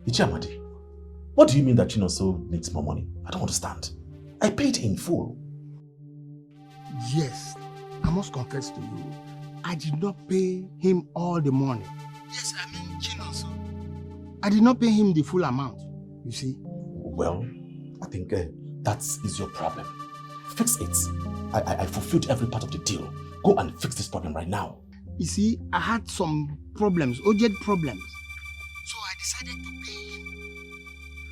Ichiamadi, what do you mean that Chinonso needs more money? I don't understand. I paid in full. Yes, I must confess to you, I did not pay him all the money. Yes, I mean Chinonso. I did not pay him the full amount, you see. Well, I think that is your problem. Fix it. I fulfilled every part of the deal. Go and fix this problem right now. You see, I had some problems, urgent problems. So I decided to pay him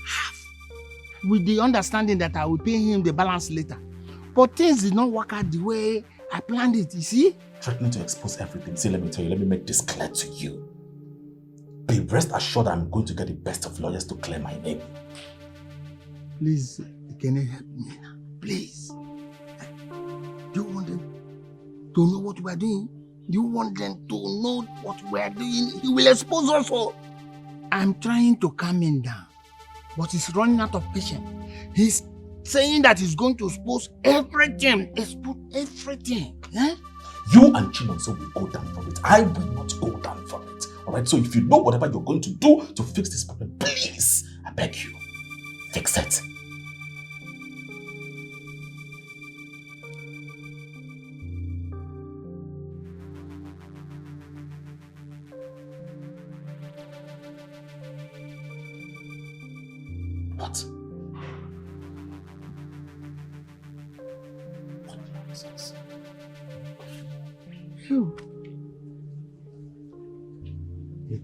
half, with the understanding that I will pay him the balance later. But things did not work out the way I planned it, you see? Threatening to expose everything. See, let me tell you, let me make this clear to you. Be rest assured I'm going to get the best of lawyers to clear my name. Please, can you help me now? Please. Do you want them to know what we are doing? Do you want them to know what we are doing? He will expose us all. I'm trying to calm him down, but he's running out of patience. He's saying that he's going to expose everything. Expose everything. Eh? You and Chinonso will go down from it. I will not go down from it. Alright, so if you know whatever you're going to do to fix this problem, please, I beg you, fix it. What? What nonsense? Phew. The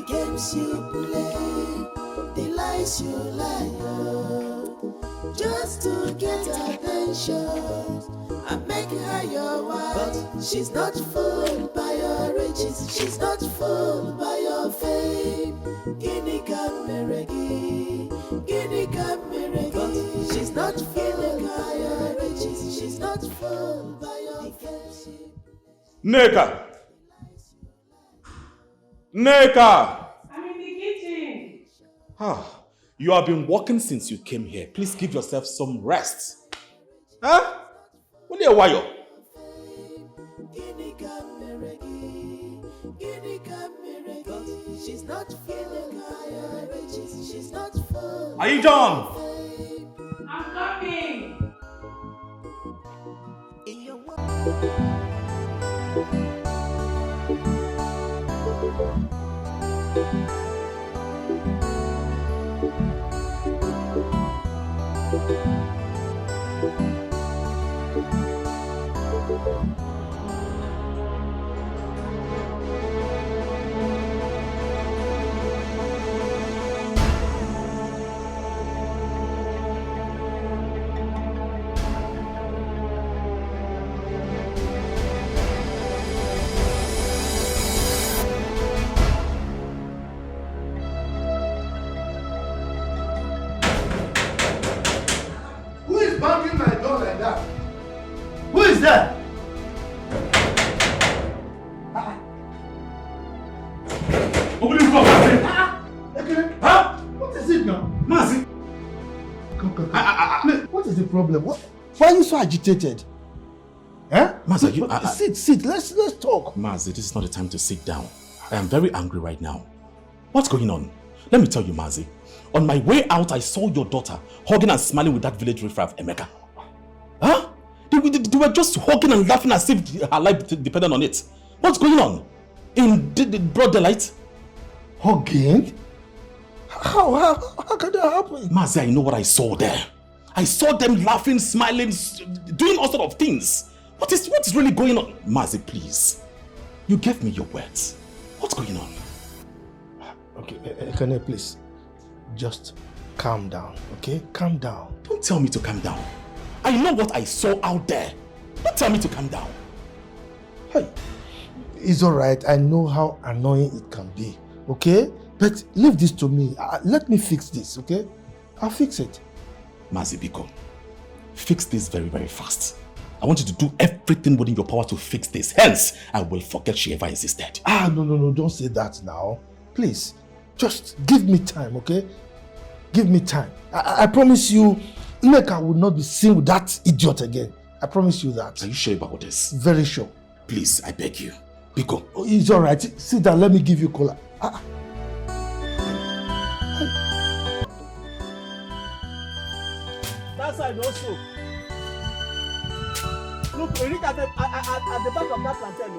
games you play, the lies you lie, just to get attention and make her your wife. But she's not fooled by your riches, she's not fooled by your fame. Guinea Cameregi, Guinea Cameregi. She's not fooled by your riches, she's not fooled by your fame. Neka! Neka! I'm in the kitchen. You have been working since you came here. Please give yourself some rest. Huh? Only a while. She's not feeling higher riches, she's not full. Are you done? I'm coming. Banging my door like that. Who is that? Open the door, Mazi! Huh? What is it now? Mazi! Come. What is the problem? Why are you so agitated? Huh? Mazi, sit. Let's talk. Mazi, this is not the time to sit down. I am very angry right now. What's going on? Let me tell you, Mazi. On my way out, I saw your daughter hugging and smiling with that village riffraff, Emeka. Huh? They were just hugging and laughing as if her life depended on it. What's going on? In the broad daylight? Hugging? How can that happen? Mazi, I know what I saw there. I saw them laughing, smiling, doing all sorts of things. What is really going on? Mazi, please. You gave me your words. What's going on? Okay, Ekene, please. Just calm down, okay? Calm down. Don't tell me to calm down. I know what I saw out there. Don't tell me to calm down. Hey, it's alright. I know how annoying it can be, okay? But leave this to me. Let me fix this, okay? I'll fix it. Mazi Biko, fix this very, very fast. I want you to do everything within your power to fix this. Hence, I will forget she ever existed. No, don't say that now. Please, just give me time, okay? Give me time. I promise you, Nneka will not be seen with that idiot again. I promise you that. Are you sure about this? Very sure. Please, I beg you. Biko. Oh, it's all right. Sit down. Let me give you cola. That side also. Look, Eric at the back of that plantain.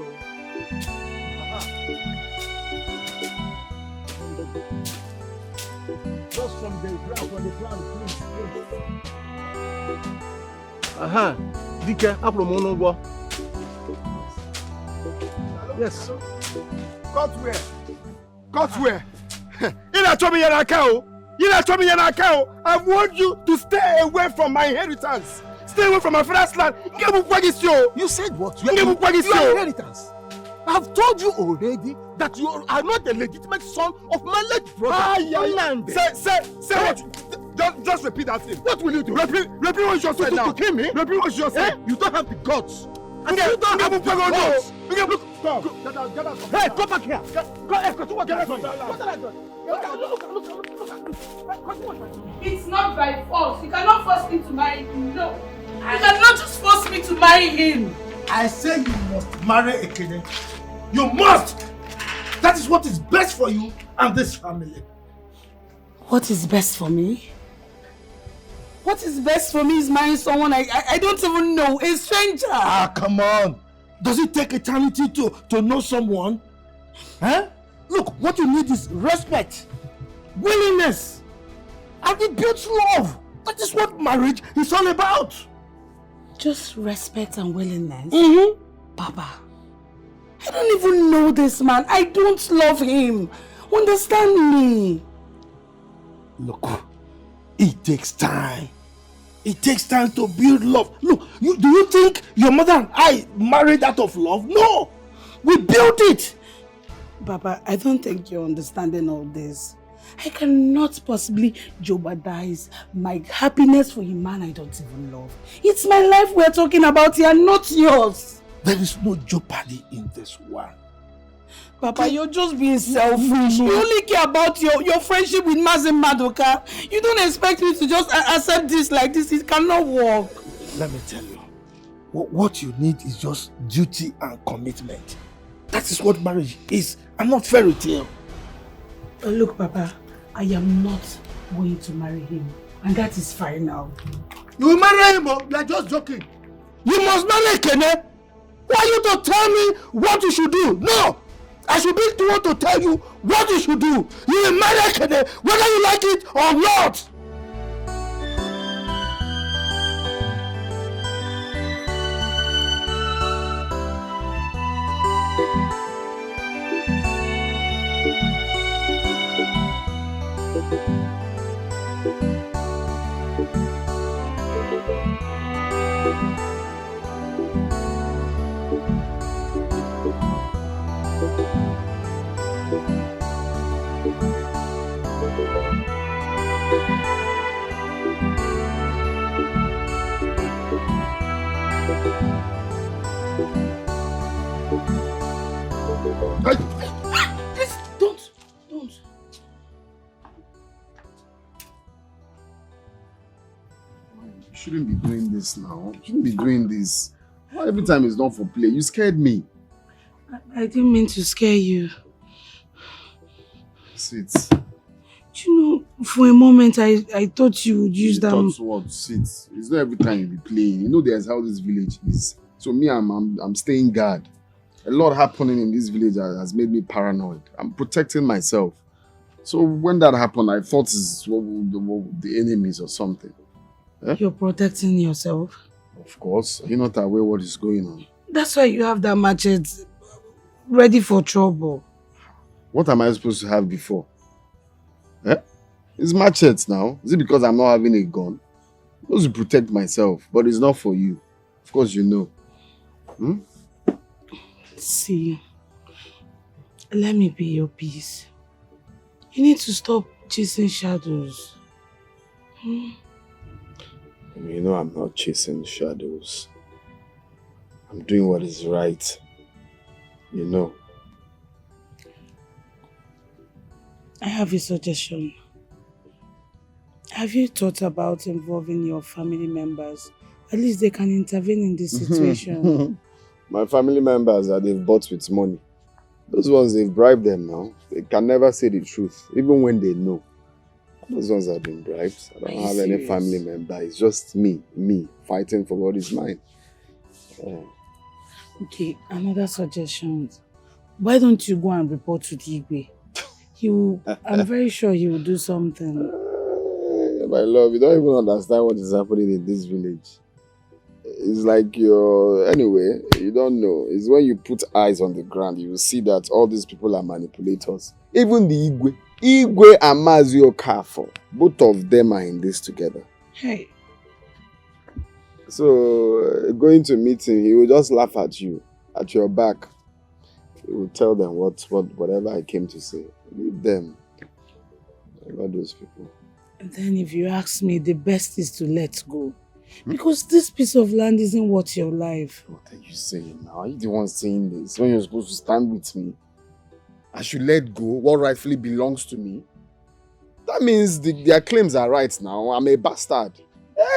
Just from the ground, please. Dike, Apro. Yes. Cut where? Cut where? You not tell me you're not cow. You not tell me you're not cow. I've warned you to stay away from my inheritance. Stay away from my father's land. You said what? Your inheritance. I've told you already that you are not a legitimate son of my late brother. Say what? Just repeat that thing. What will you do? Repeat what you just said now. To kill me? Repeat what you just said. You don't have the guts. And you don't have the guts. Get out. Hey, come back here. It's not by force. You cannot force me to marry him. No. You cannot just force me to marry him. I say you must marry Ekene. You must! That is what is best for you and this family. What is best for me? What is best for me is marrying someone I don't even know, a stranger. Come on. Does it take eternity to know someone? Huh? Look, what you need is respect, willingness, and it builds love. That is what marriage is all about. Just respect and willingness? Mm-hmm. Papa, I don't even know this man. I don't love him. Understand me. Look, it takes time. It takes time to build love. Look, do you think your mother and I married out of love? No! We built it! Papa, I don't think you're understanding all this. I cannot possibly jeopardize my happiness for a man I don't even love. It's my life we're talking about here, not yours. There is no jeopardy in this one. Papa, you're just being selfish. You only care about your friendship with Mazin Madoka. You don't expect me to just accept this like this. It cannot work. Let me tell you, what you need is just duty and commitment. That is what marriage is, and not fairy tale. Look, Papa, I am not going to marry him, and that is fine now. You will marry him, you are just joking. You must marry Kene. Why are you to tell me what you should do? No! I should be the one to tell you what you should do. You will marry Kene, whether you like it or not. Please, don't. You shouldn't be doing this now. You shouldn't be doing this. Why every time it's done for play? You scared me. I didn't mean to scare you. Sit. Do you know, for a moment I thought you would use that. Thought what? Sit. It's not every time you be playing. You know there's how this village is. So me, I'm staying guard. A lot happening in this village has made me paranoid. I'm protecting myself. So when that happened, I thought it's the enemies or something. Eh? You're protecting yourself? Of course. You're not aware what is going on. That's why you have that machete ready for trouble. What am I supposed to have before? Eh? It's machetes now. Is it because I'm not having a gun? I'm supposed to protect myself, but it's not for you. Of course you know. Hmm? See, let me be your peace. You need to stop chasing shadows. You know I'm not chasing shadows. I'm doing what is right. You know. I have a suggestion. Have you thought about involving your family members At least they can intervene in the situation. My family members that they've bought with money. Those ones, they've bribed them now. They can never say the truth, even when they know. Those ones have been bribed. I don't have any family member. It's just me fighting for what is mine. Okay, another suggestion. Why don't you go and report to the Igwe? I'm very sure he will do something. My love, you don't even understand what is happening in this village. It's like anyway, you don't know. It's when you put eyes on the ground, you will see that all these people are manipulators. Even the Igwe and Mazio Kafo, both of them are in this together. Hey. So, going to meet him, he will just laugh at you, at your back. He will tell them whatever I came to say. Leave them. About those people. And then if you ask me, the best is to let go. Because this piece of land isn't worth your life. What are you saying now? Are you the one saying this? When you're supposed to stand with me? I should let go what rightfully belongs to me? That means their claims are right now. I'm a bastard.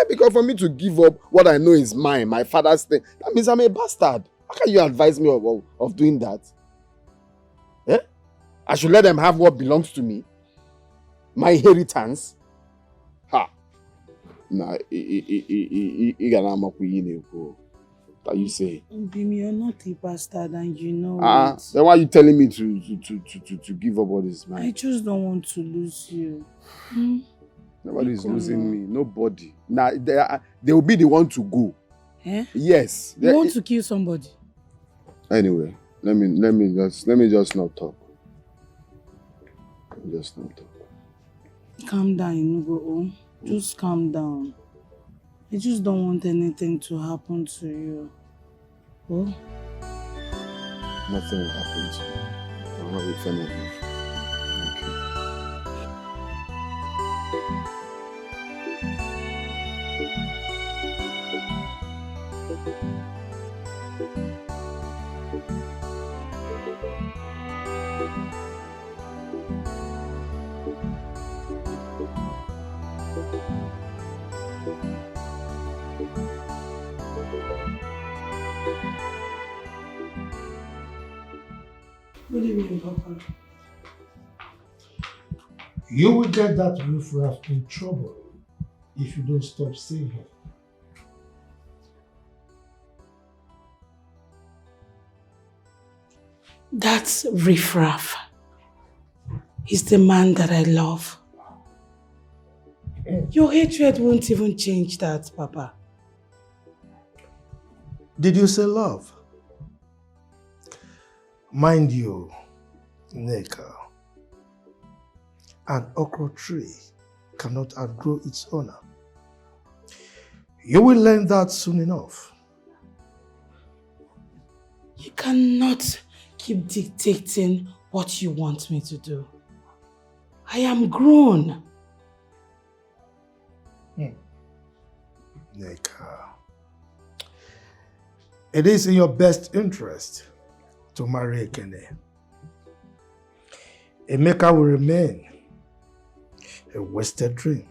Because for me to give up what I know is mine, my father's thing, that means I'm a bastard. How can you advise me of doing that? I should let them have what belongs to me? My inheritance? Ha! Nah, what you say? Bim, you're not a bastard and you know it. Then why are you telling me to give up what is mine? I just don't want to lose you. Nobody's losing me. Nobody. Now they will be the one to go. Yes. You want to kill somebody? Anyway, let me just not talk. Just not talk. Calm down, you go home. Just calm down. I just don't want anything to happen to you. Oh? Nothing will happen to you. I'm not a fan of you. Good evening, Papa. You will get that riffraff in trouble if you don't stop seeing him. That riffraff is the man that I love. Your hatred won't even change that, Papa. Did you say love? Mind you, Neka, an okra tree cannot outgrow its owner. You will learn that soon enough. You cannot keep dictating what you want me to do. I am grown. Neka, it is in your best interest to marry Ekene. Emeka will remain a wasted dream.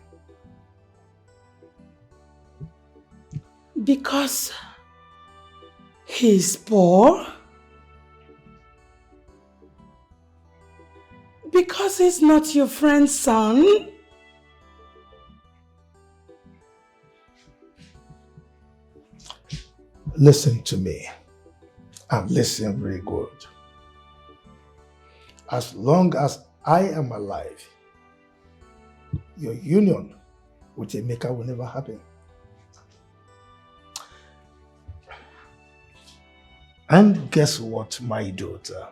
Because he is poor? Because he's not your friend's son? Listen to me, and listen very good. As long as I am alive, your union with Emeka will never happen. And guess what, my daughter?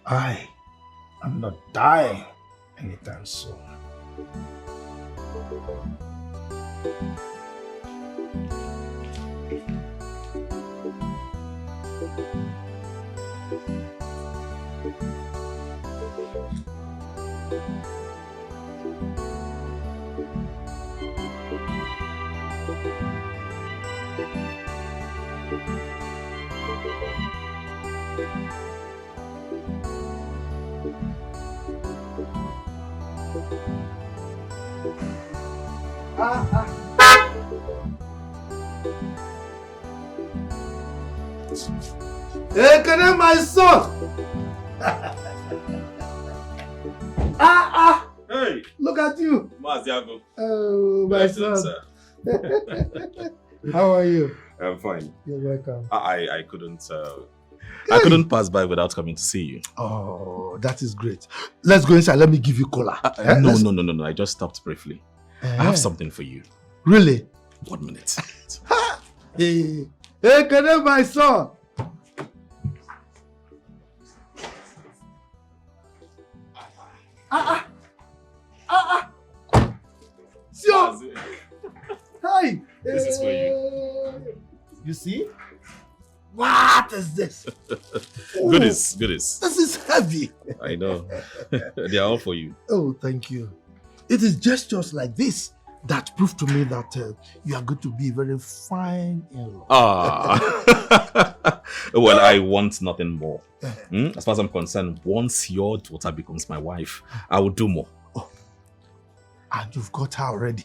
I am not dying anytime soon. Hey, can I my son? Hey! Look at you. Maziago. Oh, my son. How are you? I'm fine. You're welcome. I couldn't pass by without coming to see you. Oh, that is great. Let's go inside. Let me give you cola. No. I just stopped briefly. I have something for you. Really? 1 minute. Hey, can I my son? Sure. Hi. This is for you. You see? What is this? Goodies. This is heavy. I know. They are all for you. Oh, thank you. It is gestures like this that prove to me that you are going to be very fine in-law. Well, I want nothing more. As far as I'm concerned, once your daughter becomes my wife, I will do more. Oh. And you've got her already.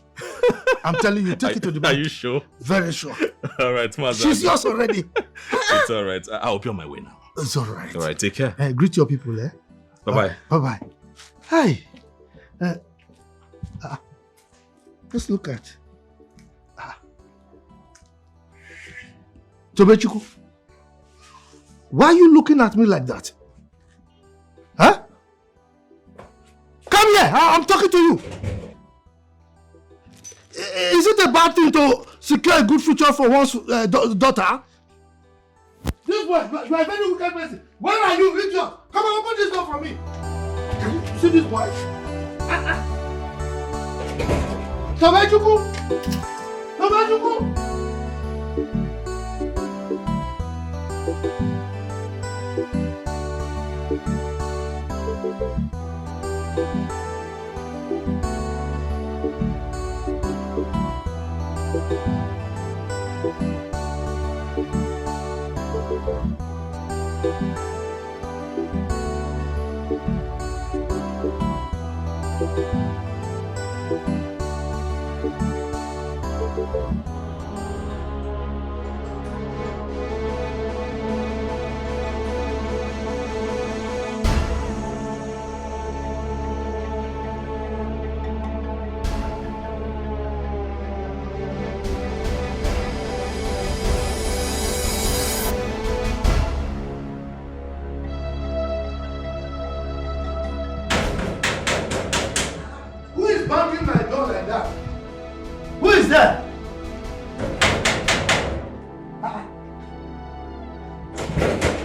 I'm telling you, take it to the bank. Are you sure? Very sure. All right, Maza. She's yours already. It's all right. I'll be on my way now. It's all right. All right, take care. Greet your people, eh? Bye-bye. Bye-bye. Hi. Let's look at. Tobechuku, why are you looking at me like that? Huh? Come here. I'm talking to you. Is it a bad thing to secure a good future for one's daughter? This boy, you are a very wicked person. Where are you, idiot? Come on, open this door for me. Can you see this boy? Tobechuku! Banging my door like that. Who is there?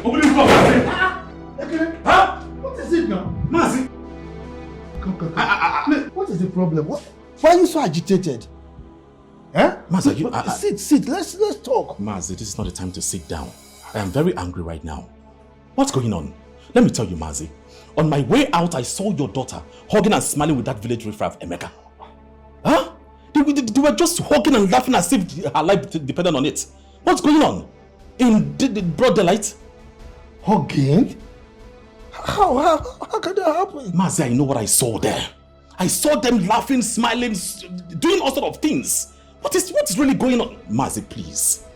Open the door, Mazi. Huh? What is it now? Mazi. Come. What is the problem? Why are you so agitated? Huh? Mazi, sit. Let's talk. Mazi, this is not the time to sit down. I am very angry right now. What's going on? Let me tell you, Mazi. On my way out, I saw your daughter hugging and smiling with that village riffraff, Emeka. Huh? They were just hugging and laughing as if her life depended on it. What's going on? In the broad daylight? Hugging? How can that happen? Mazi, I know what I saw there. I saw them laughing, smiling, doing all sorts of things. What is really going on? Mazi, please.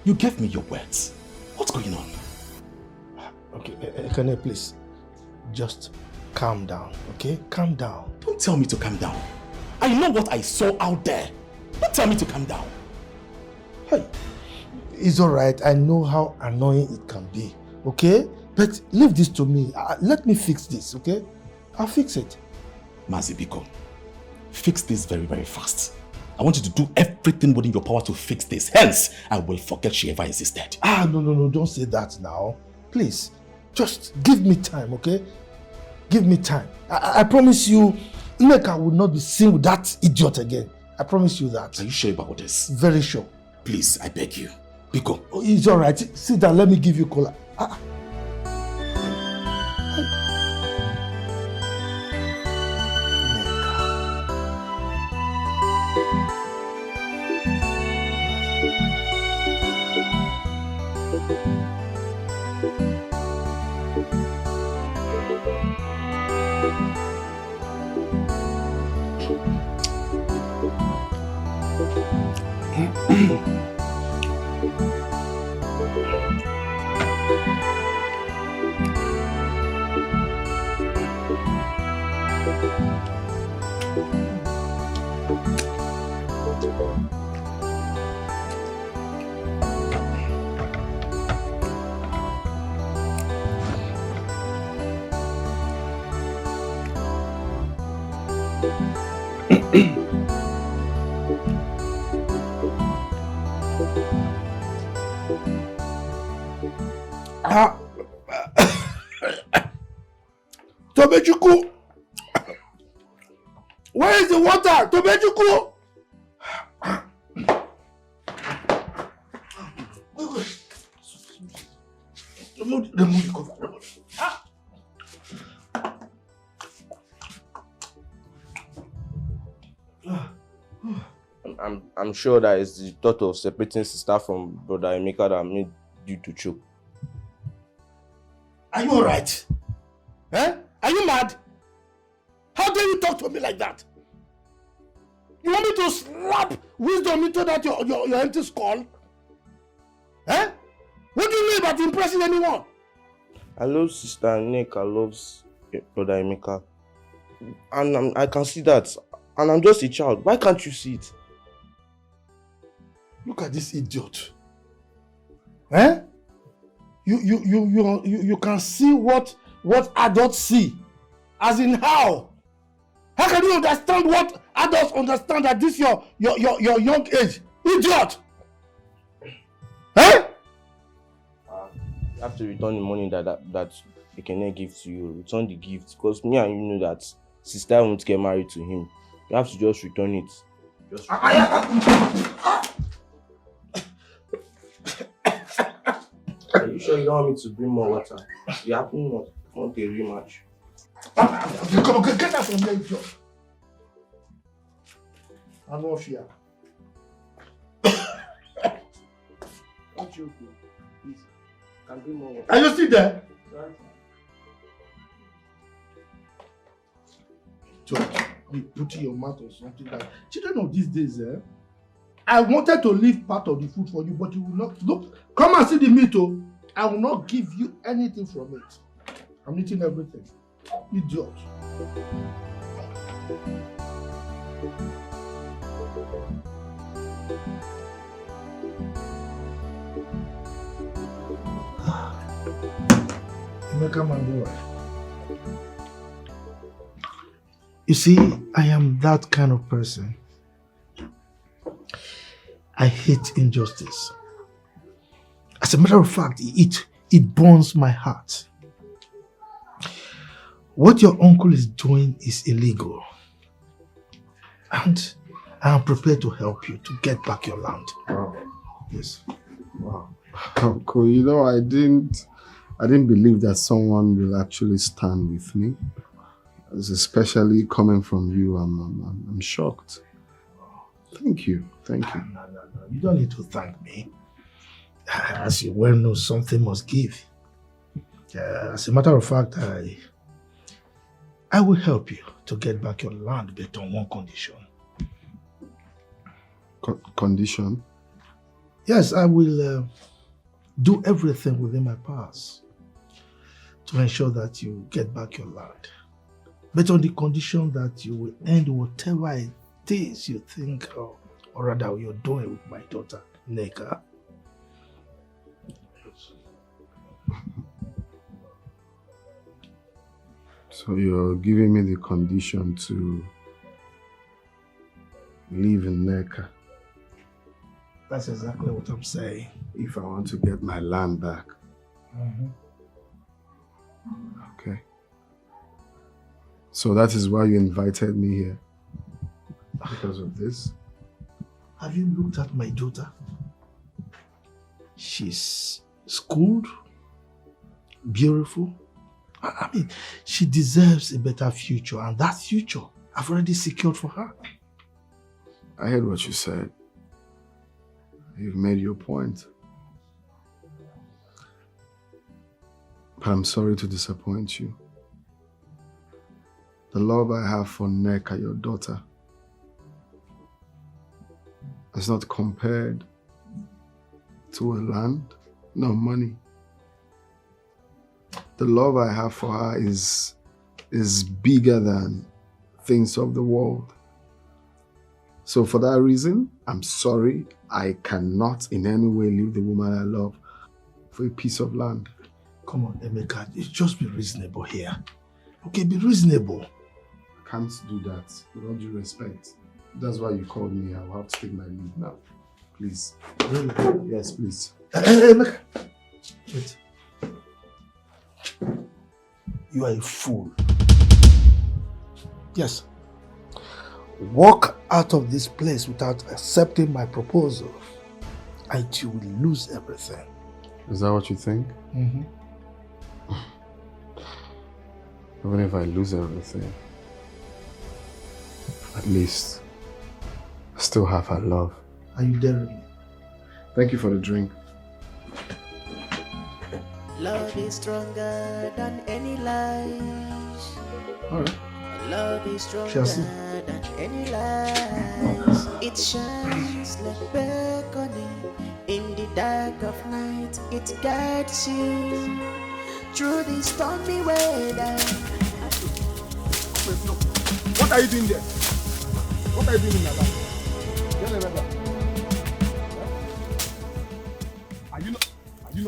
You gave me your words. What's going on? Okay, can I please just calm down, okay? Calm down. Don't tell me to calm down. I know what I saw out there. Don't tell me to calm down. Hey, it's all right. I know how annoying it can be, okay? But leave this to me. Let me fix this, okay? I'll fix it. Mazi Biko, fix this very, very fast. I want you to do everything within your power to fix this. Hence, I will forget she ever existed. No. Don't say that now. Please, just give me time, okay? Give me time. I promise you, Nneka will not be seen with that idiot again. I promise you that. Are you sure about this? Very sure. Please, I beg you. Biko. Oh, it's all right. Sit down. Let me give you cola. Tobechuku! Where is the water? Tobechuku! Remove the cover. I'm sure that it's the thought of separating sister from brother Emeka that made you to choke. Are you alright? Eh? Are you mad? How dare you talk to me like that? You want me to slap wisdom into that your empty skull? Eh? What do you mean about impressing anyone? I love sister Nneka loves brother Emeka. And I can see that. And I'm just a child. Why can't you see it? Look at this idiot. Eh? You can see what adults see. As in how? How can you understand what adults understand at this your young age? Idiot! Eh? You have to return the money that Ekene gives to you. Return the gift. Because me and you know that sister won't get married to him. You have to just return it. Are you sure you don't want me to bring more water? You happen not want a rematch. Come on, get that from there, idiot. I'm not fear. Don't you, please. Can bring more water. Are you still there? Sorry. George, you put your mouth or something like that. Children of these days, I wanted to leave part of the food for you, but you will not. Look, come and see the meat, oh. I will not give you anything from it. I'm eating everything. Idiot. Emeka, my boy. You see, I am that kind of person. I hate injustice. As a matter of fact, it burns my heart. What your uncle is doing is illegal. And I am prepared to help you to get back your land. Wow. Yes. Wow. Uncle, you know, I didn't believe that someone will actually stand with me. Especially coming from you, I'm shocked. Thank you. Thank you. No. You don't need to thank me. As you well know, something must give. As a matter of fact, I will help you to get back your land, but on one condition. Condition? Yes, I will do everything within my powers to ensure that you get back your land. But on the condition that you will end whatever it is you think, or rather you're doing with my daughter, Nneka. So you're giving me the condition to live in Nneka? That's exactly what I'm saying. If I want to get my land back. Mm-hmm. Okay. So that is why you invited me here? Because of this? Have you looked at my daughter? She's schooled, beautiful. I mean, she deserves a better future, and that future I've already secured for her. I heard what you said. You've made your point. But I'm sorry to disappoint you. The love I have for Nneka, your daughter, is not compared to a land, no money. The love I have for her is bigger than things of the world. So for that reason, I'm sorry, I cannot in any way leave the woman I love for a piece of land. Come on, Emeka, just be reasonable here. Okay, be reasonable. I can't do that, with all due respect. That's why you called me. I'll have to take my leave now. Please. Really? Yes, please. Emeka. Wait. You are a fool. Yes. Walk out of this place without accepting my proposal, and you will lose everything. Is that what you think? Mm-hmm. Even if I lose everything, at least I still have her love. Are you daring me? Thank you for the drink. Love is stronger than any lies. Alright. Love is stronger Fiancée. than any lies. It shines like beckoning in the dark of night. It guides you through the stormy weather. What are you doing there? What are you doing in my life?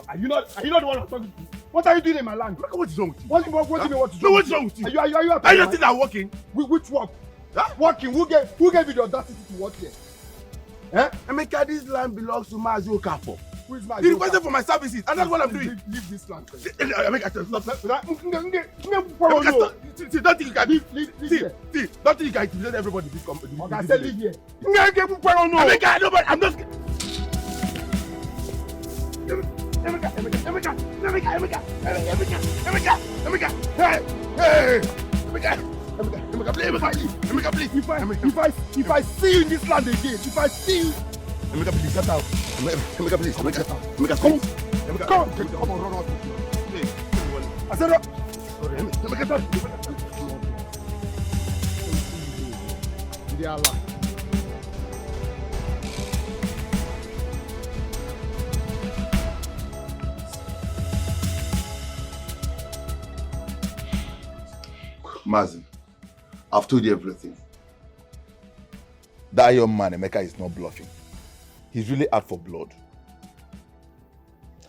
Are you not the one I'm talking to? What are you doing in my land? Look, what is wrong with you? What do you mean? What is wrong with you? Are you think I'm working? Which work? Huh? Working? Who gave you the audacity to work here? Eh? Emeka, this land belongs to Mazi Okafor. Who is Mazi? He requested for my services, and that's what I'm doing. Leave this land. Emeka, stop. See, don't think you can leave. See, don't think you can intimidate everybody in this company. Okay, I said leave here. Emeka, nobody. I'm not. Emeka, please. If I see you in this land again, if I see you, Emeka, please get out. Emeka, please. Emeka, come. Come on, run out. I said, sorry, Emeka, sorry. Allah. Mazi, I've told you everything. That young man, Emeka, is not bluffing. He's really out for blood.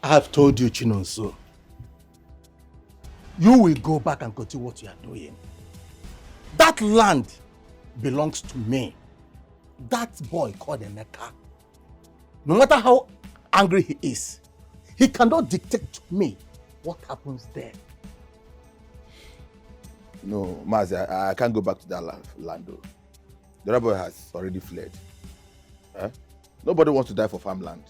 I have told you, Chinonso. You will go back and continue what you are doing. That land belongs to me. That boy called Emeka, no matter how angry he is, he cannot dictate to me what happens there. No, Mazi, I can't go back to that land though. The other boy has already fled. Nobody wants to die for farmland.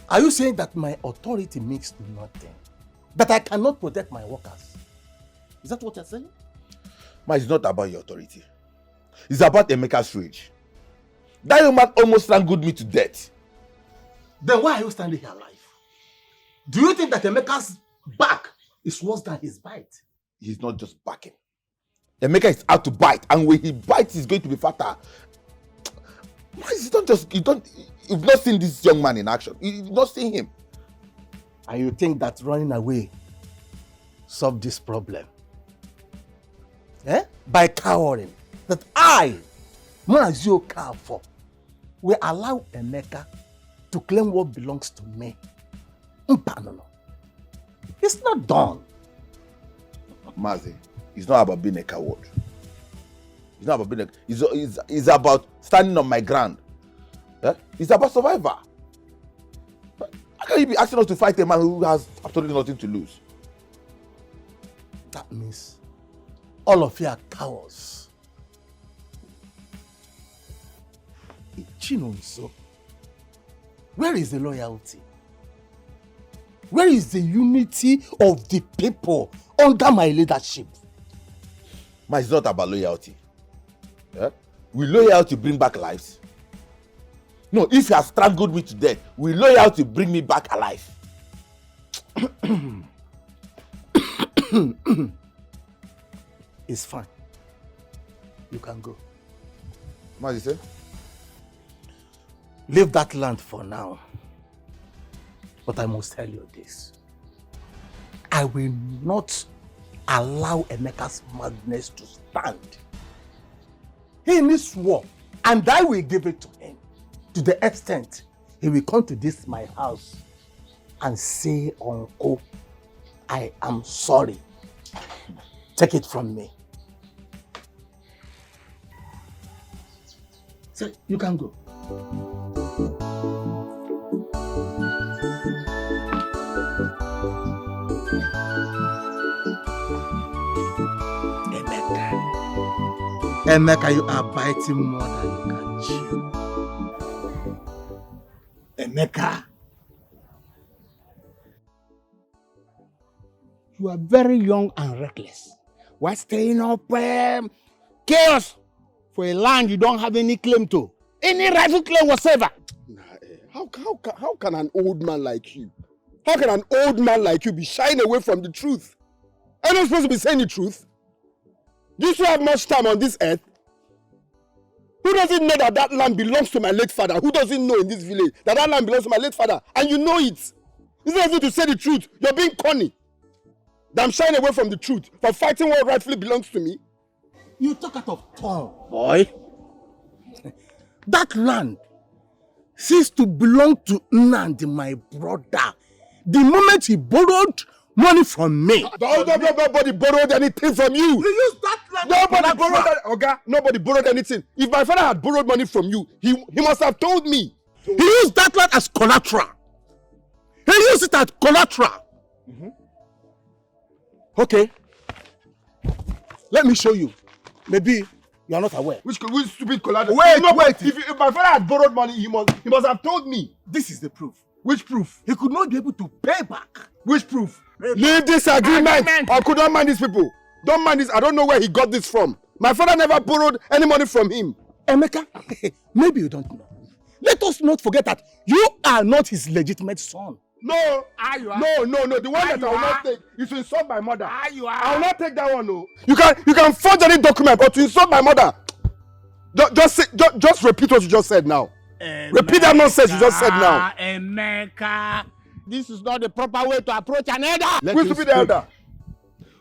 Are you saying that my authority means nothing? That I cannot protect my workers? Is that what you're saying? Mazi, it's not about your authority. It's about Emeka's rage. That young man almost strangled me to death. Then why are you standing here alive? Do you think that Emeka's back is worse than his bite? He's not just backing. Emeka is out to bite, and when he bites, he's going to be fatter. You've not seen this young man in action. You've not seen him. And you think that running away solve this problem? By cowering. That I, Mazi Okafor, will allow Emeka to claim what belongs to me. No. It's not done. Mazi, it's not about being a coward. It's not about being it's about standing on my ground. It's about survival. How can you be asking us to fight a man who has absolutely nothing to lose? That means all of you are cowards. Chinonso, where is the loyalty? Where is the unity of the people under my leadership? Man, it's not about loyalty. Will loyalty bring back lives? No, if you have strangled me to death, will loyalty bring me back alive? It's fine. You can go. What did you say? Leave that land for now. But I must tell you this. I will not allow Emeka's madness to stand. He needs war, and I will give it to him. To the extent he will come to this my house and say, Uncle, I am sorry. Take it from me. So you can go. Emeka, you are biting more than you can chew. Emeka, you are very young and reckless. Why stirring up chaos for a land you don't have any claim to? Any rightful claim whatsoever? Nah, how can an old man like you, how can an old man like you be shying away from the truth? Are you not supposed to be saying the truth? Do you still have much time on this earth? Who doesn't know that that land belongs to my late father? Who doesn't know in this village that that land belongs to my late father? And you know it. It's not easy to say the truth. You're being corny. That I'm shying away from the truth, from fighting what rightfully belongs to me. You talk out of turn, boy. That land ceased to belong to Nnamdi, my brother, the moment he borrowed money from me. Nobody borrowed anything from you. You used that land. Nobody borrowed that. Okay? Nobody borrowed anything. If my father had borrowed money from you, he must have told me. He used that land as collateral. He used it as collateral. Mm-hmm. Okay. Let me show you. Maybe you are not aware. Which stupid collateral? Wait. If my father had borrowed money, he must have told me. This is the proof. Which proof? He could not be able to pay back. Which proof? Leave this agreement. I could not mind these people. Don't mind this. I don't know where he got this from. My father never borrowed any money from him. Emeka, maybe you don't know. Let us not forget that you are not his legitimate son. No. No. The one that I will not take is to insult my mother. I will not take that one. No. You can forge any document, but to insult my mother. Just repeat what you just said now. Emeka, repeat that nonsense you just said now. Emeka, this is not the proper way to approach an elder. Who is to be the elder?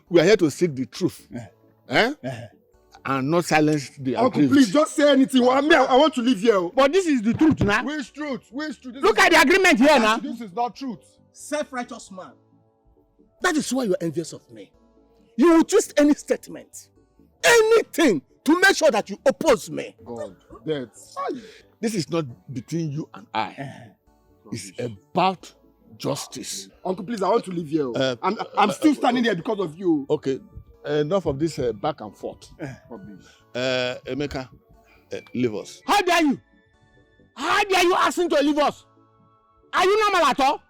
We are here to seek the truth. And not silence the Uncle, please just say anything. I want to live here. But this is the truth now. Which truth? Look at the agreement here now. This is not truth. Self-righteous man. That is why you are envious of me. You will twist any statement, anything, to make sure that you oppose me. God, this is not between you and I. It's about justice. Uncle, please, I want to live here. I'm still standing here because of you. Okay. Enough of this back and forth. Emeka, leave us. How dare you? How dare you ask him to leave us? Are you normal at all?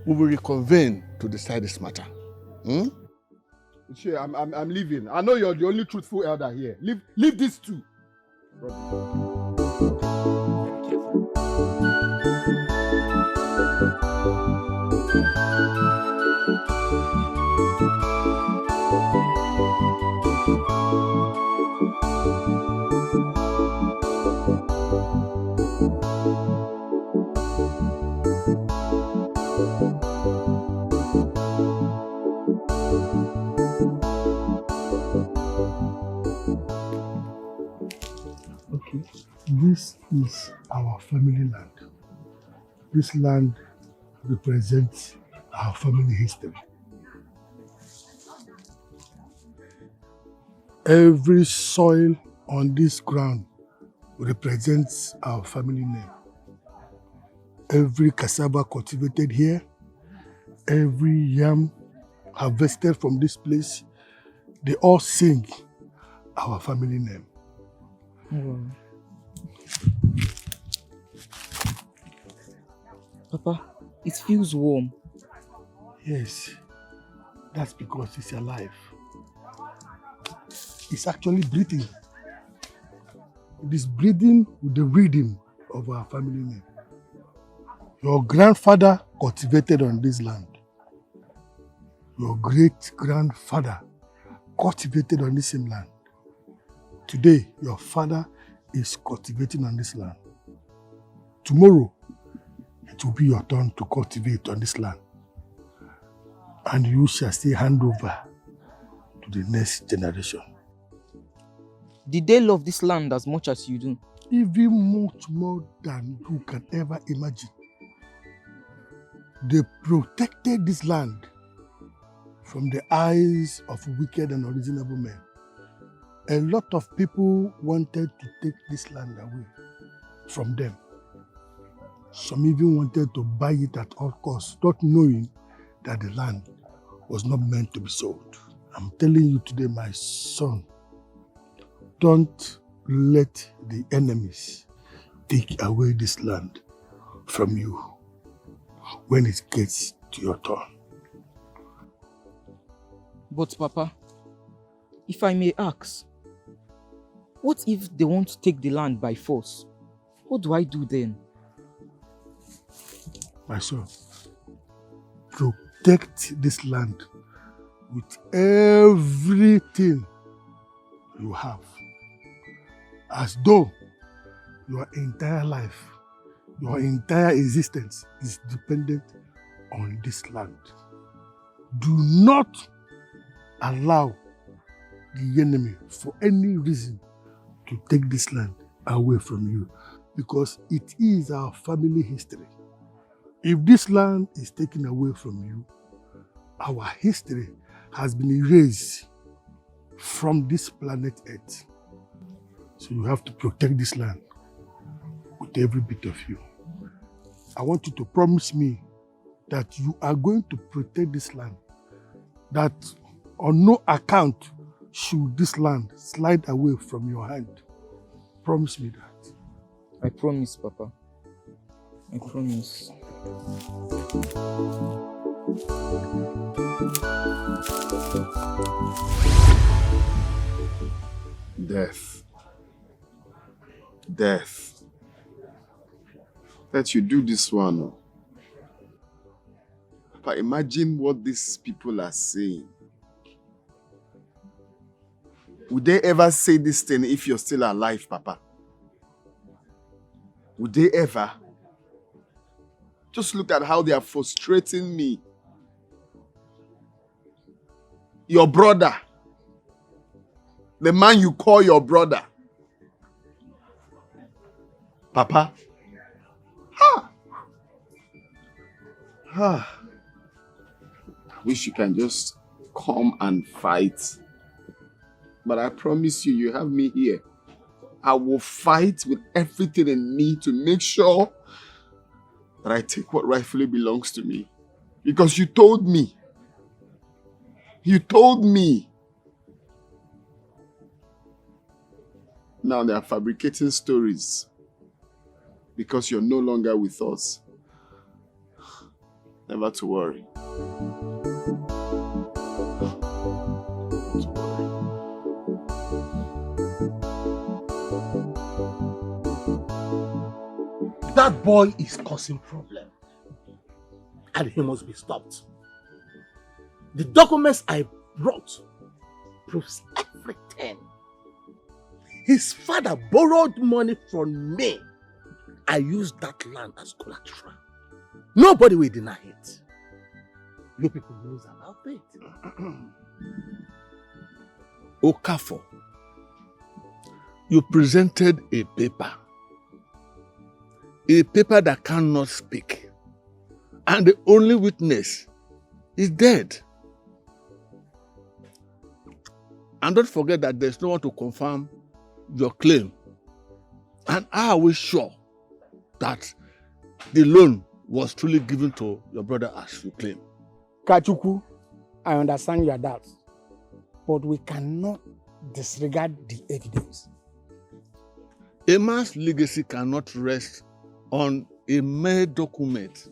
We will reconvene to decide this matter. Sure, I'm leaving. I know you're the only truthful elder here. Leave this too. This is our family land. This land represents our family history. Every soil on this ground represents our family name. Every cassava cultivated here, every yam harvested from this place, they all sing our family name. Papa, it feels warm. Yes, that's because it's alive. It's actually breathing. It is breathing with the rhythm of our family name. Your grandfather cultivated on this land. Your great-grandfather cultivated on this same land. Today, your father is cultivating on this land. Tomorrow, it will be your turn to cultivate on this land. And you shall still hand over to the next generation. Did they love this land as much as you do? Even much more than you can ever imagine. They protected this land from the eyes of wicked and unreasonable men. A lot of people wanted to take this land away from them. Some even wanted to buy it at all costs, not knowing that the land was not meant to be sold. I'm telling you today, my son, don't let the enemies take away this land from you when it gets to your turn. But Papa, if I may ask, what if they want to take the land by force? What do I do then? My son, protect this land with everything you have, as though your entire life, your entire existence is dependent on this land. Do not allow the enemy for any reason to take this land away from you, because it is our family history. If this land is taken away from you, our history has been erased from this planet Earth. So you have to protect this land with every bit of you. I want you to promise me that you are going to protect this land, that on no account should this land slide away from your hand. Promise me that. I promise, Papa. I promise. Death. Death. That you do this one. But imagine what these people are saying. Would they ever say this thing if you're still alive, Papa? Would they ever? Just look at how they are frustrating me. Your brother. The man you call your brother. Papa. Ha! Ha! I wish you can just come and fight. But I promise you, you have me here. I will fight with everything in me to make sure that I take what rightfully belongs to me. Because you told me. You told me. Now they are fabricating stories. Because you're no longer with us. Never to worry. That boy is causing problem. And he must be stopped. The documents I brought proves everything. His father borrowed money from me. I used that land as collateral. Nobody will deny it. You people knows about it. Okafor, you presented a paper that cannot speak, and the only witness is dead. And don't forget that there's no one to confirm your claim. And are we sure that the loan was truly given to your brother as you claim? Kachuku, I understand your doubts, but we cannot disregard the evidence. A man's legacy cannot rest on a mere document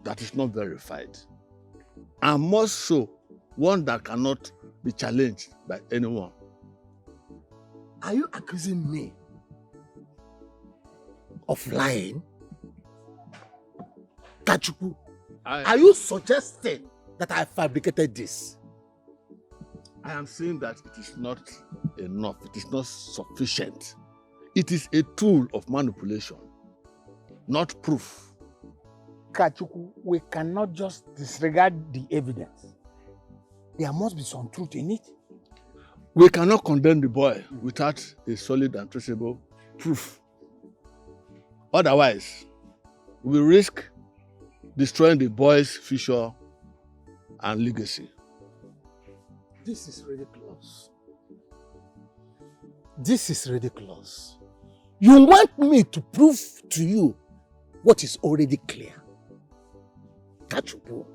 that is not verified, and more so, one that cannot be challenged by anyone. Are you accusing me of lying? Kachuku, are you suggesting that I fabricated this? I am saying that it is not enough, it is not sufficient. It is a tool of manipulation, not proof. Kachuku, we cannot just disregard the evidence. There must be some truth in it. We cannot condemn the boy without a solid and traceable proof. Otherwise, we risk destroying the boy's future and legacy. This is ridiculous. This is ridiculous. You want me to prove to you what is already clear? Kachuku.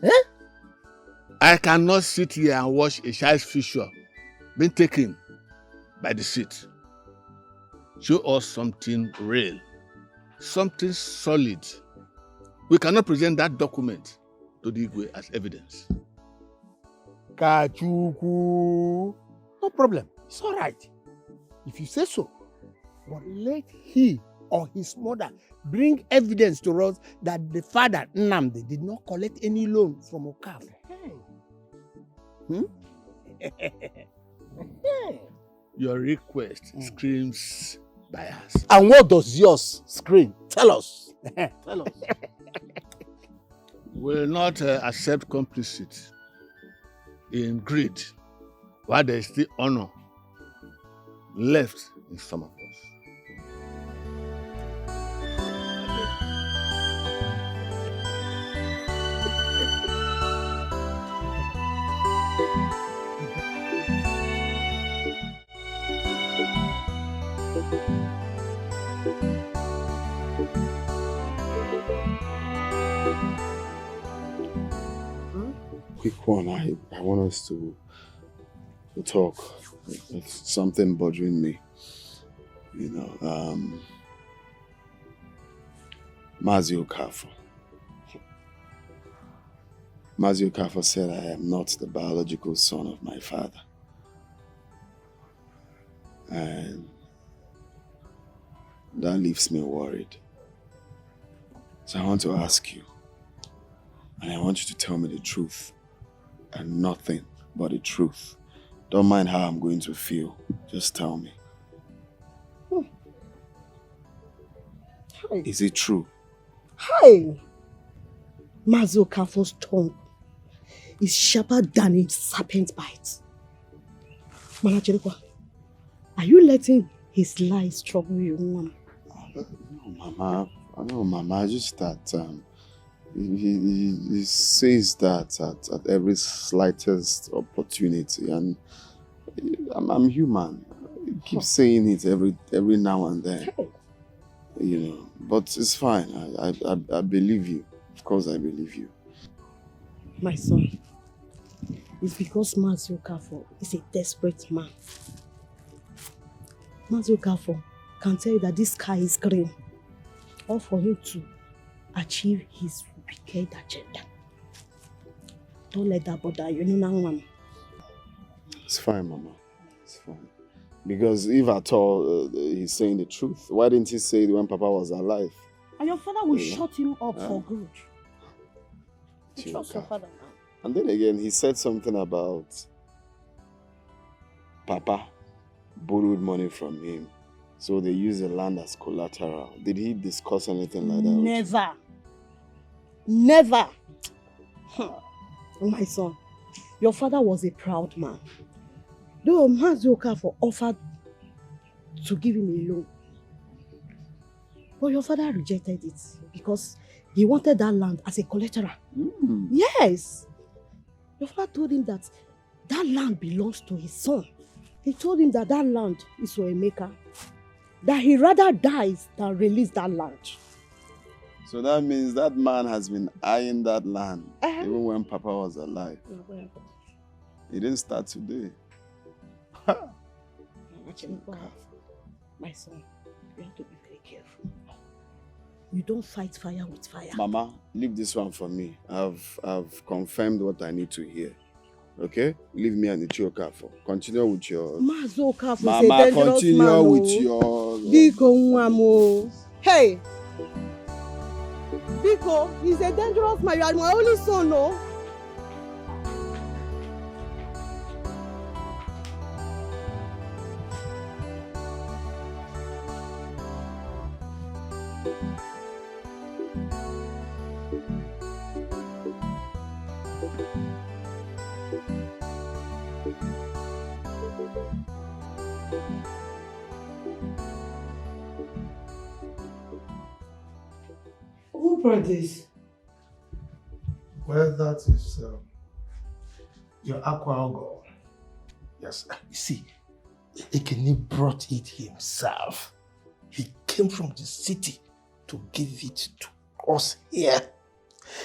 Eh? I cannot sit here and watch a child's future been taken by deceit. Show us something real, something solid. We cannot present that document to the Igwe as evidence. Kachuku. No problem. It's all right. If you say so. But let he or his mother bring evidence to us that the father, Nnamdi, did not collect any loan from Okafor. Your request screams bias. And what does yours scream? Tell us. Tell us. Will not accept complicit in greed while there is still honor left in some of us. Quick one, I want us to talk. It's something bothering me. You know, Mazi Okafor. Mazi Okafor said I am not the biological son of my father. And that leaves me worried. So I want to ask you, and I want you to tell me the truth, and nothing but the truth. Don't mind how I'm going to feel. Just tell me. Hi. Is it true? Hi. Mazi Okafor's tongue is sharper than a serpent bite. Manacherikwa, are you letting his lies trouble you, Mama? No, Mama. Just that he says that at every slightest opportunity, and I'm human. He keeps saying it every now and then. You know, but it's fine. I believe you. Of course, I believe you. My son, it's because Mazi Okafor is a desperate man. Mazi Okafor can tell you that this sky is green, all for him to achieve his wicked agenda. Don't let that bother you, Mama. It's fine, Mama. It's fine. Because if at all he's saying the truth, why didn't he say it when Papa was alive? And your father will shut him up for good. You trust your father now. And then again, he said something about Papa borrowed money from him. So they use the land as collateral. Did he discuss anything like that? Never. Never. My son, your father was a proud man. Though Mazi Okafor offered to give him a loan. But your father rejected it because he wanted that land as a collateral. Yes. Your father told him that that land belongs to his son. He told him that that land is for a maker. That he rather dies than release that land. So that means that man has been eyeing that land even when Papa was alive. He didn't start today. My son, you have to be very careful. You don't fight fire with fire. Mama, leave this one for me. I've confirmed what I need to hear. Okay? Leave me and Okafor. Continue with your... Mazi Okafor is a Mama, dangerous continue man, with your... Biko, hey! Biko, he's a dangerous man. You are my only son, no? Who brought this? Well, that is your aqua girl. Yes, you see, Ekene brought it himself. He came from the city to give it to us here.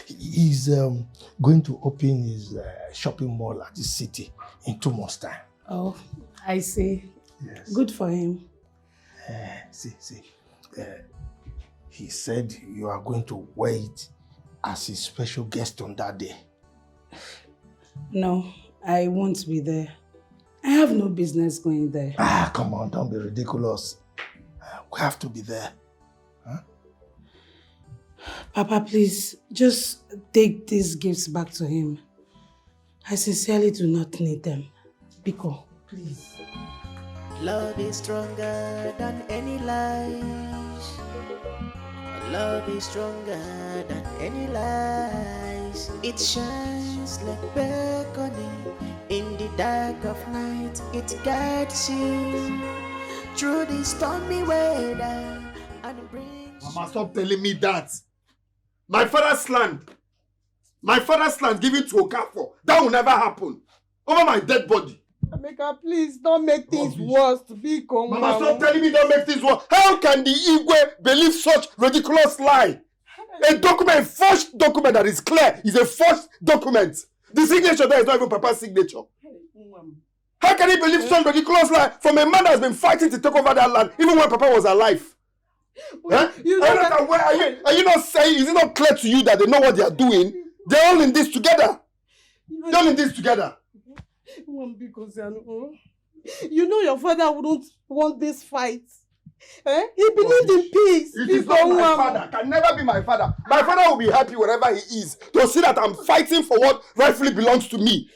He's going to open his shopping mall at the city in 2 months' time. Oh, I see. Yes. Good for him. See. He said you are going to wait as his special guest on that day. No, I won't be there. I have no business going there. Come on, don't be ridiculous. We have to be there. Huh? Papa, please, just take these gifts back to him. I sincerely do not need them. Biko, please. Love is stronger than any lies. Love is stronger than any lies. It shines like beckoning in the dark of night. It guides you through the stormy weather and brings. Mama, stop telling me that. My father's land given to Okafor, that will never happen. Over my dead body. Emeka, please don't make things worse. Biko, Mama, stop telling me don't make things worse. How can the Igwe believe such ridiculous lie? A document, forged document that is clear, is a forged document. The signature there is not even Papa's signature. How can he believe such ridiculous lie from a man that has been fighting to take over that land even when Papa was alive? Huh? Are you not saying, is it not clear to you that they know what they are doing? They're all in this together. They're all in this together. You know your father wouldn't want this fight. He believed in peace. It is not my father. Can never be my father. My father will be happy wherever he is to see that I'm fighting for what rightfully belongs to me.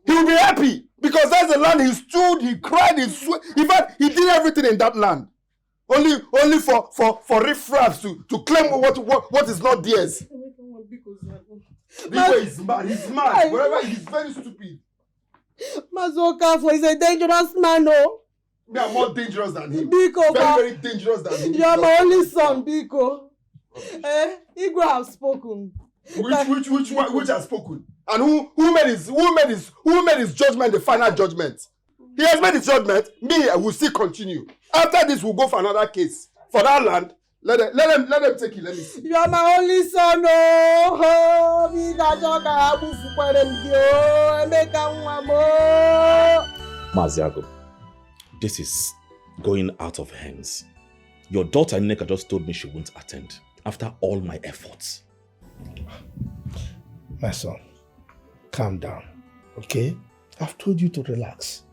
He will be happy because that's the land he stood, he cried, he sweat. In fact, he did everything in that land. Only for riffraffs to claim what is not theirs. This way is mad. He's mad. Wherever he's very stupid. Mazoka is a dangerous man, no? Me, I'm more dangerous than him. Biko, very dangerous than him. You are my only son, Biko. Igwe have spoken. Which has spoken? And who made his judgment the final judgment? He has made his judgment. Me, I will still continue. After this, we'll go for another case. For that land, let them take it. Let me see. You are my only son, oh. Maziago, this is going out of hands. Your daughter Nneka just told me she won't attend after all my efforts. My son, calm down, okay? I've told you to relax.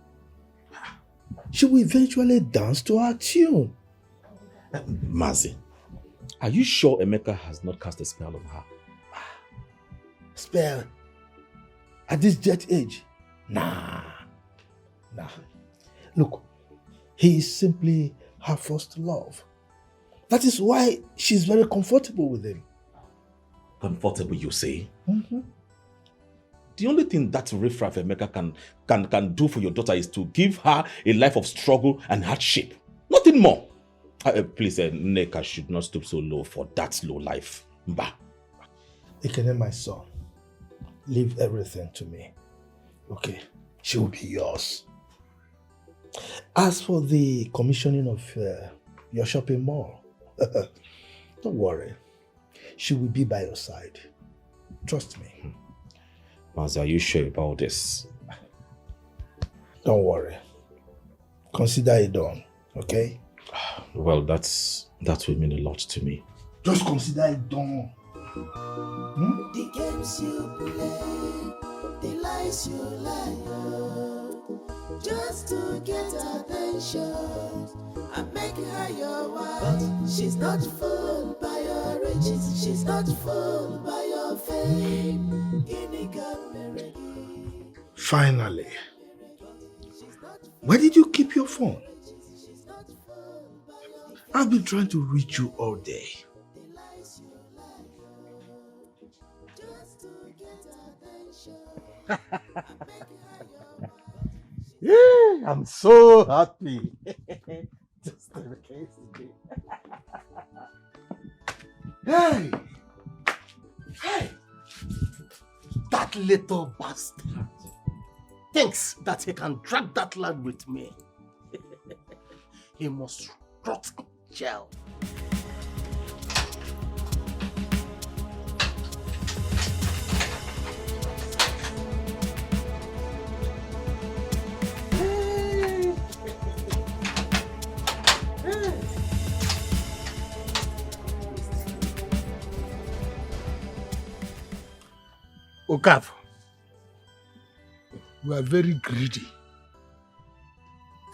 She will eventually dance to our tune. Mazi, are you sure Emeka has not cast a spell on her? Spell? At this jet age? Nah. Look, he is simply her first love. That is why she's very comfortable with him. Comfortable, you say? Mm-hmm. The only thing that riffraff Emeka can do for your daughter is to give her a life of struggle and hardship. Nothing more. Please, Nneka should not stoop so low for that low life. Mba. Ekene, my son, leave everything to me. Okay? She will be yours. As for the commissioning of your shopping mall, don't worry. She will be by your side. Trust me. Mazi, are you sure about this? Don't worry. Consider it done, okay? Well, that will mean a lot to me. Just consider it done. The games you play, the lies you lie, just to get attention and make her your wife. She's not fooled by your riches, she's not fooled by your fame. Finally. Where did you keep your phone? I've been trying to reach you all day. Yeah, I'm so happy. Just the case today. Hey! That little bastard thinks that he can drag that lad with me. He must rot in jail. Okafor, you are very greedy.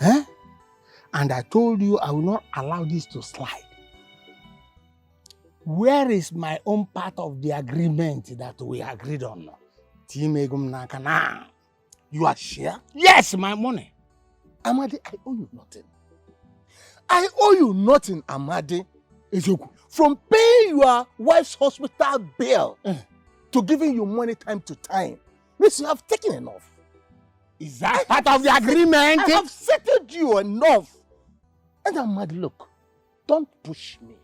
Eh? And I told you I will not allow this to slide. Where is my own part of the agreement that we agreed on? You are sure? Yes, my money. Amadi, I owe you nothing. I owe you nothing, Amadi. From paying your wife's hospital bill to giving you money time to time. Miss, you have taken enough. Is that part of the agreement? I have settled you enough. And Amadi, look, don't push me.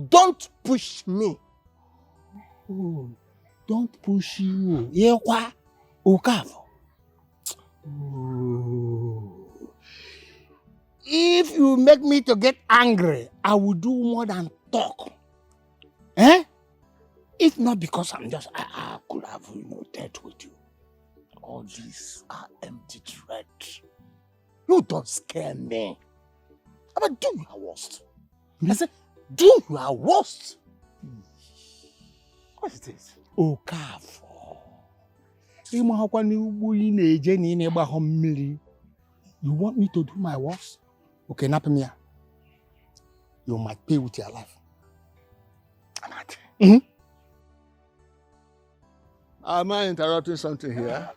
Don't push me. Oh, don't push you. Yewa, Okafor. Oh. If you make me to get angry, I will do more than talk. Eh? If not because I could have, dealt with you. All these are empty threats. You don't scare me. But do your worst. I said, do your worst. What is this? Okafor. You want me to do my worst? Okay, Napamia. You might pay with your life. Am I interrupting something here?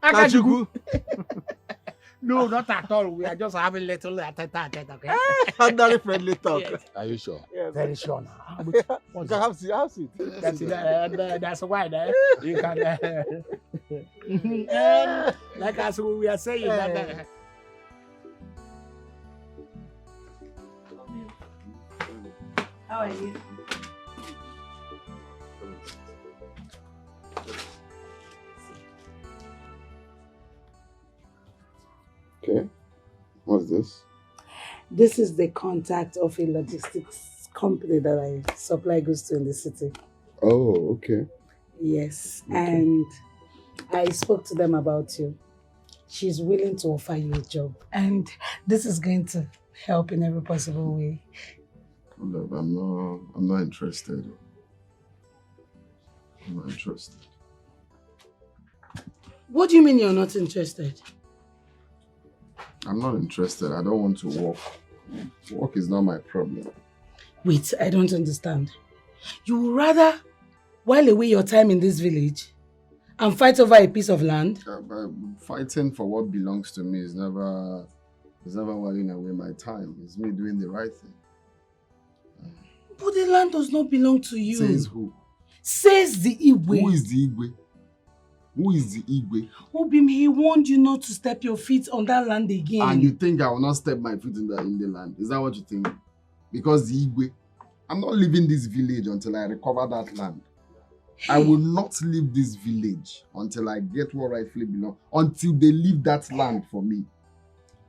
Kachuku. No, not at all. We are just having little tete-a-tete, okay? Very friendly talk. Yes. Are you sure? Yes. Very sure now. You can have it. That's why you can. Like as we are saying. How are you? Okay. What's this? This is the contact of a logistics company that I supply goods to in the city. Oh, okay. Yes, okay. And I spoke to them about you. She's willing to offer you a job. And this is going to help in every possible way. Look, I'm not interested. I'm not interested. What do you mean you're not interested? I'm not interested. I don't want to work. Work is not my problem. Wait, I don't understand. You would rather while away your time in this village and fight over a piece of land? Fighting for what belongs to me is never whiling away my time. It's me doing the right thing. But the land does not belong to you. Says who? Says the Igwe. Who is the Igwe? Who is the Igwe? Obim, he warned you not to step your feet on that land again. And you think I will not step my feet in the land? Is that what you think? Because the Igwe, I'm not leaving this village until I recover that land. Hey. I will not leave this village until I get what rightfully belongs. Until they leave that land for me.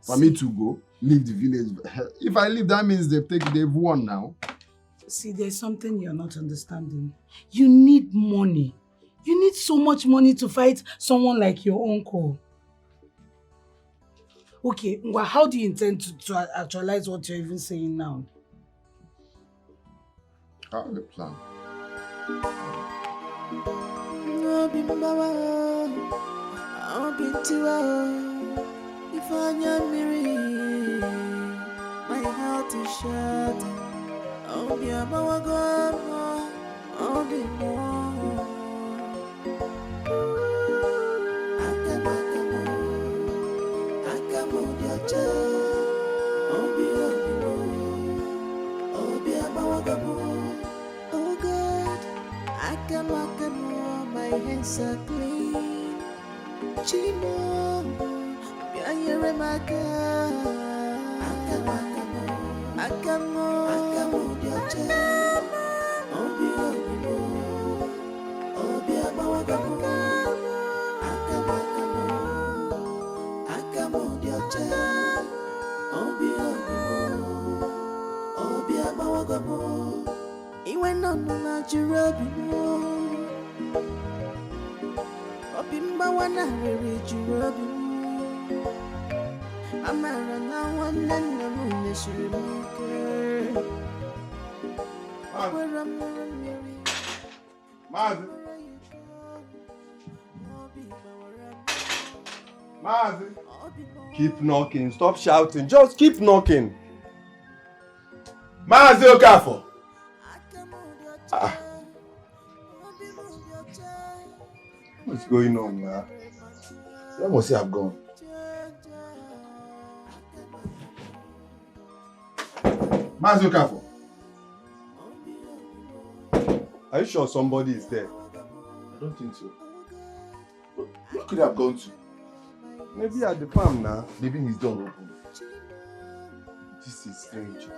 For me to go, leave the village. If I leave, that means they've won now. See, there's something you're not understanding. You need money. You need so much money to fight someone like your uncle. Okay, well, how do you intend to actualize what you're even saying now? I have a plan. My heart is shattered. I'll be a mawagama. I'll be more. Oh God, my hands are clean. Chimo, Bianyeremaka. Akamo, Iwe no na jurabimu Obimba wana rere jurabimu Amara na wana na mune shirimuke Mazi. Mazi. Keep knocking. Stop shouting. Just keep knocking. Mazi Okafor. What's going on, man? Where must he have gone? Mazi Okafor. Are you sure somebody is there? I don't think so. Where could he have gone to? Maybe at the farm now. Leaving his door open. This is strange.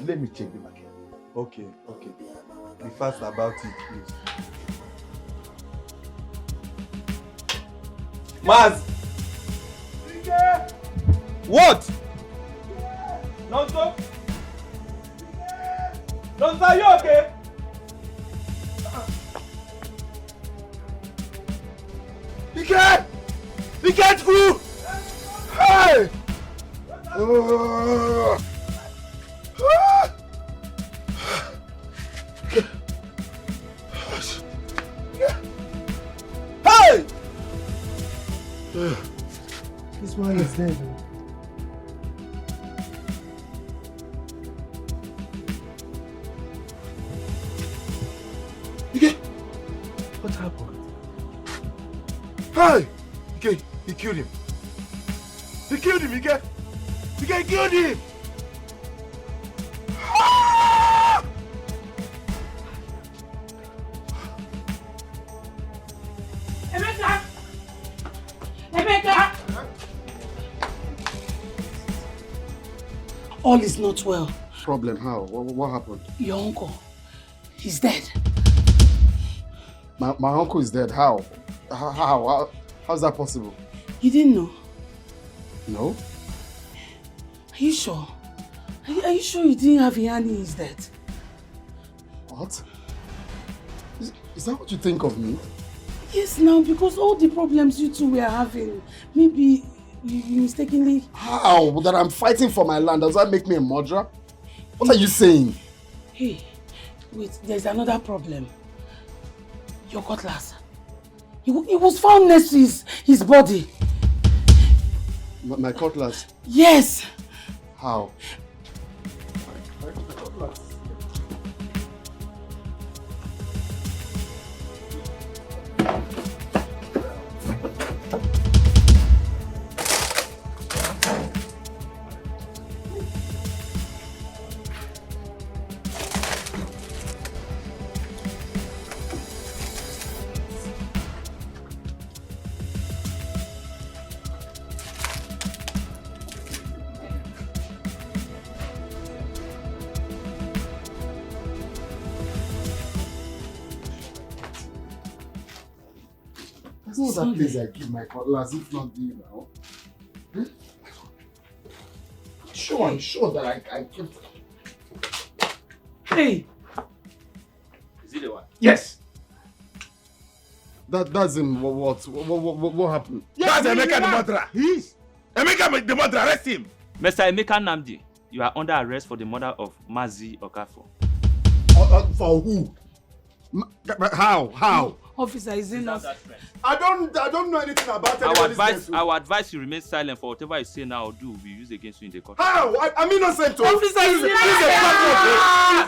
Let me check the market. Okay. Be fast about it, please. Maz! What? Nonso? Nonso, are you okay? He can't through! Hey! Hey! This one is dead. What happened? Hey! He killed him. He killed him, Ike! He killed him! Emeka! All is not well. Problem? How? What happened? Your uncle, he's dead. My uncle is dead. How? How's that possible? You didn't know? No. Are you sure? Are you sure you didn't have a hand in his death? What? Is that what you think of me? Yes, now, because all the problems you two were having, maybe you mistakenly... How? That I'm fighting for my land, does that make me a murderer? What are you saying? Hey, wait, there's another problem. Your cutlass. It was found next to his body. My cutlass? Yes! How? That's not that place I keep my cutlass, if not you now. Hmm? I'm sure that I kept. Hey! Is he the one? Yes! That's him. What happened? Yes, that's Emeka the murderer! He's Emeka the murderer, arrest him! Mr. Emeka Namdi, you are under arrest for the murder of Mazi Okafor. For who? How? Officer, is it not? I don't know anything about any Our advice you remain silent for whatever you say now or do will be used against you in the court. How? I'm innocent. Officer,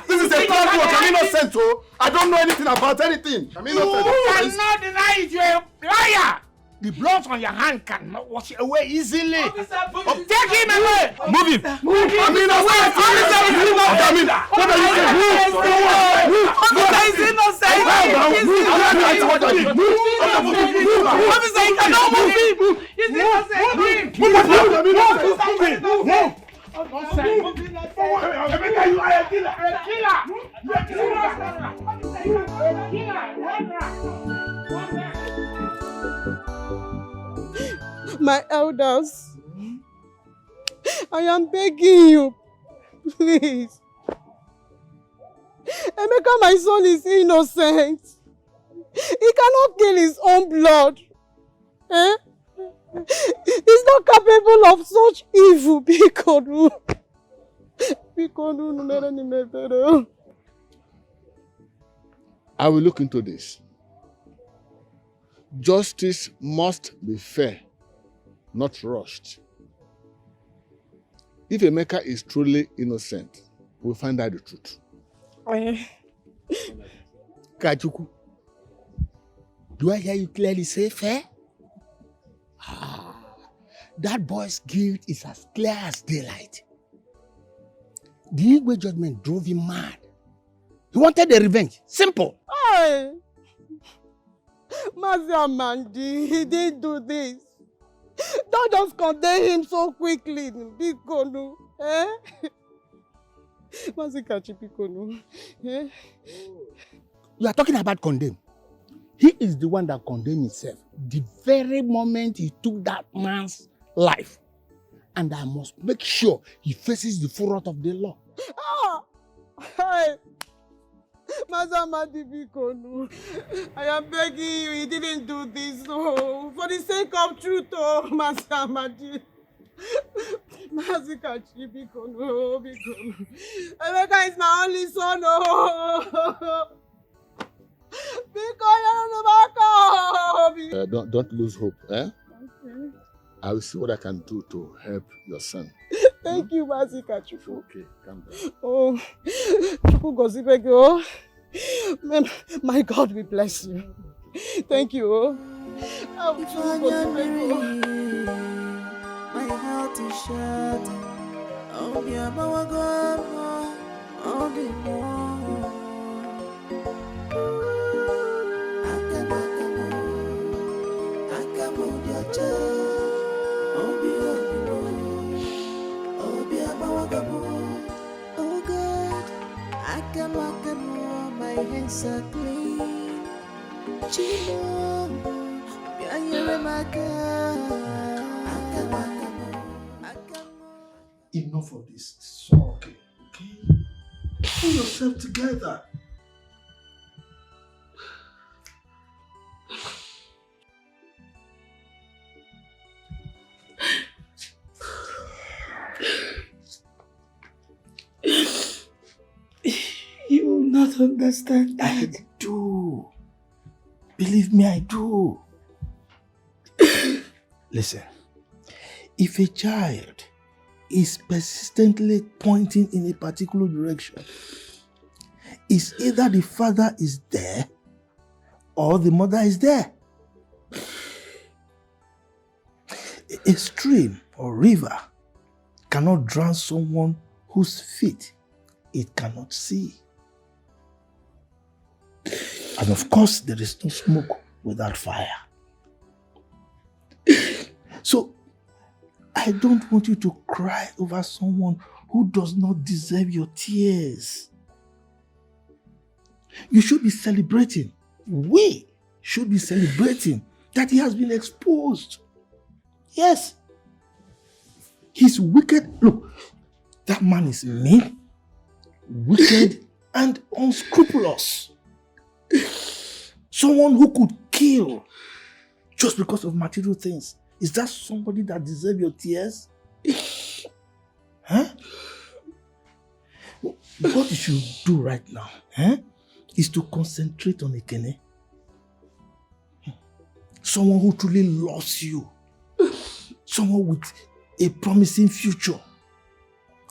this is a bad work. I'm innocent. I don't know anything about anything. I'm innocent. You cannot deny it. You're a liar. The blood on your hand cannot wash it away easily. Officer, take him away. Move him. I'm innocent. What are you saying? Officer is innocent. Officer, you cannot move him. He's innocent. My elders, I am begging you, please. Emeka, my son, is innocent. He cannot kill his own blood. Eh? He's not capable of such evil. Bikonu. I will look into this. Justice must be fair, not rushed. If Emeka is truly innocent, we'll find out the truth. Kachuku, do I hear you clearly say fair? That boy's guilt is as clear as daylight. The Igwe judgment drove him mad. He wanted a revenge. Simple. Hey! Mazi Amandi, he didn't do this. Don't just condemn him so quickly, Bikonu. Eh? Mazi Kachi Bikonu. Eh? You are talking about condemn. He is the one that condemned himself the very moment he took that man's life. And I must make sure he faces the full wrath of the law. Ah! Hey! Mazamadi Bikonu, I am begging you, he didn't do this, oh, for the sake of truth, oh, Mazamadi. Mazikachi Bikonu, Bikonu. Emeka is my only son, oh. Bikonu, Don't lose hope, eh? Okay. I will see what I can do to help your son. Thank you, Mazikachi. Okay, calm down. Oh, Chuku Gozibeke, oh. My God will bless you. Thank you, oh. My heart is shattered. Oh, dear, my God, oh, dear, oh God, my hands are clean. Chimo, enough of this. It's all okay. Okay? Pull yourself together. You will not understand that. I do. Believe me, I do. Listen, if a child is persistently pointing in a particular direction, it's either the father is there or the mother is there. A stream or river cannot drown someone whose feet it cannot see. And of course, there is no smoke without fire. So, I don't want you to cry over someone who does not deserve your tears. You should be celebrating. We should be celebrating that he has been exposed. Yes. He's wicked. Look, that man is mean, wicked, and unscrupulous. Someone who could kill just because of material things. Is that somebody that deserves your tears? Huh? What you should do right now, is to concentrate on Ekene. Someone who truly loves you. Someone with a promising future.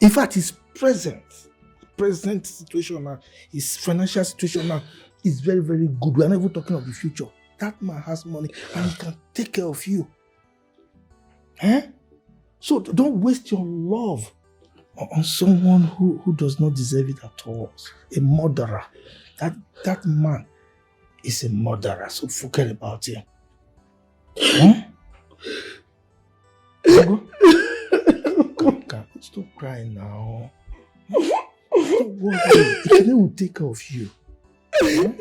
In fact, his present situation now, his financial situation now is very, very good. We are not even talking of the future. That man has money and he can take care of you. So don't waste your love on someone who does not deserve it at all. A murderer. That man is a murderer, so forget about him. Stop crying now. Stop worrying. Ekene will take care of you. Don't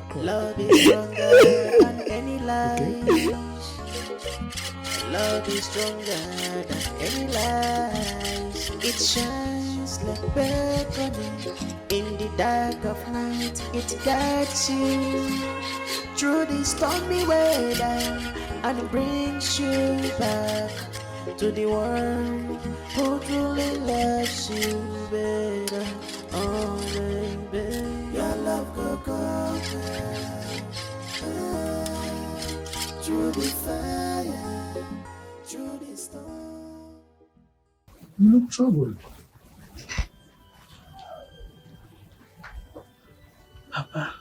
cry. Love is stronger than any lies. Love is stronger than any lies. It shines like beckoning in the dark of night. It guides you through the stormy weather, and it brings you back to the one who truly loves you better. Oh baby, your love go through the fire, through the storm. You look troubled. Papa,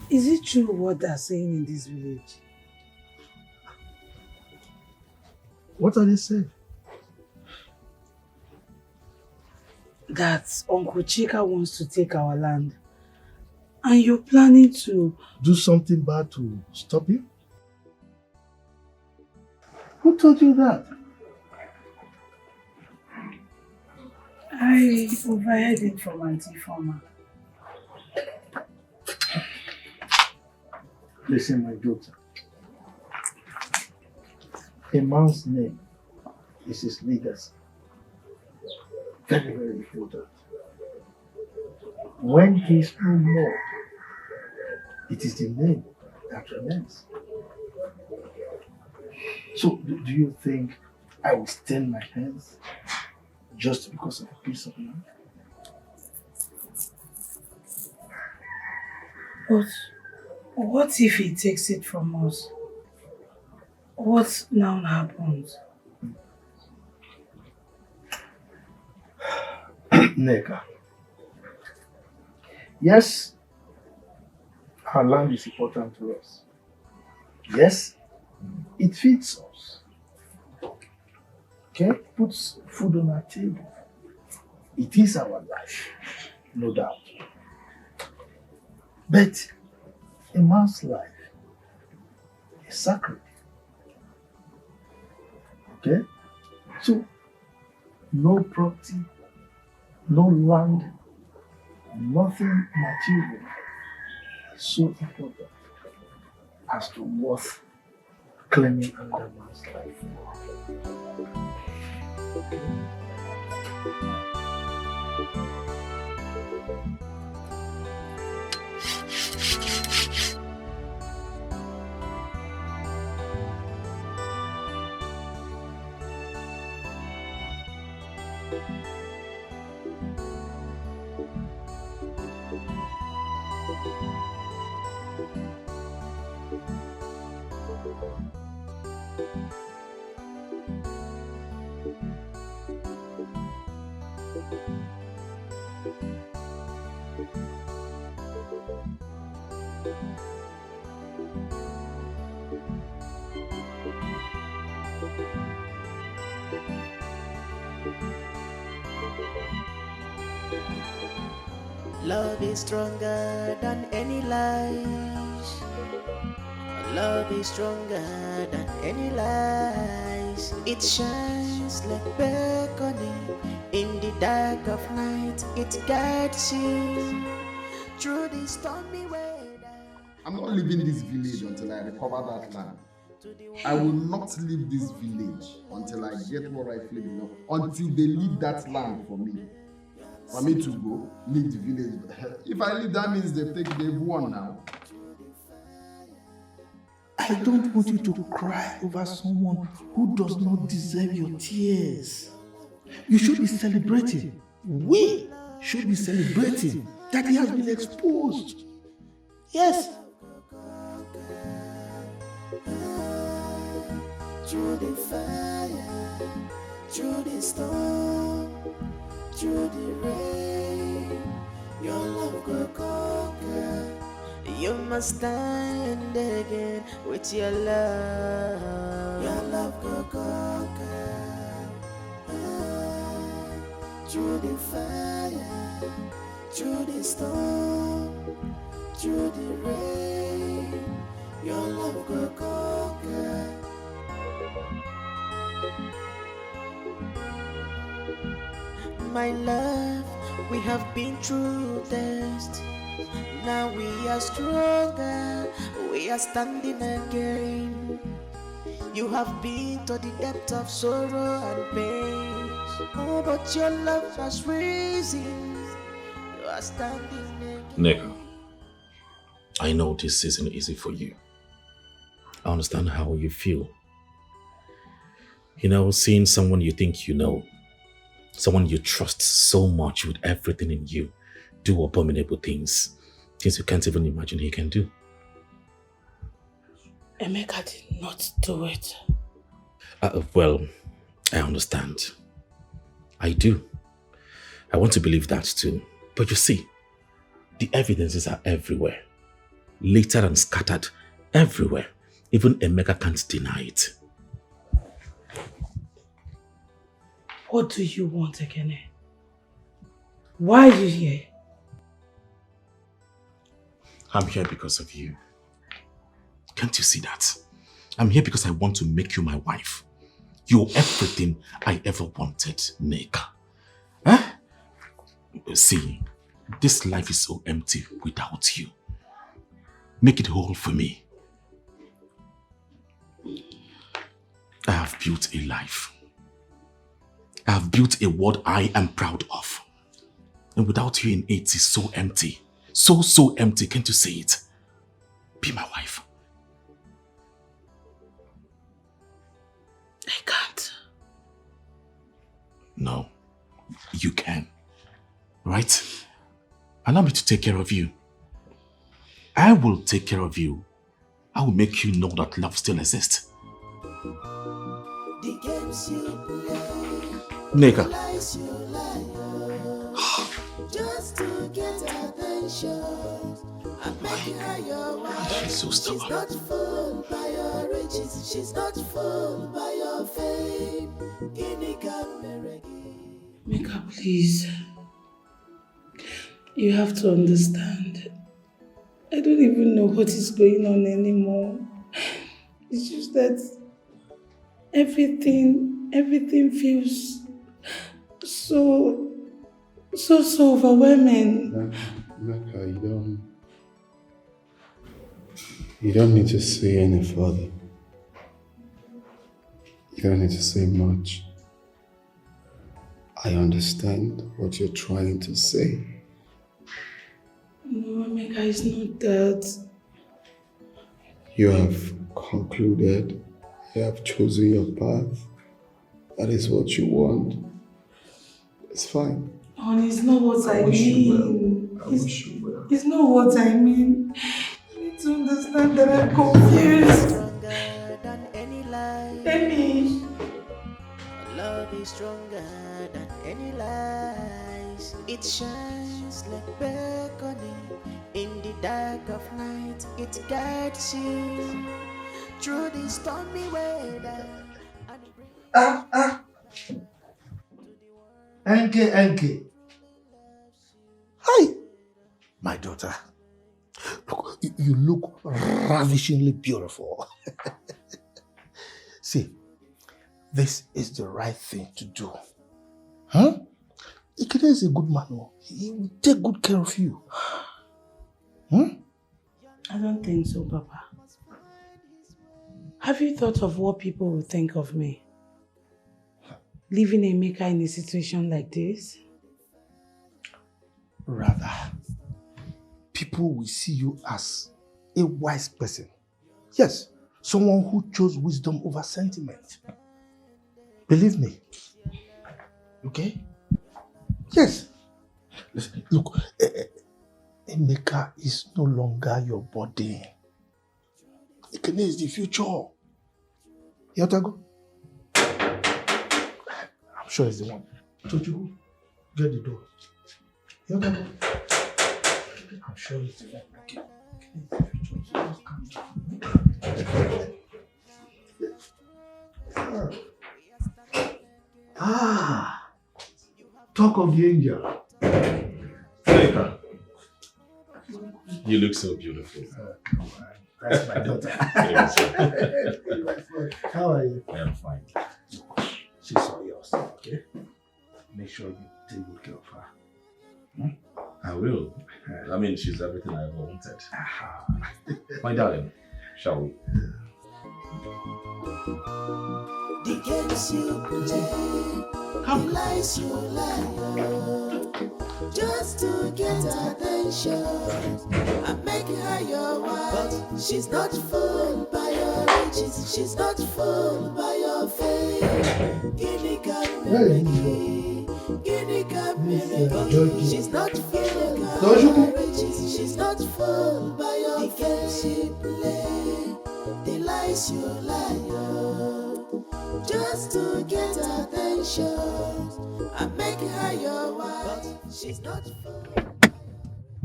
is it true what they're saying in this village? What are they saying? That Uncle Chika wants to take our land. And you're planning to... Do something bad to stop him? Who told you that? I overheard it from Auntie Former. Listen, my daughter. A man's name is his legacy. Very, very important. When he is no more, it is the name that remains. So, do you think I will stain my hands just because of a piece of land? But what if he takes it from us? What now happens? Neka. Yes, our land is important to us. Yes, it feeds us. Okay, puts food on our table. It is our life, no doubt. But a man's life is sacred. Okay? So, no property, no land, nothing material is so important as to worth claiming another man's life. Love is stronger than any lies. Love is stronger than any lies. It shines like beckoning in the dark of night. It guides you through the stormy weather. I'm not leaving this village until I recover that land. I will not leave this village until I get what rightfully belongs. Until they leave that land for me. For me to go, leave the village. If I leave, that means they've won now. I don't want you to cry over someone who does not deserve your tears. You should be celebrating. We should be celebrating that he has been exposed. Yes. Through the fire, through the storm, through the rain, your love will conquer. You must stand again with your love. Your love will conquer. Through the fire, through the storm, through the rain, your love will conquer. My love, we have been through test. Now we are stronger. We are standing again. You have been to the depth of sorrow and pain. Oh, but your love has risen. You are standing again. Nick, I know this isn't easy for you. I understand how you feel. You know, seeing someone you think you know, someone you trust so much with everything in you, do abominable things you can't even imagine he can do. Emeka did not do it. Well, I understand. I do. I want to believe that too. But you see, the evidences are everywhere. Littered and scattered everywhere. Even Emeka can't deny it. What do you want, Ekene? Why are you here? I'm here because of you. Can't you see that? I'm here because I want to make you my wife. You're everything I ever wanted, Neka. Huh? See, this life is so empty without you. Make it whole for me. I have built a life. I have built a world I am proud of. And without you in it, it's so empty. So empty, can't you see it? Be my wife. I can't. No, you can. Right? Allow me to take care of you. I will take care of you. I will make you know that love still exists. The games you play, Neka. lies you lie, just to get attention. I'm making her your wife. She's so stubborn. She's not fooled by your riches. She's not fooled by your fame. Meka, please. You have to understand. I don't even know what is going on anymore. It's just that everything feels so overwhelming. Meka, you don't need to say any further. You don't need to say much. I understand what you're trying to say. No, Meka, it's not that. You have concluded, you have chosen your path. That is what you want. It's fine. Honey, it's not what I mean. I wish you well. It's not what I mean. You need to understand that I'm confused. Amy. Love is stronger than any lies. It shines like beckoning in the dark of night. It guides you through the stormy weather. Enke. Hi, my daughter. Look, you look ravishingly beautiful. See, this is the right thing to do. Huh? Ikede is a good man. He will take good care of you. I don't think so, Papa. Have you thought of what people will think of me? Leaving Emeka in a situation like this? Rather, people will see you as a wise person. Yes, someone who chose wisdom over sentiment. Believe me. Okay? Yes. Listen, look, Emeka is no longer your body. Ekene is the future. You have to go. I'm sure it's the one. Don't you get the door? You have to go. I'm sure it's the one. Okay. Talk of the angel. Neka. You look so beautiful. That's my daughter. How are you? I'm fine. She's all yours, okay? Make sure you take good care of her. I will. I mean, she's everything I ever wanted. My darling, shall we? The games you play, the lies you lie, just to get attention and make her your wife. But she's not fooled by your riches, she's not fooled by your fame. Guinea can she's not fooled by your riches, she's not fooled by your fame. She play the lies you lie, just to get attention and make her your wife. She's not fooled.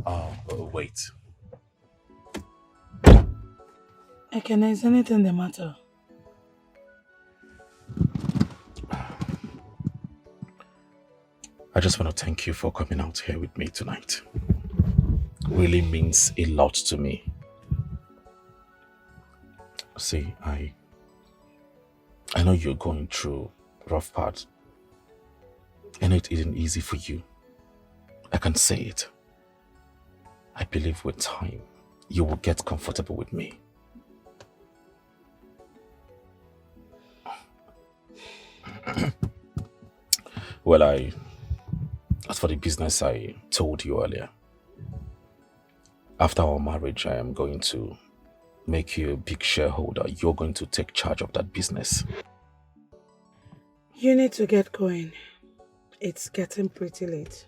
Oh, wait. Ekene, is anything the matter? I just want to thank you for coming out here with me tonight. Really means a lot to me. See, I know you're going through rough part. I know it isn't easy for you. I can say it. I believe with time, you will get comfortable with me. Well, as for the business I told you earlier, after our marriage, I am going to make you a big shareholder. You're going to take charge of that business. You need to get going. It's getting pretty late.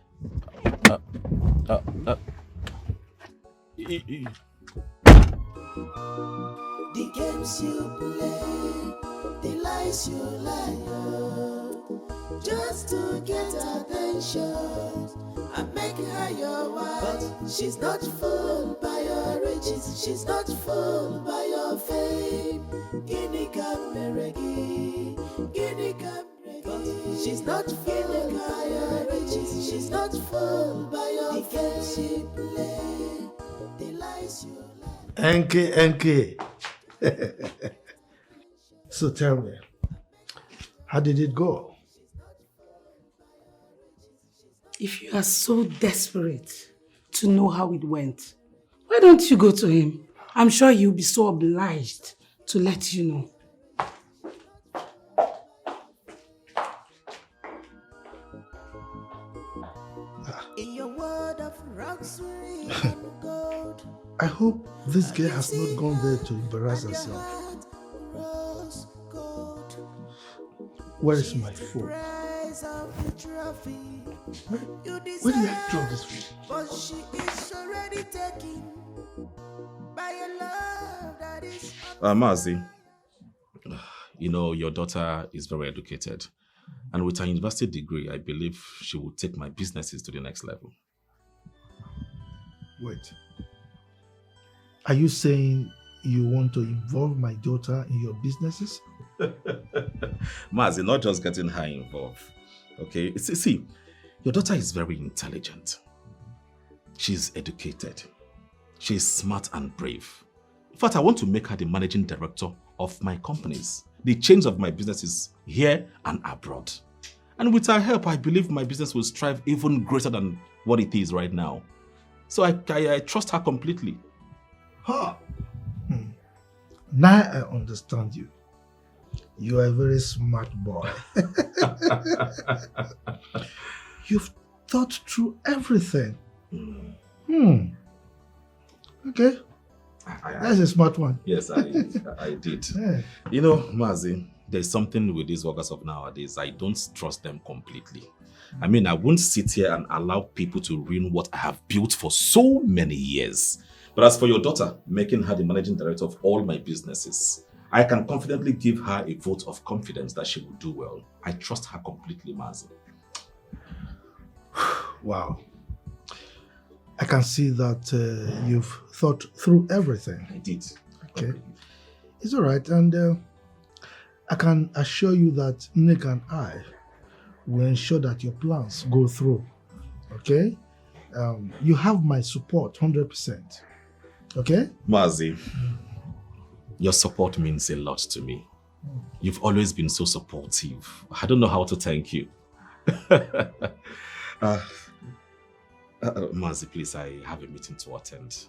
The games you play, the lies you lie, just to get attention and make her your wife. But she's not fooled by your riches, she's not fooled by your fame. Guinea Cameregi, Guinea Cameregi. She's not fooled by your riches, she's not fooled by your fame. She play the lies you lie. NK. So tell me, how did it go? If you are so desperate to know how it went, why don't you go to him? I'm sure he'll be so obliged to let you know. In your word of luxury and gold, I hope this girl has not gone there to embarrass herself. Where is my phone? Where did I throw this phone? But she is already taken by a love that is Mazi, you know, your daughter is very educated. And with her university degree, I believe she will take my businesses to the next level. Wait. Are you saying you want to involve my daughter in your businesses? Mazi, not just getting her involved. Okay, see, your daughter is very intelligent. She's educated. She's smart and brave. In fact, I want to make her the managing director of my companies. The chains of my businesses here and abroad. And with her help, I believe my business will strive even greater than what it is right now. So I trust her completely. Huh. Now I understand you. You are a very smart boy. You've thought through everything. Okay. That's a smart one. Yes, I did. Yeah. You know, Mazi, there's something with these workers of nowadays. I don't trust them completely. I mean, I won't sit here and allow people to ruin what I have built for so many years. But as for your daughter, making her the managing director of all my businesses, I can confidently give her a vote of confidence that she will do well. I trust her completely, Mazi. Wow. I can see that you've thought through everything. I did. Okay. It's all right. And I can assure you that Nick and I will ensure that your plans go through. Okay? You have my support 100%. Okay? Mazi, your support means a lot to me. You've always been so supportive. I don't know how to thank you. Mazi, please, I have a meeting to attend.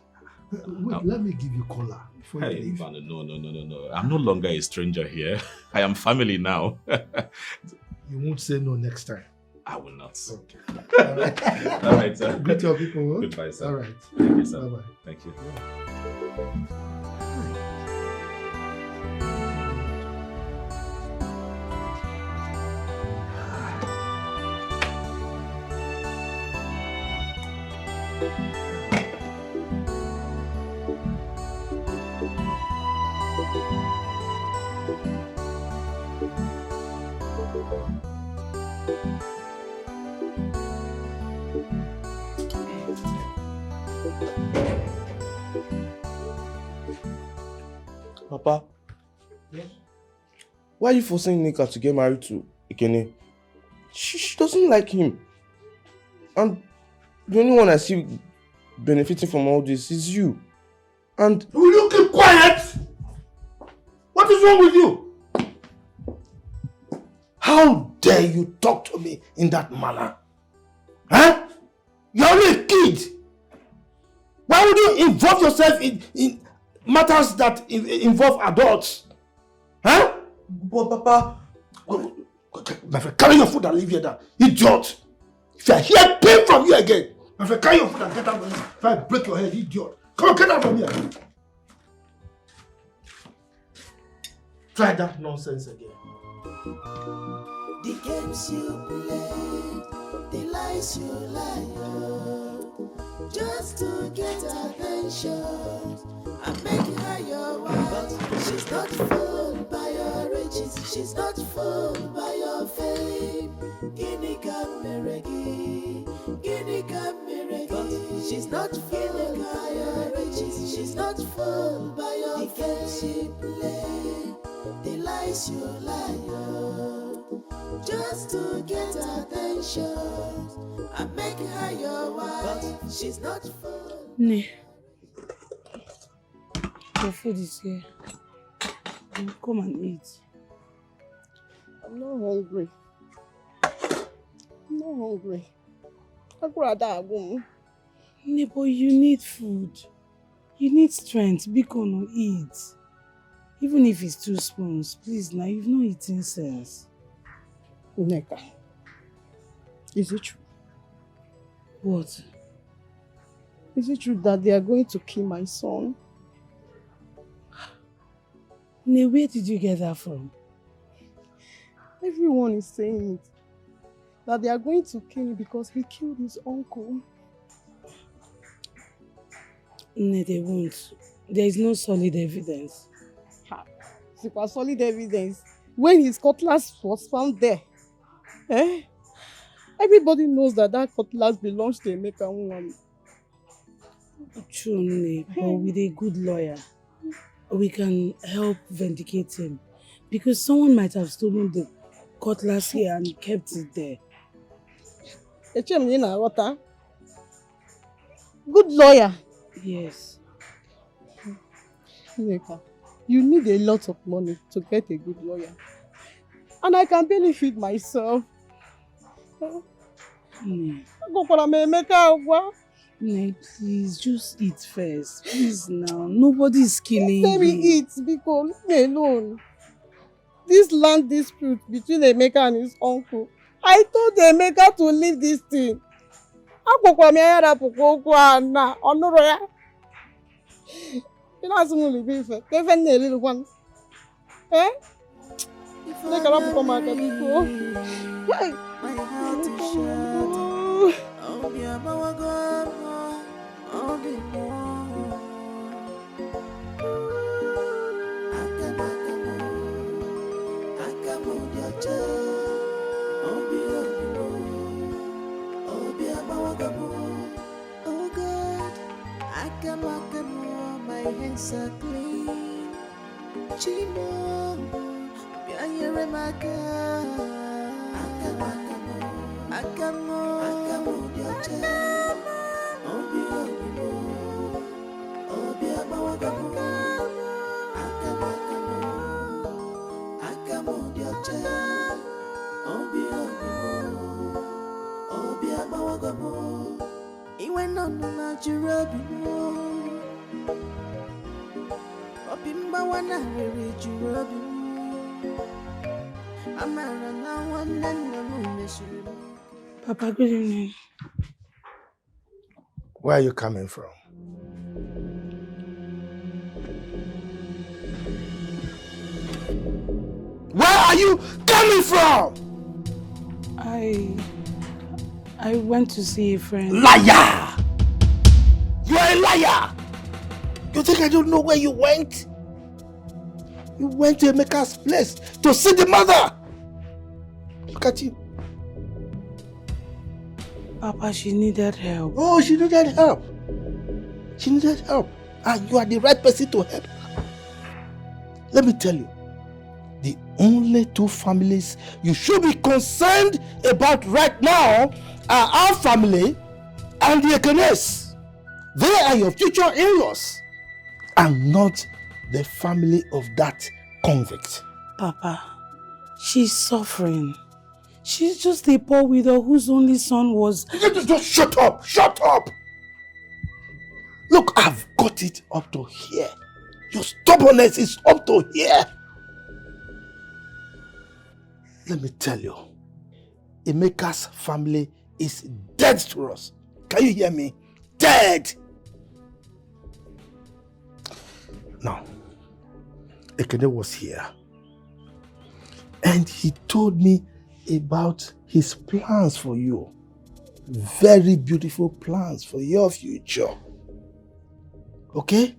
Wait, let me give you cola before you leave. No. I'm no longer a stranger here. I am family now. You won't say no next time. I will not. Okay. All right, sir. Greet your people. Huh? Goodbye, sir. All right. Thank you, sir. Bye-bye. Thank you. Papa, Yes? why are you forcing Nika to get married to Ikene? She doesn't like him. And the only one I see benefiting from all this is you. And will you keep quiet? What is wrong with you? How dare you talk to me in that manner? Huh? You're only a kid. Why would you involve yourself in matters that involve adults? Huh? But Papa, my friend, carry your food and leave here now. Idiot! If you are here, pay from here again. My friend, carry your food and get out of here. If I break your head, idiot. Come on, get out from here. Try that nonsense again. The games you play, the lies you lie, oh, just to get attention and make her your wife. But she's not fooled by your riches, she's not fooled by your fame. Guinea Cameregi, Guinea Cameregi. She's not fooled by your riches, she's not fooled by your fame. The games you play, the lies you lie, oh, just to get attention and make her your wife. She's not fooled. Ne. Your food is here. Come and eat. I'm not hungry. I'm not hungry. I'd rather go. Ne, but you need food. You need strength. Biko, eat. Even if it's 2 spoons, please now, you've not eaten since. Neka, is it true? What? Is it true that they are going to kill my son? Ne, where did you get that from? Everyone is saying it. That they are going to kill him because he killed his uncle. Ne, they won't. There is no solid evidence. It was solid evidence. When his cutlass was found there, everybody knows that that cutlass belongs to Emeka woman. True, Ne, but with a good lawyer, we can help vindicate him. Because someone might have stolen the cutlass here and kept it there. Good lawyer. Yes. Neka, you need a lot of money to get a good lawyer. And I can barely feed myself. Ne, please, just eat first. Please now. Nobody is killing Let me you. eat because leave me alone. This land dispute between Emeka and his uncle. I told Emeka to leave this thing. You know, I'm going to be fair. Kevin, a little one. Eh? Look at up for my people. Hey! My heart is shattered. Oh, be a bawago, oh, be more. Akamo, dear child. Oh, be a bawago. Oh, God. Akamo, my hands are clean. Chimo, be a remaka. Akamo, dear child. Oh, be a bawago. Akamo, dear child. Oh, be a bawago. He went on to Nigeria. Obimba wana rere jurobi. Amara na wana na mumeshiri. Papa, good evening. Where are you coming from? Where are you coming from? I went to see a friend. Liar! You are a liar! You think I don't know where you went? You went to Emeka's place to see the mother! Look at you. Papa, she needed help. Oh, she needed help. She needed help. And you are the right person to help her. Let me tell you, the only two families you should be concerned about right now are our family and the Ekenes. They are your future in-laws and not the family of that convict. Papa, she's suffering. She's just a poor widow whose only son was... Just shut up! Shut up! Look, I've got it up to here. Your stubbornness is up to here. Let me tell you, Emeka's family is dead to us. Can you hear me? Dead! Now, Ekene was here and he told me about his plans for you. Very beautiful plans for your future. Okay?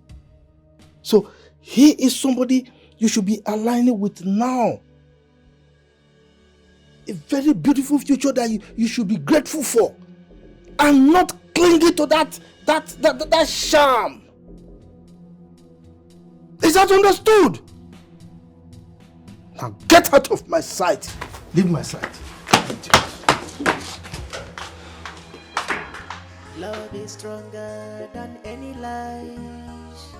So, he is somebody you should be aligning with now. A very beautiful future that you should be grateful for. And not clinging to that sham. Is that understood? Now get out of my sight. Leave my sight. Love is stronger than any lies.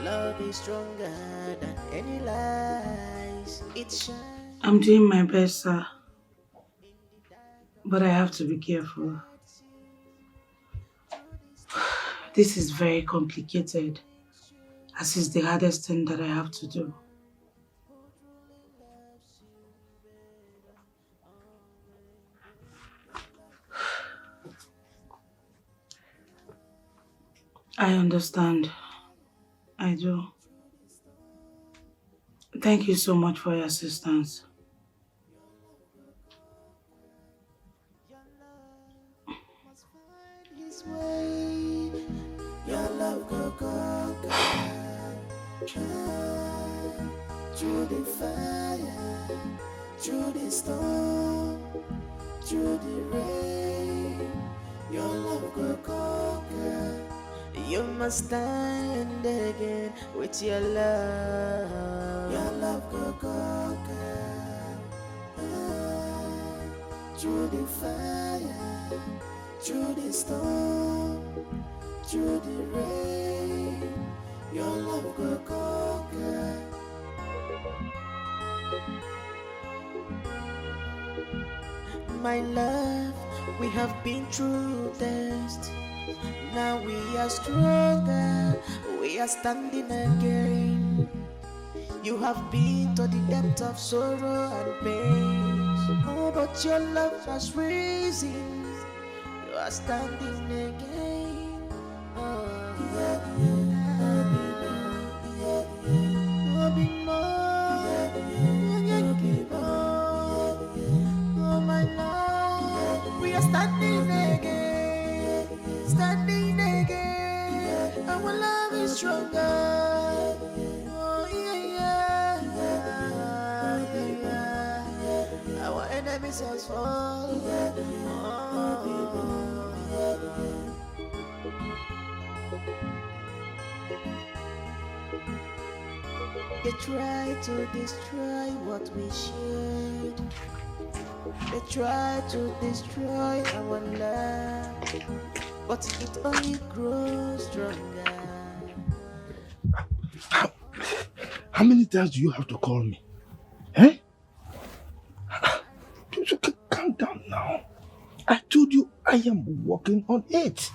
Love is stronger than any lies. It shines. I'm doing my best, sir. But I have to be careful. This is very complicated, as is the hardest thing that I have to do. I understand. I do. Thank you so much for your assistance. Your love go through the fire, through the storm, through the rain. Your love go conquer. You must stand again with your love. Your love go conquer. Through the fire, through the storm, through the rain. Your love go conquer. My love, we have been through test. Now we are stronger, we are standing again. You have been to the depth of sorrow and pain. Oh, but your love has risen. You are standing again. Oh, oh my love, we are standing again, standing again. Our love is stronger. Oh yeah, yeah. Our enemies has fallen. They try to destroy what we shared. They try to destroy our love, but it only grows stronger. How many times do you have to call me? Eh? Calm down now. I told you I am working on it.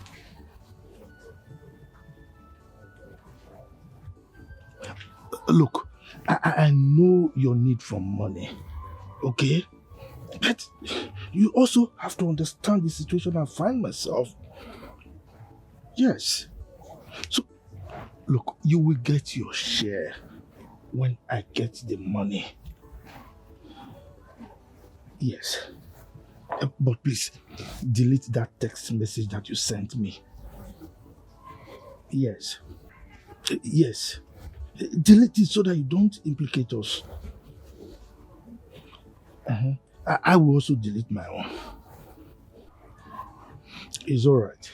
Look, I know your need for money, okay? But you also have to understand the situation I find myself. Yes. So, look, you will get your share when I get the money. Yes. But please, delete that text message that you sent me. Yes. Yes. Delete it so that you don't implicate us. I will also delete my own. It's all right.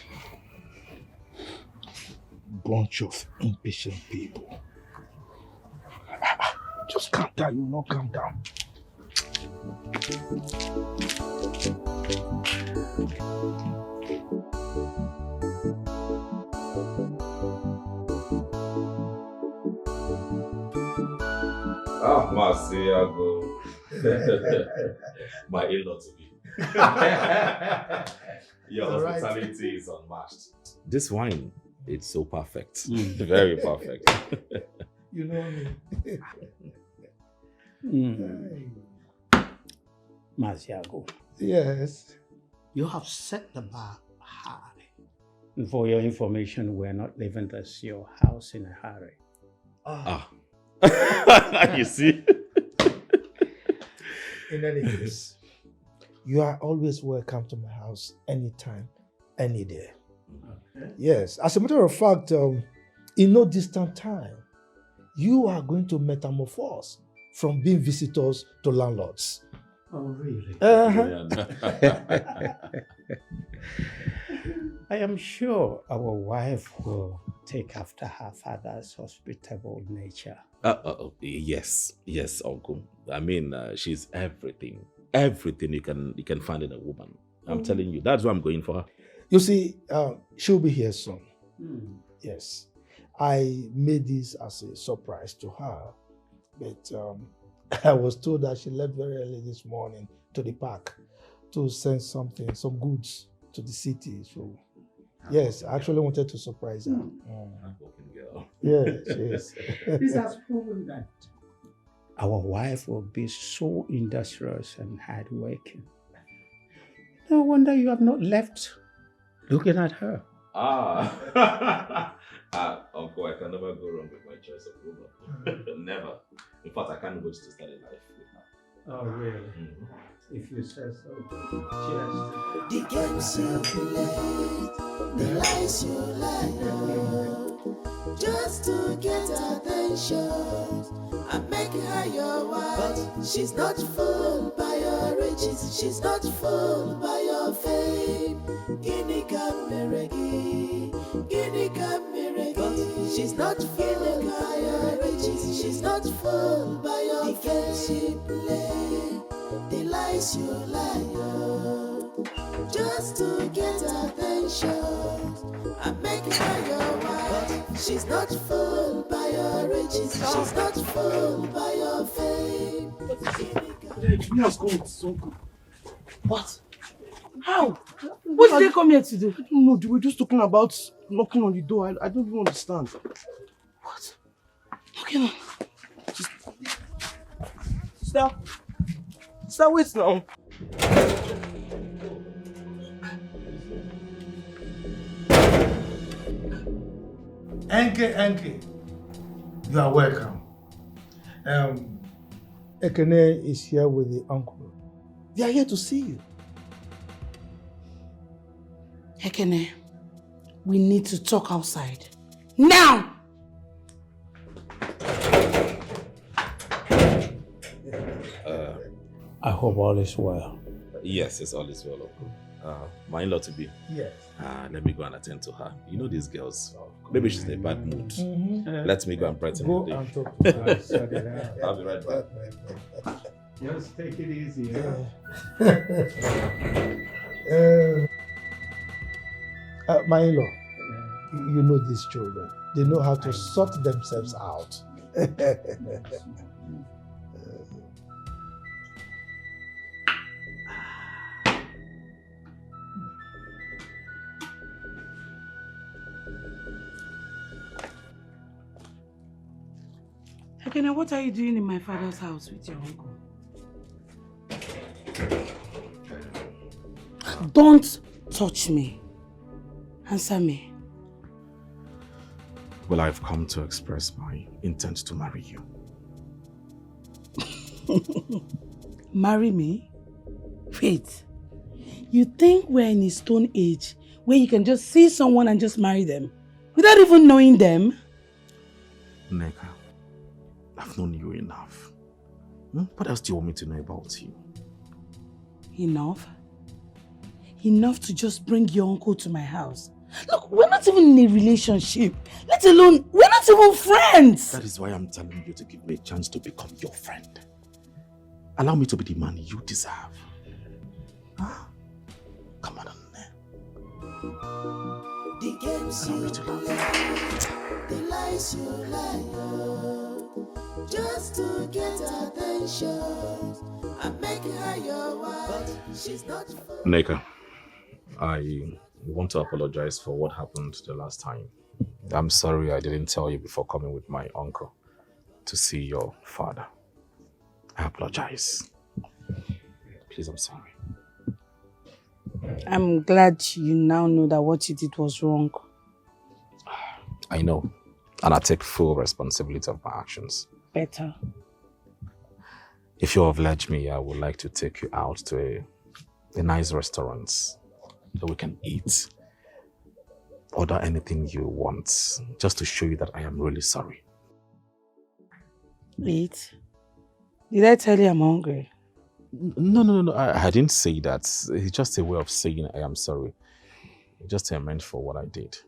Bunch of impatient people. Just calm down, you know, calm down. Ah, Marciago. My in-law to be. Your hospitality is unmatched. This wine, it's so perfect. Very perfect. You know me. Marciago, Yes. you have set the bar high. And for your information, we're not leaving this your house in a hurry. You see? In any case, you are always welcome to my house anytime, any day. Okay. Yes. As a matter of fact, in no distant time, you are going to metamorphose from being visitors to landlords. Oh, really? I am sure our wife will take after her father's hospitable nature. Yes, uncle. I mean, she's everything you can find in a woman. I'm telling you, that's why I'm going for her. You see, she'll be here soon. Yes. I made this as a surprise to her, but I was told that she left very early this morning to the park to send some goods to the city. So, yes, I actually wanted to surprise her. Yes, yes. This has proven that our wife will be so industrious and hardworking. No wonder you have not left looking at her. Uncle, I can never go wrong with my choice of woman. Never. In fact, I can't wait to start a life with her. Oh, really? If you say so. Cheers. The games you play, the lies you lie, just to get attention. I'm making her your wife, but she's not fooled by your riches, she's not fooled by your fame. Guinea Cameregi, Guinea Cameregi, she's not fooled by your riches, she's not fooled by your fame. The games you play, the lies you lie, just to get attention. I'm making her your wife, she's not fooled by your riches, she's not fooled by your fame. What? How? What did they come here to do? I don't know. They were just talking about knocking on the door. I don't even understand. What? Knocking on? Stop, wait now. Enke, you are welcome. Ekene is here with the uncle. They are here to see you. Ekene, we need to talk outside. Now! I hope all is well. Yes, it's all is well, uncle. My in-law to be. Yes. Let me go and attend to her. You know these girls. Maybe she's in a bad mood. Let me go and brighten her day. And talk to her. I'll be right back. Just take it easy. My in-law, you know these children. They know how to sort themselves out. Ekene, what are you doing in my father's house with your uncle? Don't touch me. Answer me. Well, I've come to express my intent to marry you. Marry me? Wait. You think we're in a stone age where you can just see someone and just marry them without even knowing them? Neka, I've known you enough. What else do you want me to know about you? Enough? Enough to just bring your uncle to my house. Look, we're not even in a relationship. Let alone, we're not even friends. That is why I'm telling you to give me a chance to become your friend. Allow me to be the man you deserve. Huh? Come on, the games you play, the lies you lie, just to get attention. I'm making her your wife. She's not. Neka, I want to apologize for what happened the last time. I'm sorry I didn't tell you before coming with my uncle to see your father. I apologize. Please, I'm sorry. I'm glad you now know that what you did was wrong. I know, and I take full responsibility of my actions. Better. If you'll oblige me, I would like to take you out to a nice restaurant so we can eat. Order anything you want, just to show you that I am really sorry. Eat? Did I tell you I'm hungry? No. I didn't say that. It's just a way of saying I am sorry. Just a meant for what I did.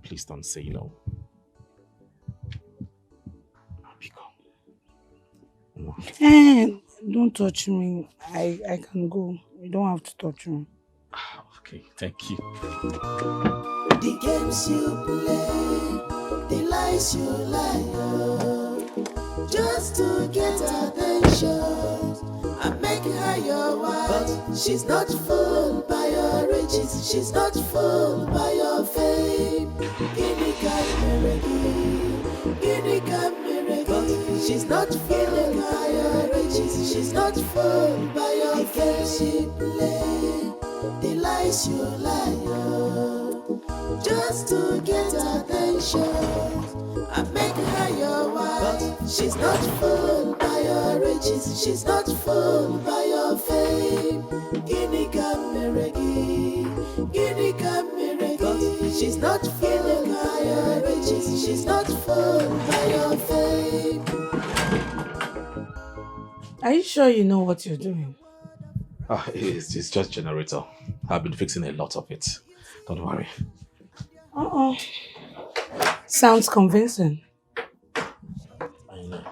Please don't say no. Hey, don't touch me. I can go. You don't have to touch me. Okay, thank you. The games you play, the lies you lie, just to get attention. I'm making her your wife. She's not fooled by your riches. She's not fooled by your fame. Guinea She's not fooled by your riches. She's not fooled by your games you play, the lies you lie, just to get attention. I'm making her your wife. She's not fooled by your riches. She's not fooled by your fame. Guinea She's not fooled by your riches. She's not fooled by your fame. Are you sure you know what you're doing? It's just generator. I've been fixing a lot of it. Don't worry. Sounds convincing. I know.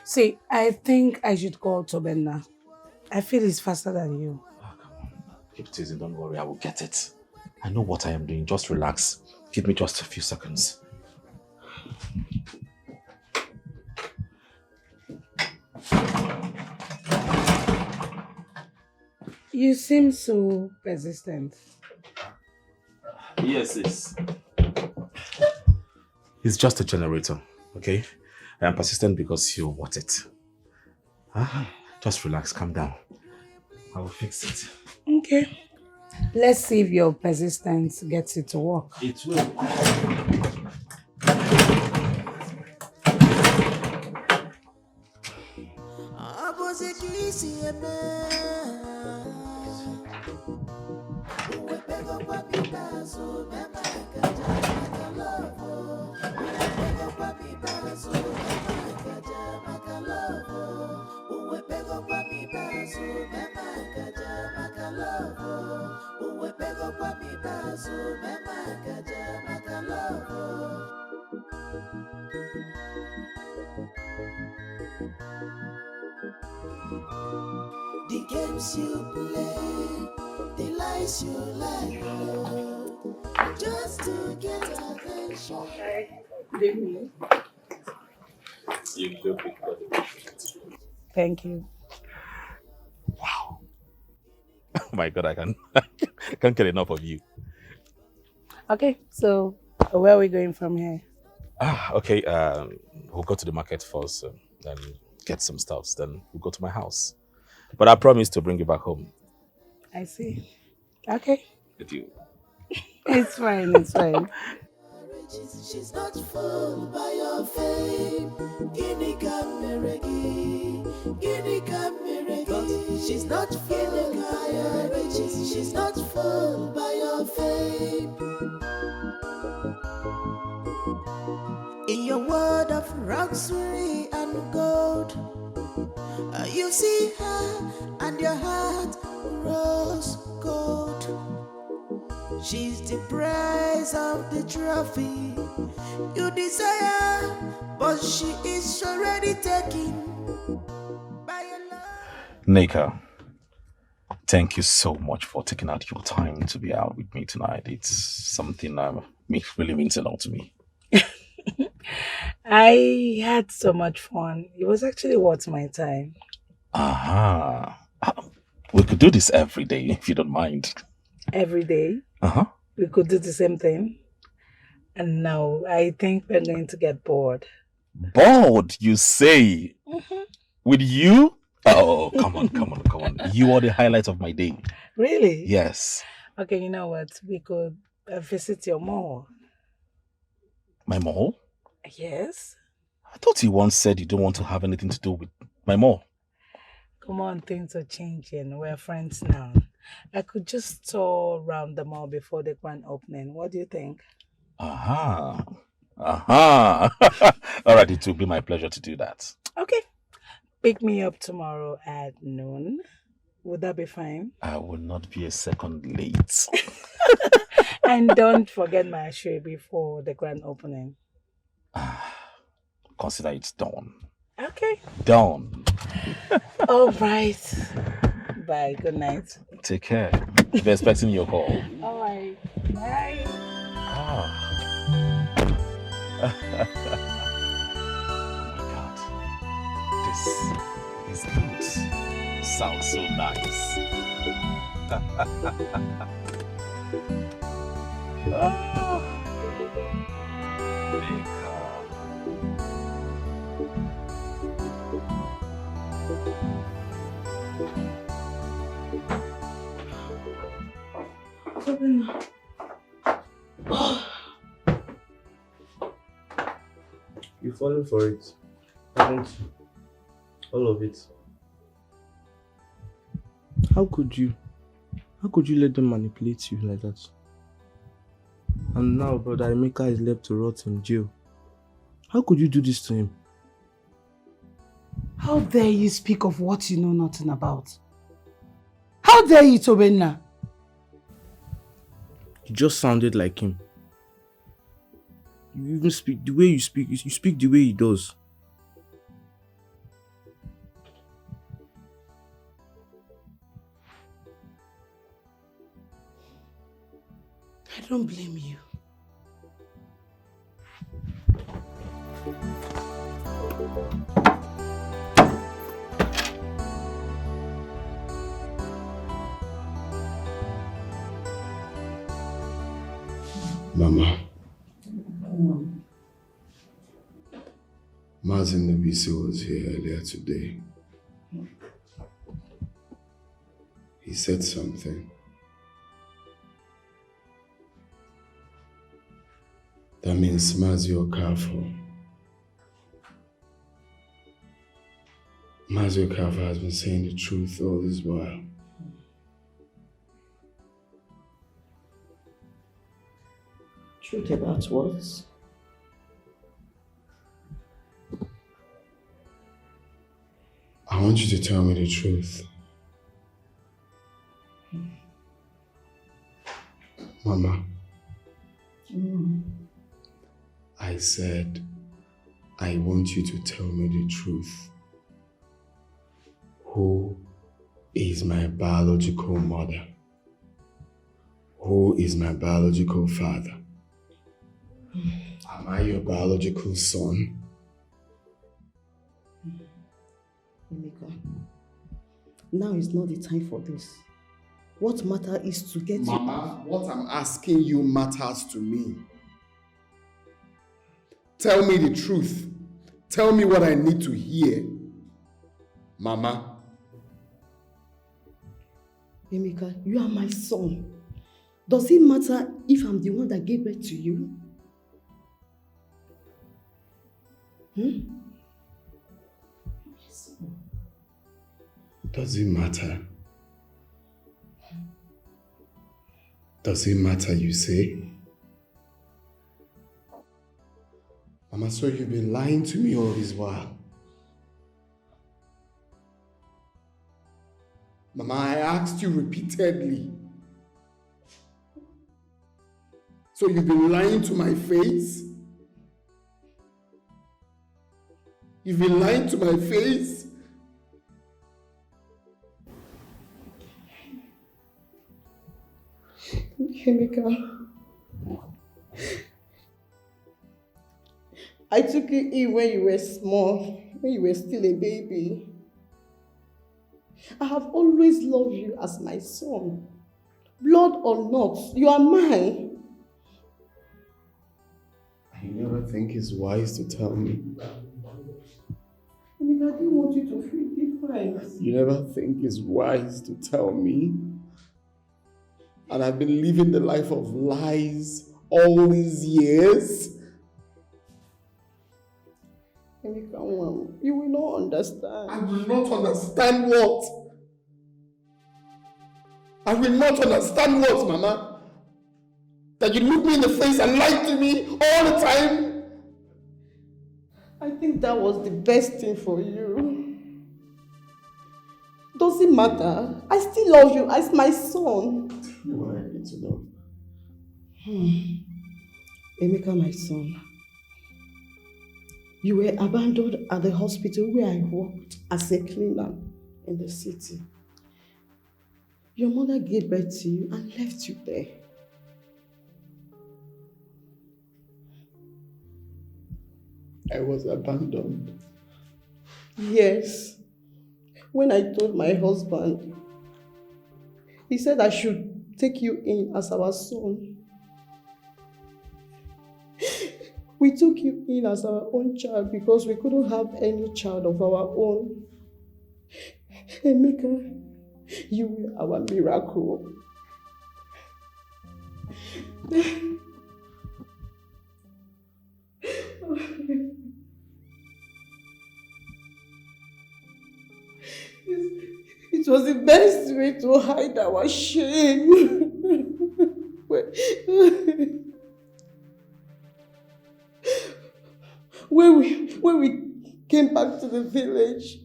See, I think I should call Toben now. I feel he's faster than you. Oh, come on. Keep teasing, don't worry, I will get it. I know what I am doing, just relax. Give me just a few seconds. You seem so persistent. Yes, it's just a generator, okay? I am persistent because you want it. Just relax, calm down. I will fix it. Okay. Let's see if your persistence gets it to work. It will. The games you play, the lies you lie, just to get attention. Okay. Good evening. You look good. Thank you. Wow. Oh my God, I can't get enough of you. Okay, so Where are we going from here? Okay. We'll go to the market first, then get some stuffs. Then we'll go to my house. But I promise to bring you back home. I see. Okay. With you. It's fine, it's fine. She's not fooled by your fame. Guinea Cameregi, Guinea Cameregi. She's not fooled by your riches. She's not fooled by your fame. In your world of luxury and gold, you see her and your heart grows cold. She's the price of the trophy you desire, but she is already taken by your love. Nika, thank you so much for taking out your time to be out with me tonight. It's something that really means a lot to me. I had so much fun. It was actually worth my time. Aha. We could do this every day if you don't mind. Every day? Uh-huh. We could do the same thing. And no, I think we're going to get bored. Bored, you say? Mm-hmm. With you? Oh, come on. You are the highlight of my day. Really? Yes. Okay, you know what? We could visit your mall. My mall? Yes. I thought you once said you don't want to have anything to do with my mall. Come on, things are changing. We're friends now. I could just tour around the mall before the grand opening. What do you think? Aha. All right, it will be my pleasure to do that. Okay. Pick me up tomorrow at noon. Would that be fine? I will not be a second late. And don't forget my share before the grand opening. Consider it done. Okay. Done. All right. Bye. Good night. Take care. Be expecting your call. All right. Bye. Oh my God. This is good. Sounds so nice. You're falling for it, haven't you? All of it. How could you let them manipulate you like that? And now Brother Emeka is left to rot in jail. How could you do this to him? How dare you speak of what you know nothing about? How dare you, Tobenna? You just sounded like him. You even speak the way you speak the way he does. I don't blame you. Mama. Mazin Nabisi was here earlier today. He said something. That means Mazi Okafor. Mazi Okafor has been saying the truth all this while. Truth about what? I want you to tell me the truth. Mama. I said, I want you to tell me the truth. Who is my biological mother? Who is my biological father? Am I your biological son? Emeka, now is not the time for this. What matters is to get Mama, what I'm asking you matters to me. Tell me the truth. Tell me what I need to hear. Mama. Emeka, you are my son. Does it matter if I'm the one that gave birth to you? Does it matter? Does it matter, you say? Mama, so you've been lying to me all this while. Mama, I asked you repeatedly. So you've been lying to my face? You've been lying to my face? Emeka, I took you in when you were small, when you were still a baby. I have always loved you as my son. Blood or not, you are mine. You never think it's wise to tell me. Emeka, I didn't want you to feel different. You never think it's wise to tell me. And I've been living the life of lies all these years. Emeka, you will not understand. I will not understand what? I will not understand what, Mama? That you look me in the face and lie to me all the time? I think that was the best thing for you. Doesn't matter. I still love you as my son. You know what I need to know. Emeka, my son. You were abandoned at the hospital where I worked as a cleaner in the city. Your mother gave birth to you and left you there. I was abandoned. Yes. When I told my husband, he said I should take you in as our son. We took you in as our own child because we couldn't have any child of our own. Emeka, you were our miracle. It was the best way to hide our shame. When we came back to the village,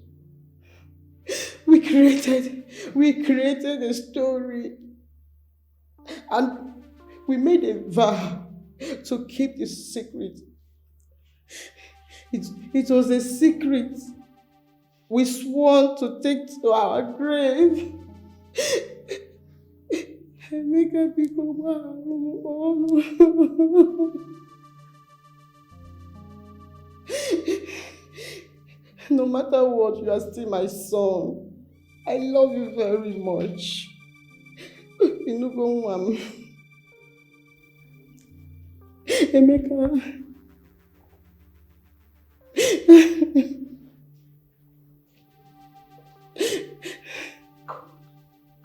we created a story, and we made a vow to keep the secret. It was a secret we swore to take to our grave. Make her become our own. No matter what, you are still my son. I love you very much. Emeka.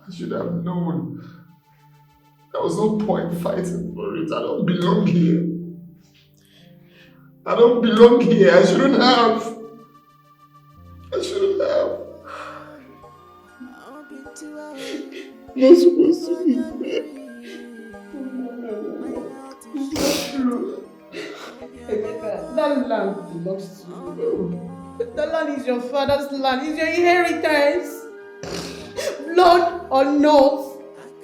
I should have known. There was no point fighting for it. I don't belong here. I don't belong here. I shouldn't have. You're supposed to be there. It's not true. Emeka, that land belongs to you. That land is your father's land. It's your inheritance. Blood or not,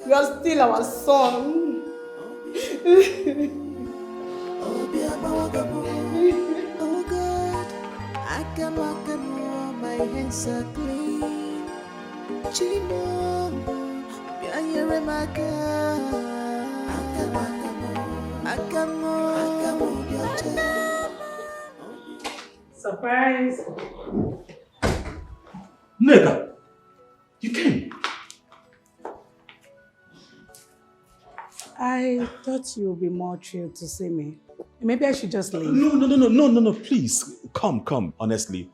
you are still our son. Oh God, I can walk more, my hands are clean. Chino, Surprise! Nigga, you came. I thought you would be more thrilled to see me. Maybe I should just leave. No, please. Come. Honestly,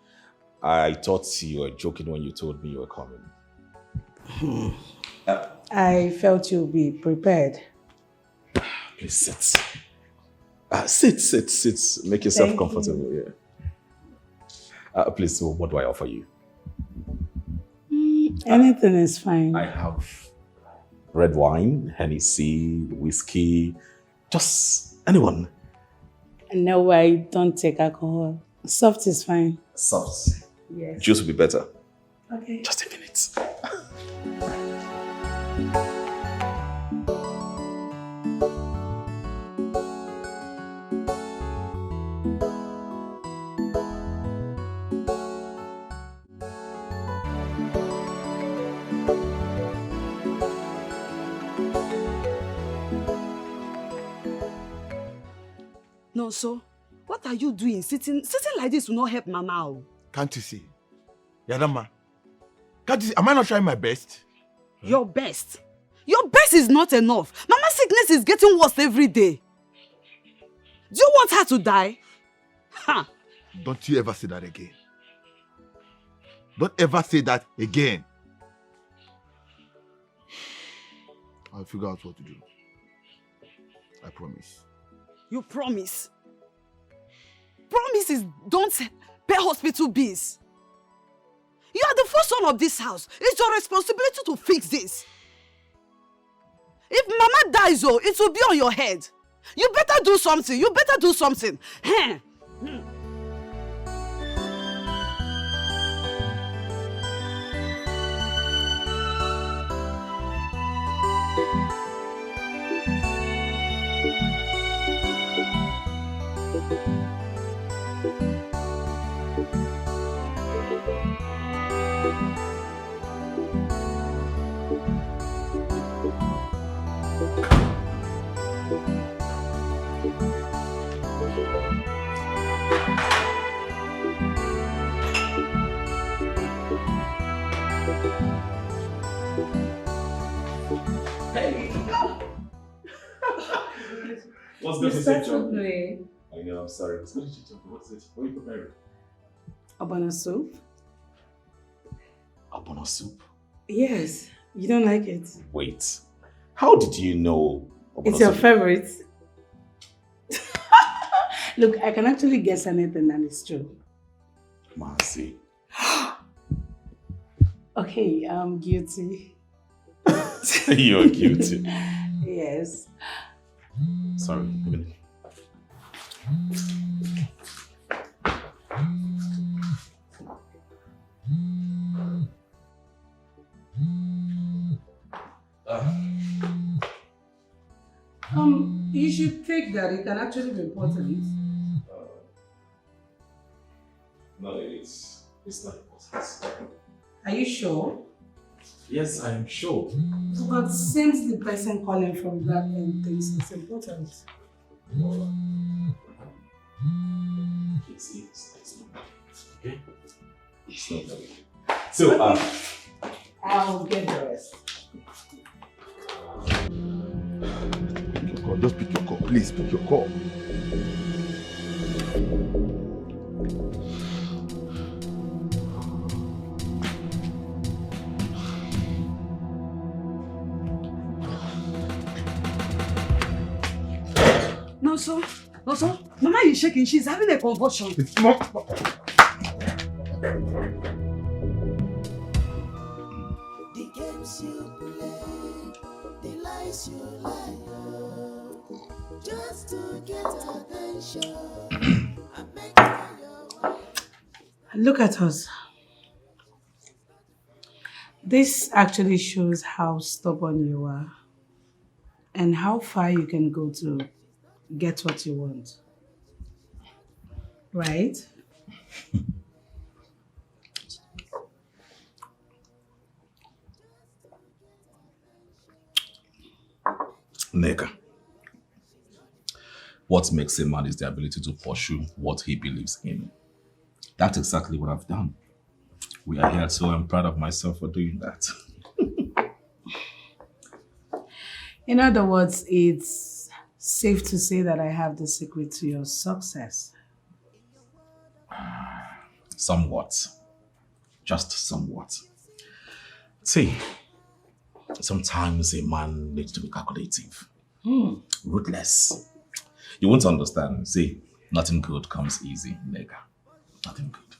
I thought you were joking when you told me you were coming. I felt you'll be prepared. Please sit. Sit. Make yourself comfortable. Yeah. Please, so what do I offer you? Anything is fine. I have red wine, Hennessy, whiskey, just anyone. No, I don't take alcohol. Soft is fine. Soft. Yes. Juice will be better. Okay. Just a minute. No, so what are you doing? Sitting like this will not help Mama. Can't you see? Yadama, can't you see? Am I not trying my best? Your best? Your best is not enough. Mama's sickness is getting worse every day. Do you want her to die? Huh? Don't you ever say that again. Don't ever say that again. I'll figure out what to do. I promise. You promise? Promises don't pay hospital bills. You are the first son of this house. It's your responsibility to fix this. If Mama dies, it will be on your head. You better do something. Hey. What's You the start to play. I know, I'm sorry. What did you tell me? What's it? What are you preparing? Abana soup? Abana soup? Yes. You don't like it? Wait. How did you know? It's your favorite. Look, I can actually guess anything and it's true. Mercy. Okay, I'm guilty. You're guilty. Yes. Sorry, a minute. You should take that. It can actually be important. No, it's not important. Are you sure? Yes, I am sure. But since the person calling from that end thinks it's important. It's not. Okay? It's not that. So, I'll get the rest. Just pick your call. Please pick your call. No, sir. Mama is shaking. She's having a convulsion. It's not. The games you play, the lies you lie, just to get attention. I make your Look at us. This actually shows how stubborn you are and how far you can go to get what you want. Right? Neka, what makes a man is the ability to pursue what he believes in. That's exactly what I've done. We are here, so I'm proud of myself for doing that. In other words, it's Safe to say that I have the secret to your success. Somewhat. Just somewhat. See, sometimes a man needs to be calculative. Ruthless. You won't understand. See, nothing good comes easy, nigga. Nothing good.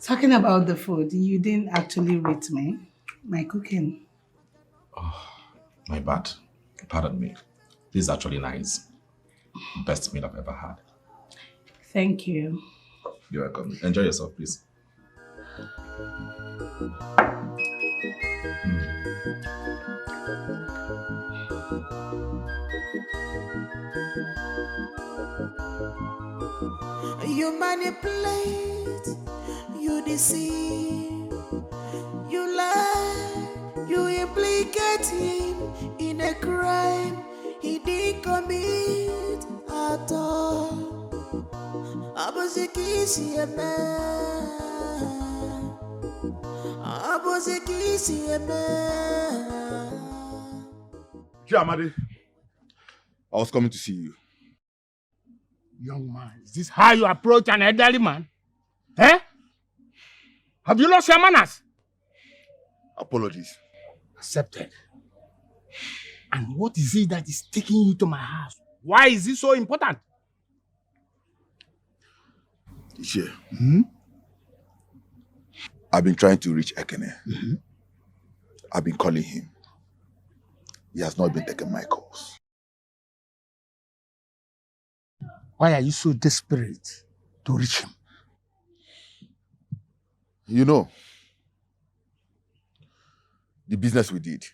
Talking about the food, you didn't actually rate me. My cooking. Oh, my bad. Pardon me. This is actually nice. Best meal I've ever had. Thank you. You're welcome. Enjoy yourself, please. You manipulate, you deceive, you lie, you implicate him in a crime he didn't commit at all. Abozikisi Amadi, I was coming to see you. Young man, is this how you approach an elderly man? Eh? Have you lost your manners? Apologies. Accepted. And what is it that is taking you to my house? Why is it so important? Ishe, I've been trying to reach Ekene. I've been calling him. He has not been taking my calls. Why are you so desperate to reach him? You know, the business we did.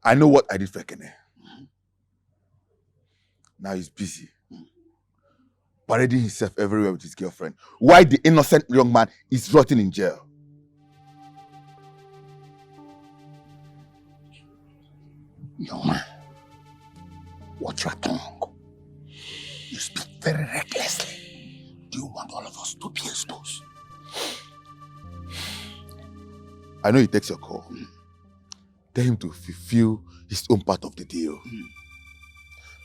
I know what I did for Ekene. Now he's busy. Parading himself everywhere with his girlfriend. Why the innocent young man is rotting in jail. Young man, watch your tongue. You speak very recklessly. Do you want all of us to be exposed? I know he takes your call. Tell him to fulfill his own part of the deal.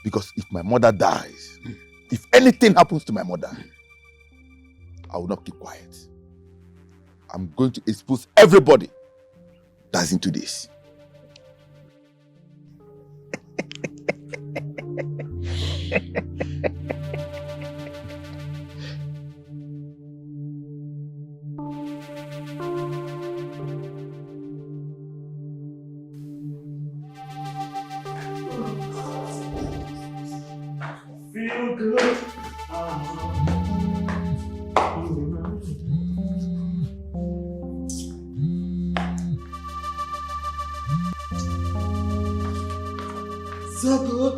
Because if my mother dies, if anything happens to my mother, I will not keep quiet. I'm going to expose everybody that's into this. Feel good. So good.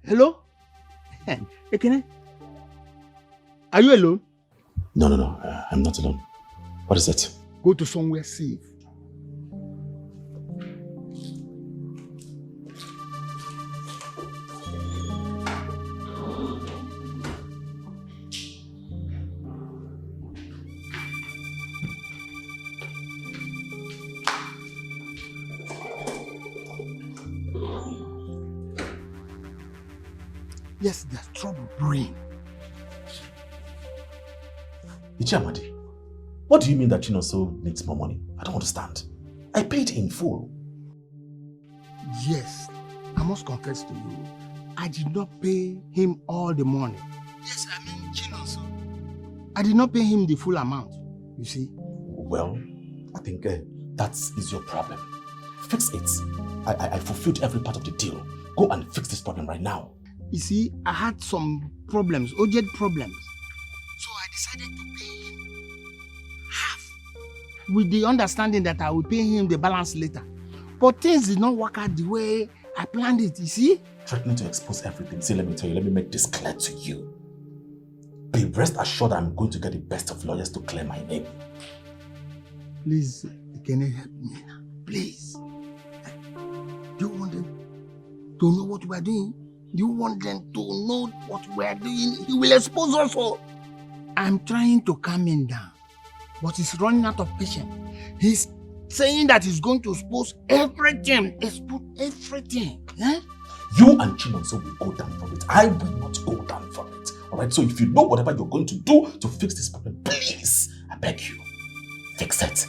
Hello? Ekene? Are you alone? No, I'm not alone. What is it? Go to somewhere safe. Yes, there's trouble brewing. Ijamadi, what do you mean that Chinoso needs more money? I don't understand. I paid in full. Yes, I must confess to you, I did not pay him all the money. Yes, I mean Chinoso. I did not pay him the full amount, you see. Well, I think that is your problem. Fix it. I fulfilled every part of the deal. Go and fix this problem right now. You see, I had some problems, urgent problems. So I decided to pay him half. with the understanding that I will pay him the balance later. But things did not work out the way I planned it, you see? Threatening to expose everything. See, let me tell you, let me make this clear to you. Be rest assured I'm going to get the best of lawyers to clear my name. Please, can you help me now? Please. Do you want them to know what we are doing? Do you want them to know what we are doing? He will expose us all. I'm trying to calm him down, but he's running out of patience. He's saying that he's going to expose everything. Expose everything. Eh? You and Chinonso will go down from it. I will not go down from it. Alright, so if you know whatever you're going to do to fix this problem, please, I beg you, fix it.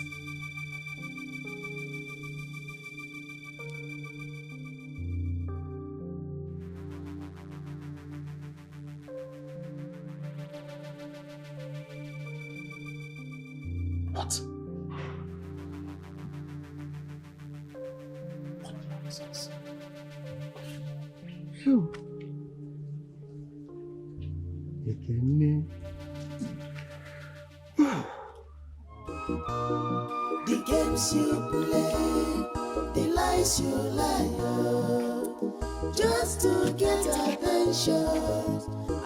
What? What nonsense? Phew. The games you play, the lies you lie, oh, just to get attention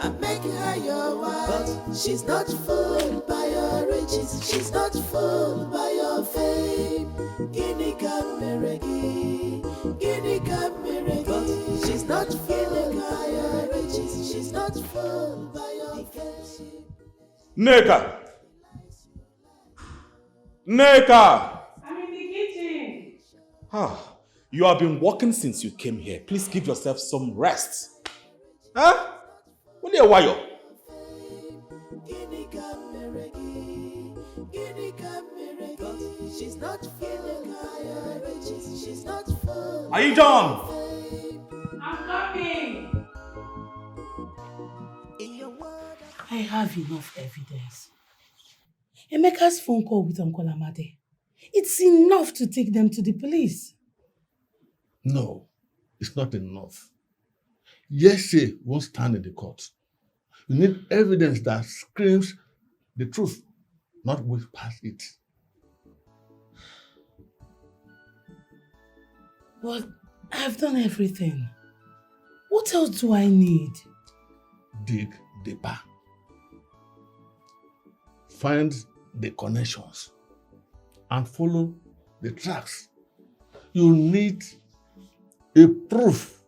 and make her your wife. But she's not fooled by your riches, she's not fooled by your fame. Guinea Cameregi, Guinea Cameregi. She's not fooled by your riches, she's not fooled by your fame. Neka! Neka! I'm in the kitchen. Ah, you have been working since you came here. Please give yourself some rest. Huh? What are you while? She's not feeling higher riches, she's not full. Are you done? I'm coming. I have enough evidence. Emeka's phone call with Uncle Amade. It's enough to take them to the police. No, it's not enough. Hearsay won't stand in the court. You need evidence that screams the truth, not whispers it. But I've done everything. What else do I need? Dig deeper. Find the connections and follow the tracks. You need a proof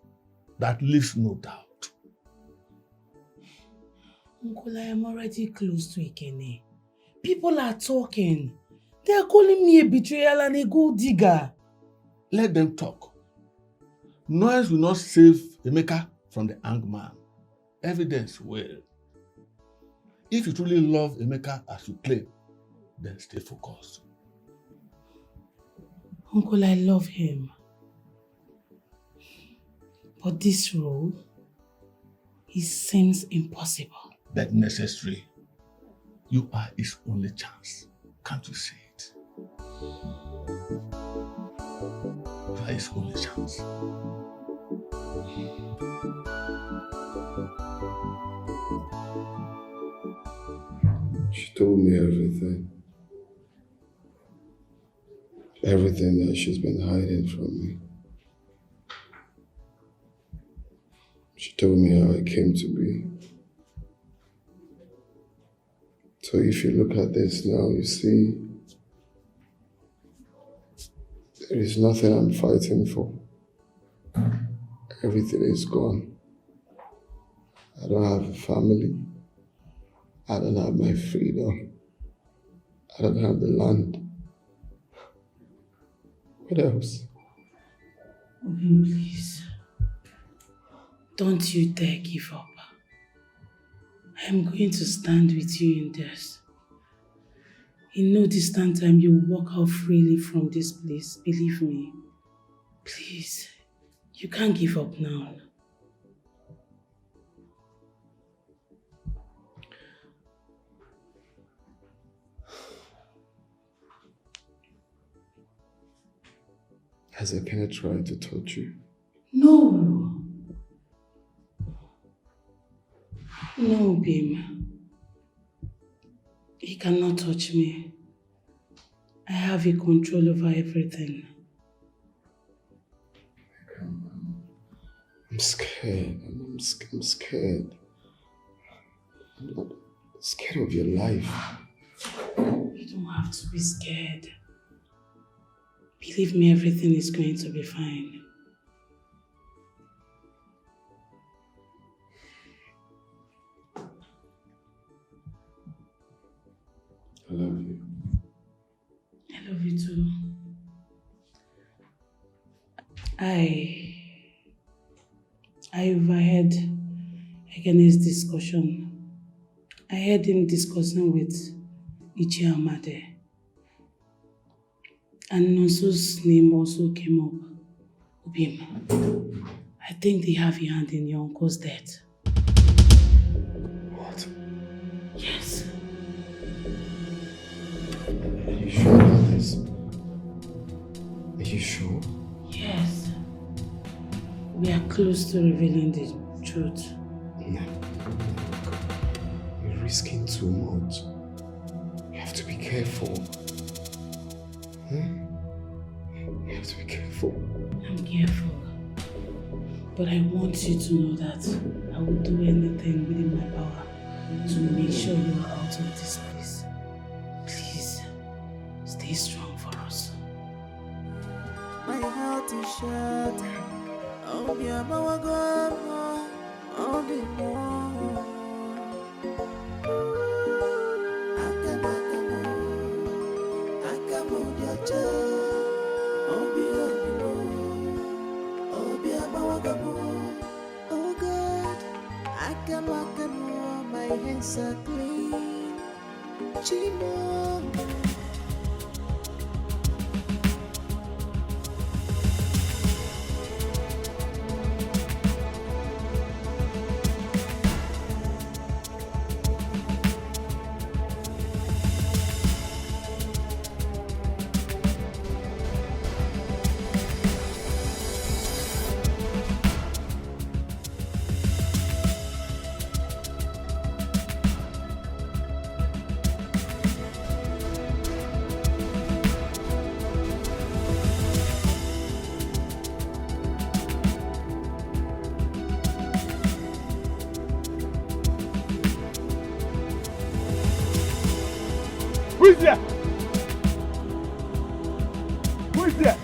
that leaves no doubt. Uncle, I am already close to Ikene. People are talking. They are calling me a betrayal and a gold digger. Let them talk. Noise will not save Emeka from the hangman. Evidence will. If you truly love Emeka as you claim, then stay focused. Uncle, I love him. But this role, it seems impossible. But necessary. You are his only chance. Can't you see it? You are his only chance. She told me everything. Everything that she's been hiding from me. She told me how it came to be. So if you look at this now, you see there is nothing I'm fighting for. Everything is gone. I don't have a family. I don't have my freedom. I don't have the land. What else? Obi, please. Don't you dare give up. I'm going to stand with you in this. In no distant time, you will walk out freely from this place. Believe me. Please. You can't give up now. Has Ekene tried to touch you? No. No, Bim. He cannot touch me. I have a control over everything. I'm scared. I'm scared. I'm scared of your life. You don't have to be scared. Believe me, everything is going to be fine. I love you. I love you too. I overheard Ekene's discussion. I heard him discussing with Ichi Amade. And Nonso's name also came up. Obim, I think they have a hand in your uncle's death. What? Yes. Are you sure about this? Are you sure? Yes. We are close to revealing the truth. No. You're risking too much. You have to be careful. You have to be careful. I'm careful. But I want you to know that I will do anything within my power to make sure you are out of this place. Please, stay strong for us. My heart is shattered. Oh, be a mawagama. Oh, be more. Akamo, jaja. Oh, be a mawagama. Oh, God. Akamo, my hands are clean. Chimo. Who is there? Who is there?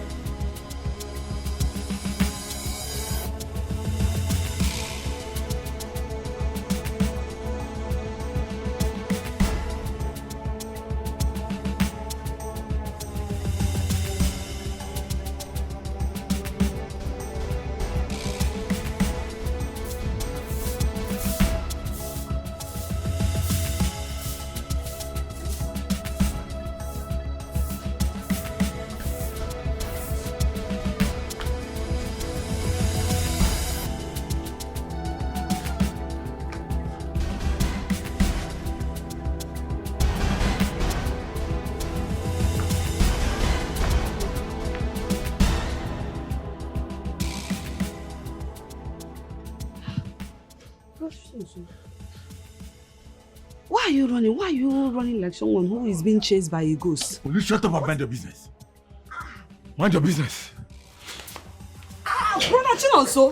Why are you running? Why are you running like someone who is being chased by a ghost? Will you shut up and mind your business? Mind your business. Run also.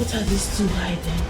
What are these two hiding?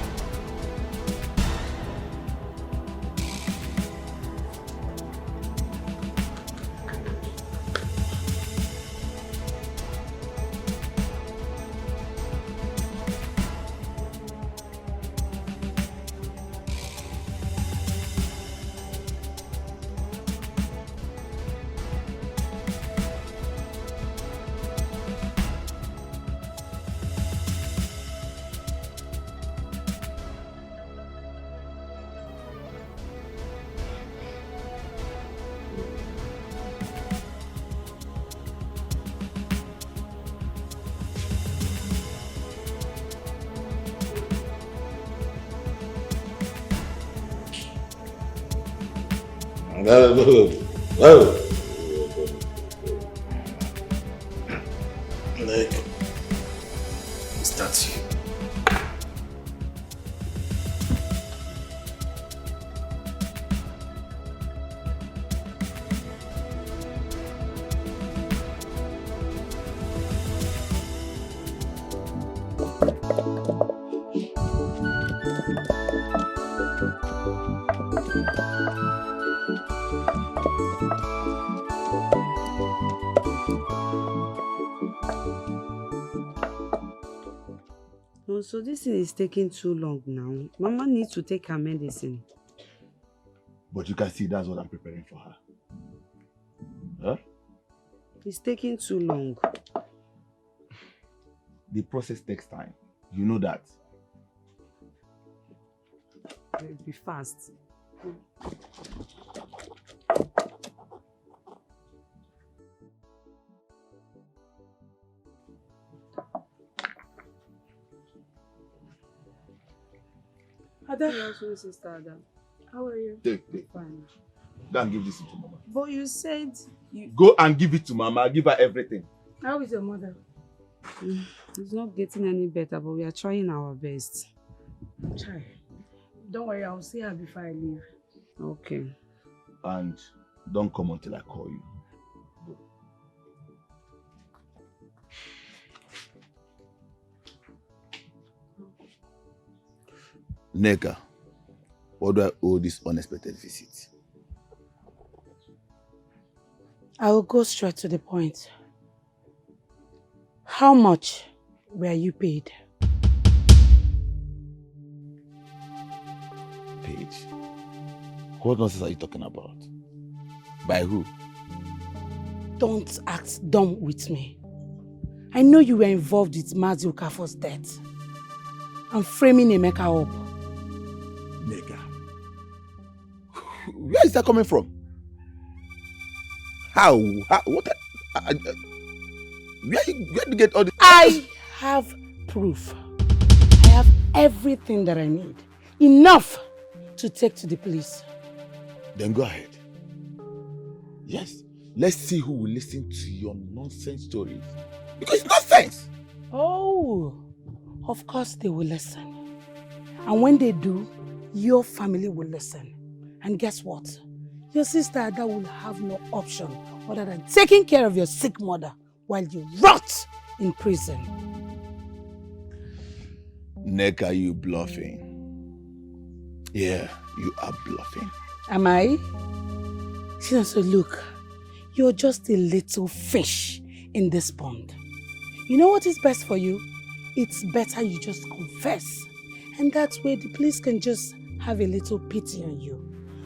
Like, is that you? Oh, so this thing is taking too long now. Mama needs to take her medicine. But you can see that's what I'm preparing for her. Huh? It's taking too long. The process takes time. You know that. Be fast. Ada. Hello, Sister Ada. How are you? Take. Fine. Go and give this to Mama. But you said you... Go and give it to Mama. Give her everything. How is your mother? It's not getting any better, but we are trying our best. Try. Don't worry, I'll see her before I leave. Okay. And don't come until I call you. Neka, what do I owe this unexpected visit? I will go straight to the point. How much were you paid? Paid? What nonsense are you talking about? By who? Don't act dumb with me. I know you were involved with Mazi Okafor's death. I'm framing Emeka up. Neka. Where is that coming from? How? What? Where did you get all this? I have proof. I have everything that I need. Enough to take to the police. Then go ahead. Yes. Let's see who will listen to your nonsense stories. Because it's nonsense. Oh, of course they will listen. And when they do, your family will listen. And guess what? Your sister Ada will have no option other than taking care of your sick mother while you rot in prison. Neka, you bluffing. Yeah, you are bluffing. Am I? So look, you're just a little fish in this pond. You know what is best for you? It's better you just confess. And that way the police can just have a little pity on you.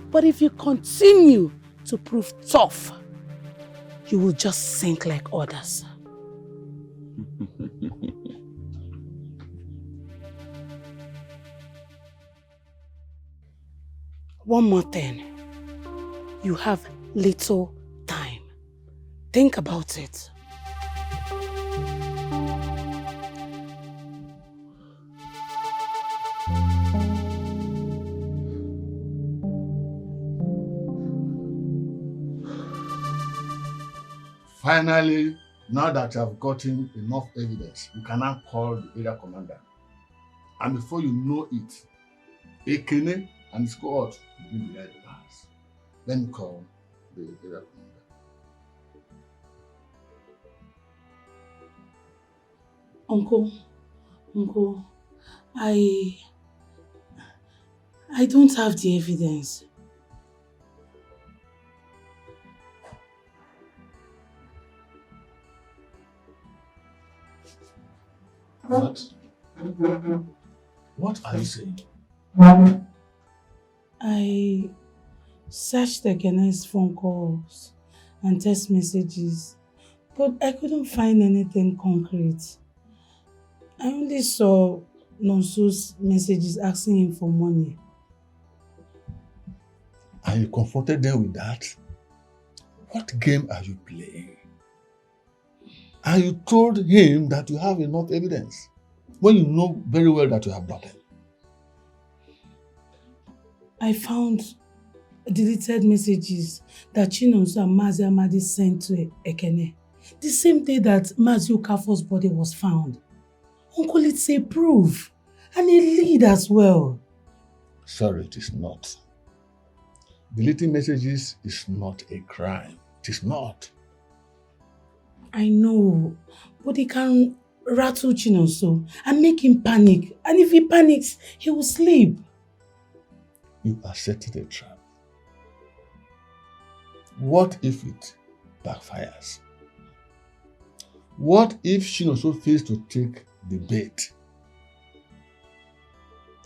But if you continue to prove tough, you will just sink like others. One more thing. You have little time. Think about it. Finally, now that you have gotten enough evidence, you can now call the area commander. And before you know it, Ekene and his cohort will be behind the bars. Let me call the area commander. Uncle, I don't have the evidence. What? What are you saying? I searched the Ghanaian's phone calls and text messages, but I couldn't find anything concrete. I only saw Nonso's messages asking him for money. And you confronted them with that? What game are you playing? And you told him that you have enough evidence when you know very well that you have nothing. I found deleted messages that Chinonso and Mazi Amadi sent to Ekene the same day that Mazi Okafor's body was found. Uncle, it's a proof and a lead as well. Sorry, it is not. Deleting messages is not a crime. It is not. I know, but it can rattle Chinonso and make him panic. And if he panics, he will sleep. You are setting a trap. What if it backfires? What if Chinonso fails to take the bait?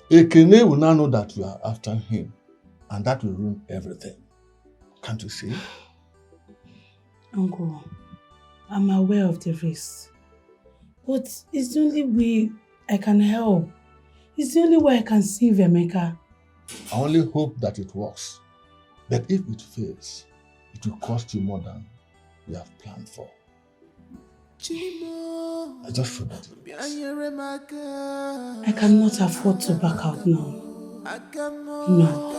Ekene will now know that you are after him, and that will ruin everything. Can't you see? Uncle, I'm aware of the risks, but it's the only way I can help. It's the only way I can save Emeka. I only hope that it works. But if it fails, it will cost you more than you have planned for. I just feel that it works. I cannot afford to back out now. No.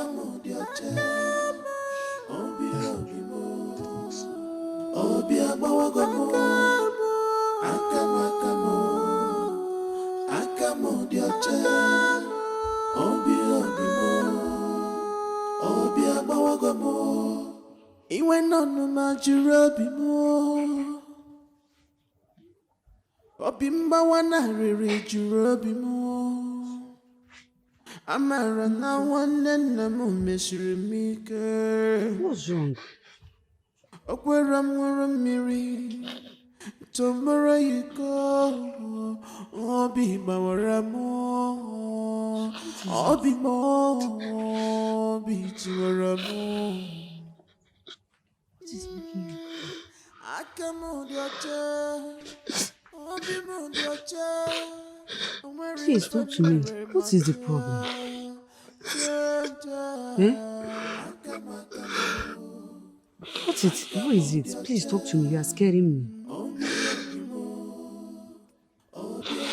Iwe nonu majuru obi mo, obi mgbawa narịrị juru obi mo, amara na nwanne nna m mesiri m ike. What's wrong? Okwere m ṅụrụ mmiri, tomorrow you go, obi gbawara m, obi m, obi tiwara m. Please talk to me. What is the problem? Eh? What is it? Please talk to me. You are scaring me.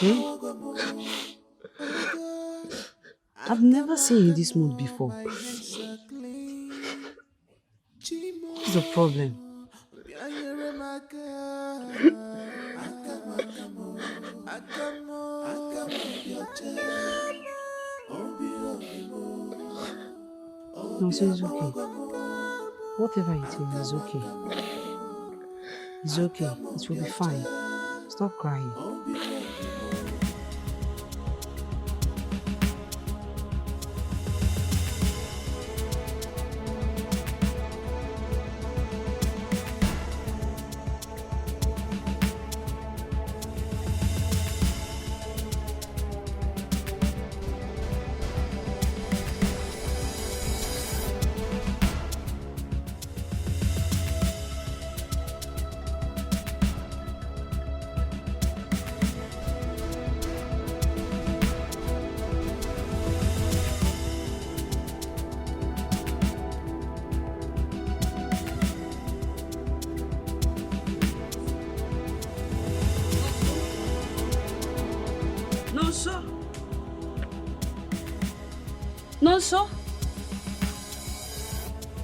Eh? I've never seen you in this mood before. What's the problem? No, so it's okay. Whatever it is okay. It's okay. It will be fine. Stop crying.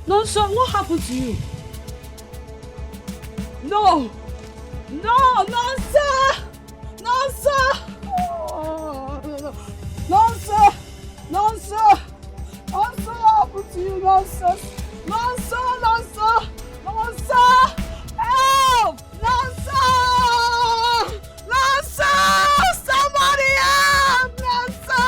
Nonso, what happened to you? No! No, Nonso! Nonso! Oh, Nonso! Nonso! Nonso, what happened to you, Nonso? Nonso! Nonso! Nonso! Help! Nonso! Nonso! Somebody help! Nonso!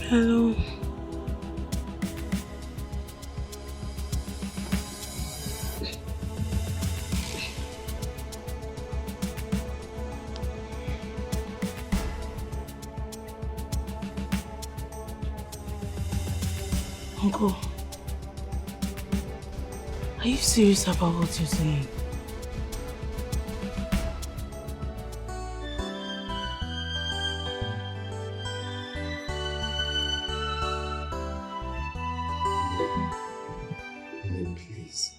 Hello. Uncle, are you serious about what you're saying? No, please.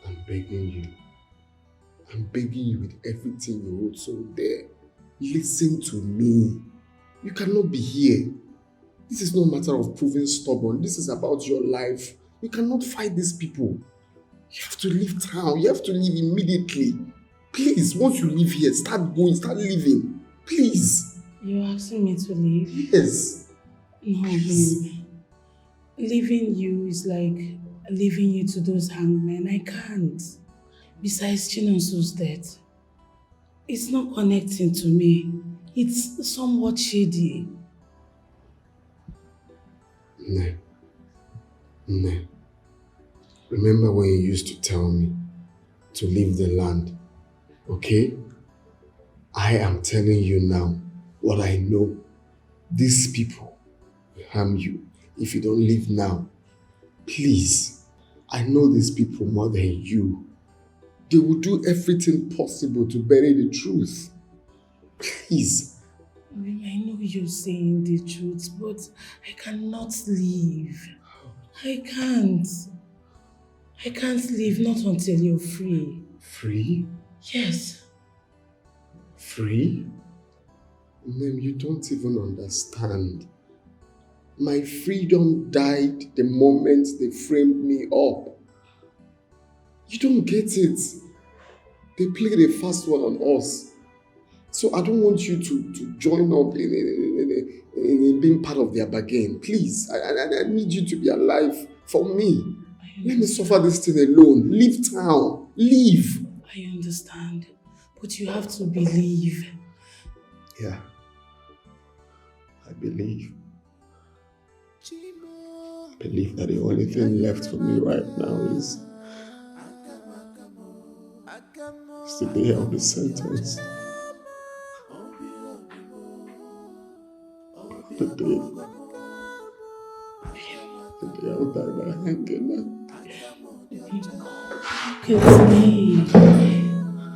I'm begging you. I'm begging you with everything you hold so there. Listen to me. You cannot be here. This is not a matter of proving stubborn. This is about your life. You cannot fight these people. You have to leave town. You have to leave immediately. Please, once you leave here, start going, start living. Please. You're asking me to leave? Yes. No, babe. Leaving you is like leaving you to those hangmen. I can't. Besides Chinonso's death, it's not connecting to me. It's somewhat shady. No. No. Remember when you used to tell me to leave the land, okay? I am telling you now what I know. These people will harm you if you don't leave now. Please, I know these people more than you. They will do everything possible to bury the truth. Please. I know you're saying the truth, but I cannot leave. I can't. I can't leave, not until you're free. Free? Yes. Free? Nem, you don't even understand. My freedom died the moment they framed me up. You don't get it. They played a fast one on us. So I don't want you to join up in being part of their bargain. Please, I need you to be alive for me. Let me suffer this thing alone. Leave town. Leave. I understand. But you have to believe. Yeah. I believe. I believe that the only thing left for me right now is the day of the sentence. The day I'll die by hanging. Look at me.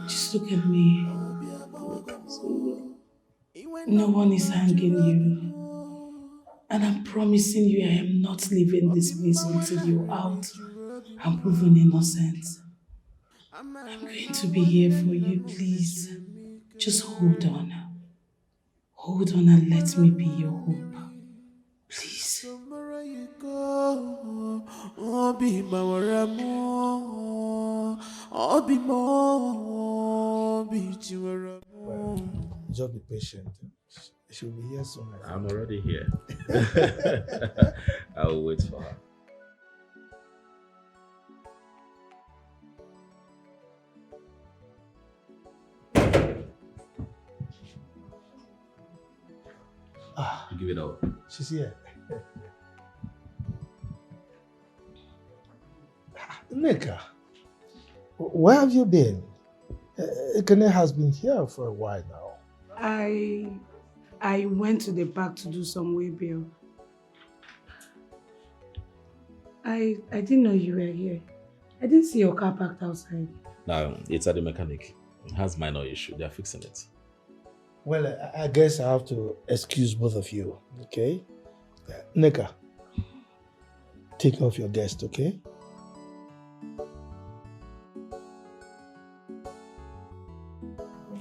Just look at me. No one is hanging you. And I'm promising you I am not leaving this place until you're out and proven innocent. I'm going to be here for you, please. Just hold on. Hold on and let me be your hope. Please. Just be patient. She'll be here soon. I'm already here. I'll wait for her. You give it up. She's here. Nika, where have you been? Ekene has been here for a while now. I went to the park to do some way bill. I didn't know you were here. I didn't see your car parked outside. No, it's at the mechanic. It has minor issue. They're fixing it. Well, I guess I have to excuse both of you, okay? Nika, take off your guest, okay?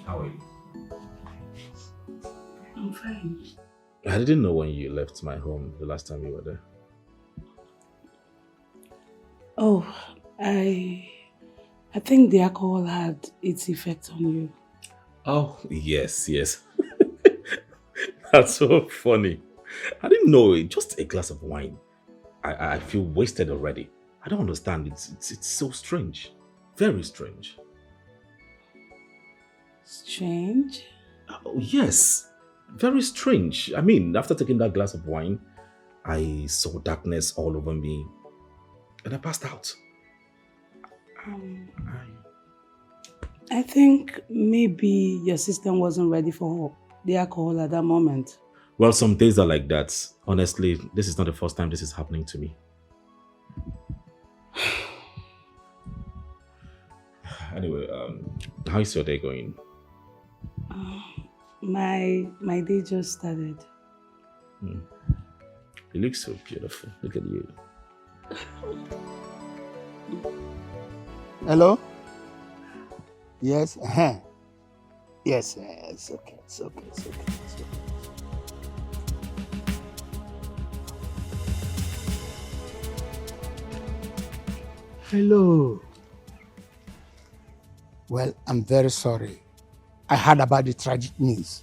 How are you? I'm fine. I didn't know when you left my home the last time you were there. Oh, I think the alcohol had its effect on you. Oh, yes. That's so funny. I didn't know it. Just a glass of wine. I feel wasted already. I don't understand. It's so strange. Very strange. Strange? Oh, yes. Very strange. I mean, after taking that glass of wine, I saw darkness all over me and I passed out. I think maybe your system wasn't ready for the alcohol at that moment. Well, some days are like that. Honestly, this is not the first time this is happening to me. Anyway, how is your day going? My day just started. You look so beautiful. Look at you. Hello? Yes? Yes, it's okay, it's okay, it's okay, it's okay. Hello. Well, I'm very sorry. I heard about the tragic news.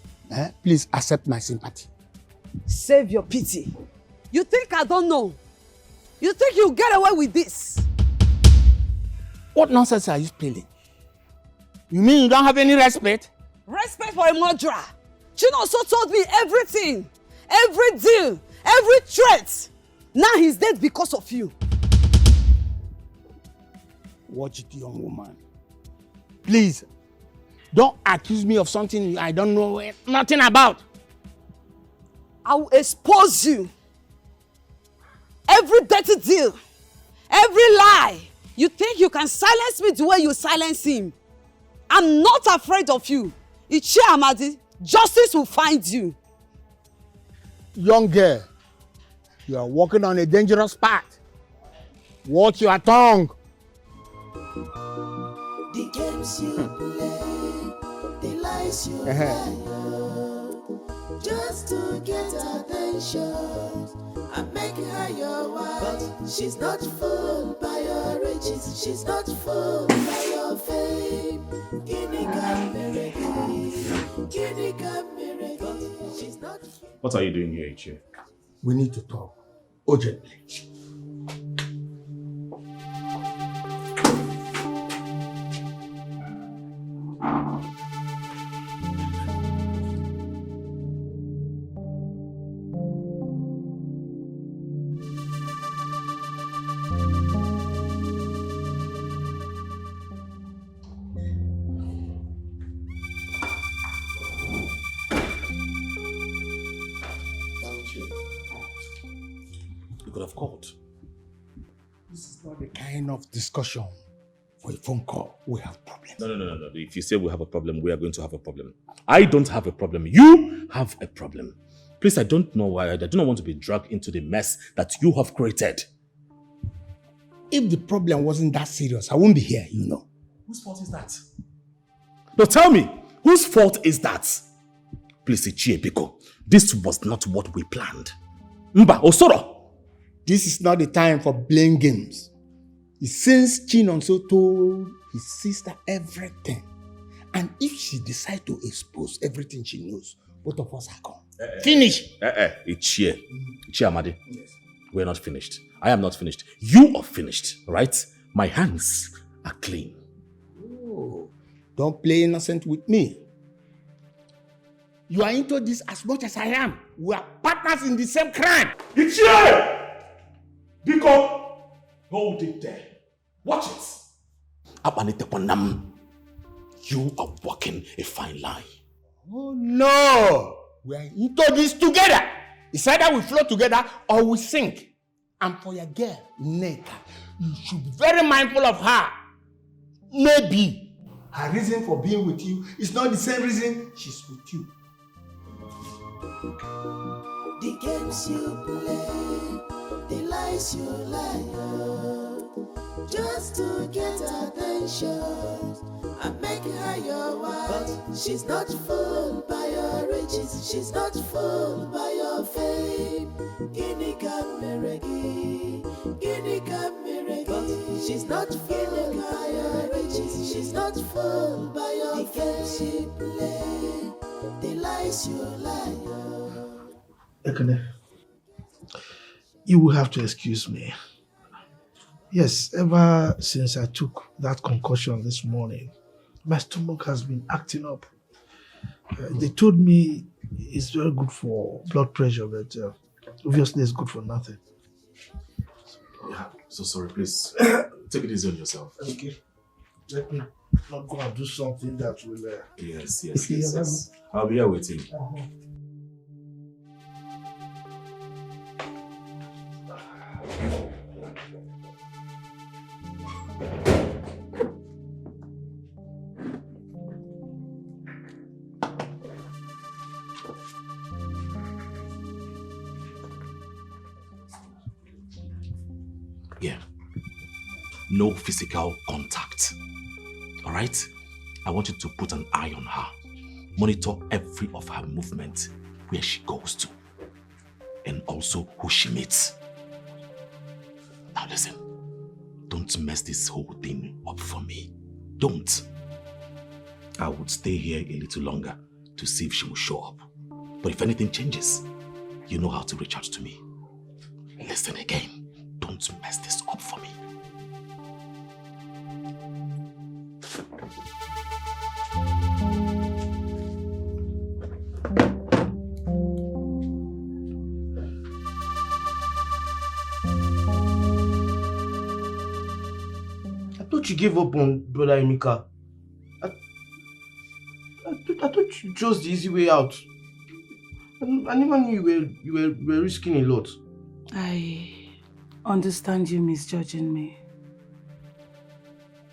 Please accept my sympathy. Save your pity. You think I don't know? You think you'll get away with this? What nonsense are you spilling? You mean you don't have any respect? Respect for a murderer. Chinoso told me everything. Every deal. Every threat. Now he's dead because of you. Watch it, young woman. Please, don't accuse me of something I don't know nothing about. I will expose you. Every dirty deal. Every lie. You think you can silence me the way you silence him? I'm not afraid of you. Ichie Amadi, justice will find you. Young girl, you are walking on a dangerous path. Watch your tongue. The games you play, the lies you lie, just to get attention and make her your wife. She's not fooled by your riches, she's not fooled by your fame. She's not. What are you doing here, Ichie? We need to talk urgently. You could have called. This is not the kind of discussion for a phone call. We have problems. No. If you say we have a problem, we are going to have a problem. I don't have a problem. You have a problem. Please, I don't know why. I do not want to be dragged into the mess that you have created. If the problem wasn't that serious, I wouldn't be here, you know. Whose fault is that? No, tell me, whose fault is that? Please, Ichie Biko, this was not what we planned. Mba, Osoro! This is not the time for playing games. Since Chinonso told his sister everything, and if she decides to expose everything she knows, both of us are gone. Finish! Ichie Amadi. Yes. We're not finished. I am not finished. You are finished, right? My hands are clean. Oh, don't play innocent with me. You are into this as much as I am. We are partners in the same crime. Ichie! Biko, hold it there. Watch it. You are walking a fine line. Oh no! We are into this together. It's either we float together or we sink. And for your girl, Neka, you should be very mindful of her. Maybe her reason for being with you is not the same reason she's with you. The games you play, the lies you lie, just to get attention and make her your wife. She's not fooled by your riches, she's not fooled by your fame. She's not fooled by your riches, she's not fooled by your fame. She play, the lies you lie. Ekene, you will have to excuse me. Yes, ever since I took that concussion this morning, my stomach has been acting up. They told me it's very good for blood pressure, but obviously it's good for nothing. Yeah, so sorry, please. Take it easy on yourself. Okay. Let me not go and do something that will... Yes. I'll be here waiting. Yeah. No physical contact. All right? I want you to put an eye on her. Monitor every of her movement, where she goes to, and also who she meets. Now listen, don't mess this whole thing up for me. Don't. I would stay here a little longer to see if she will show up. But if anything changes, you know how to reach out to me. Listen again, don't mess this up for me. I thought you gave up on Brother Emeka. I thought you chose the easy way out. I never knew you were risking a lot. I understand you misjudging me.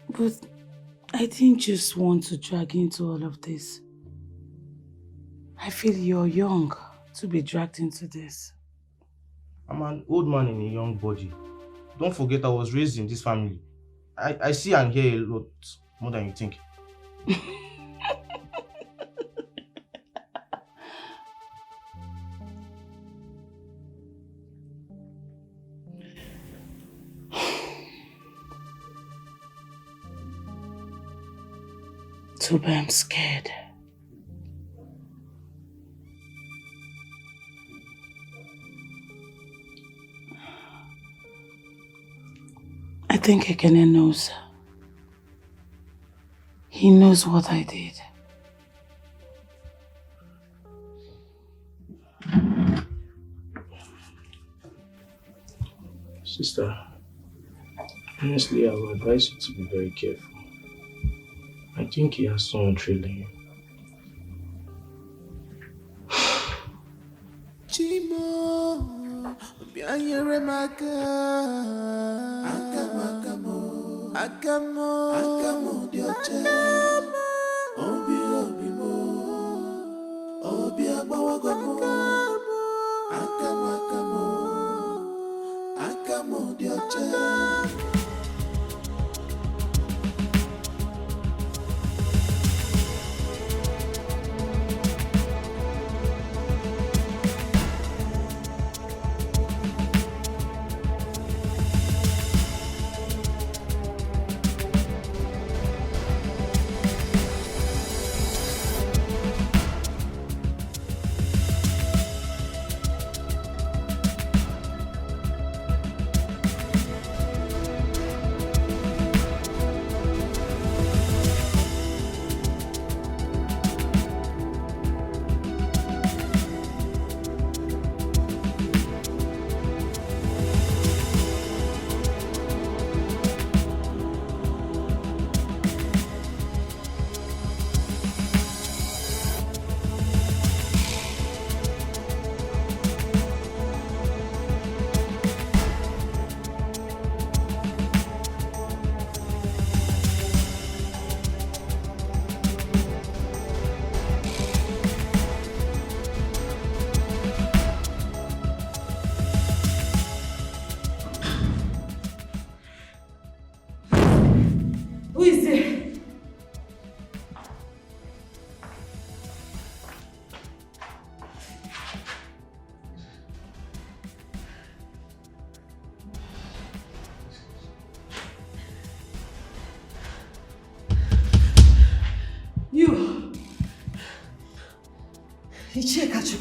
But I didn't just want to drag you into all of this. I feel you're young to be dragged into this. I'm an old man in a young body. Don't forget I was raised in this family. I see and hear a lot more than you think. Toba, I'm scared. I think Ekene knows. He knows what I did. Sister, honestly, I would advise you to be very careful. I think he has someone trailing you. Chimo, bianyere maka. Akamo, dioche. Obi mo, obi abawagomo. Akamo, dioche.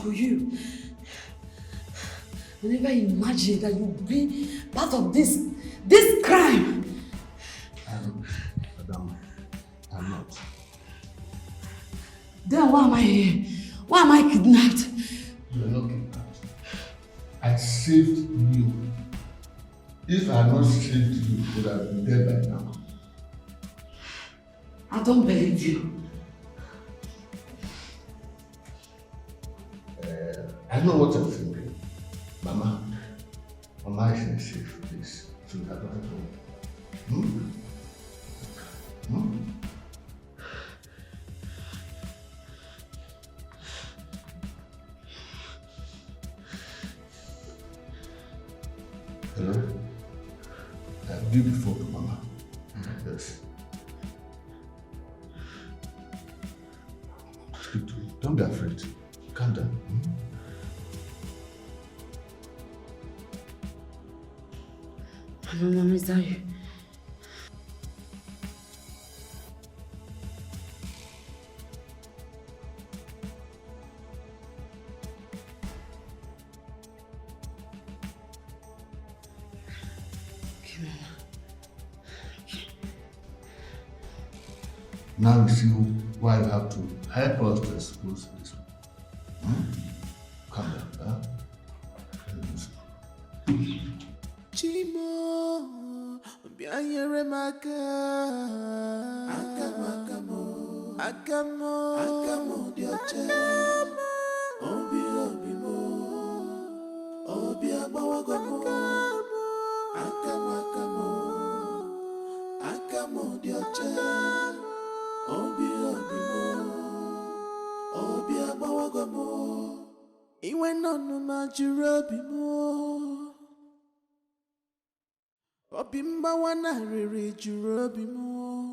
You. I never imagined that you'd be part of this crime. Madam, I'm not. Then why am I here? Why am I kidnapped? You're not kidnapped. I saved you. If I had not saved you, you would have been dead by now. I don't believe you. I know what you're thinking. Mama is in a safe place. So that doesn't go. Hello? Give the phone to Mama. Yes. Speak to me. Don't be afraid. Calm down. Hello, Mama, is that you? Now you see why you have to help us to expose this one. Calm down, Chimo, bianyere maka. Akamo, dioche. Obi mo, obi abawagomo. Akamo, dioche. Obi abawagomo. Iwe nonu majurobi mo. Obi mbawana riri jurobi mo.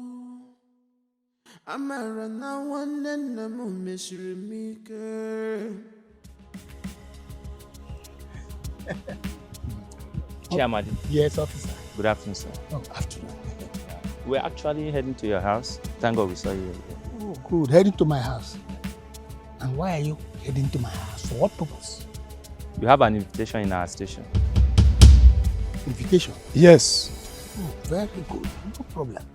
Amara na wane na mo meshirimike. Chairman. Yes, officer. Good afternoon, sir. Oh, afternoon. We're actually heading to your house. Thank God we saw you. Oh, good. Heading to my house. And why are you heading to my house? For what purpose? You have an invitation in our station. Invitation? Yes. Oh, very good. No problem.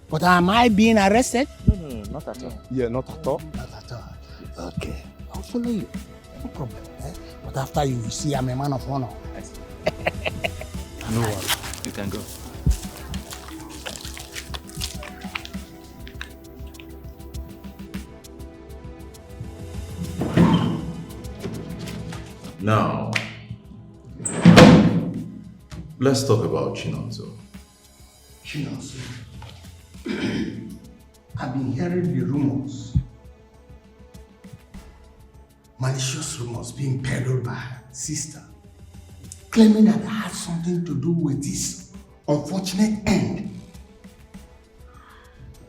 But am I being arrested? No, not at all. Yeah, not at all? Not at all. Yes. Okay. I'll follow you. No problem. But after you see I'm a man of honor. I see. No worry. You can go. Now, let's talk about Chinonso. Chinonso. I've been hearing the rumors. Malicious rumors being peddled by her sister, claiming that I had something to do with this unfortunate end.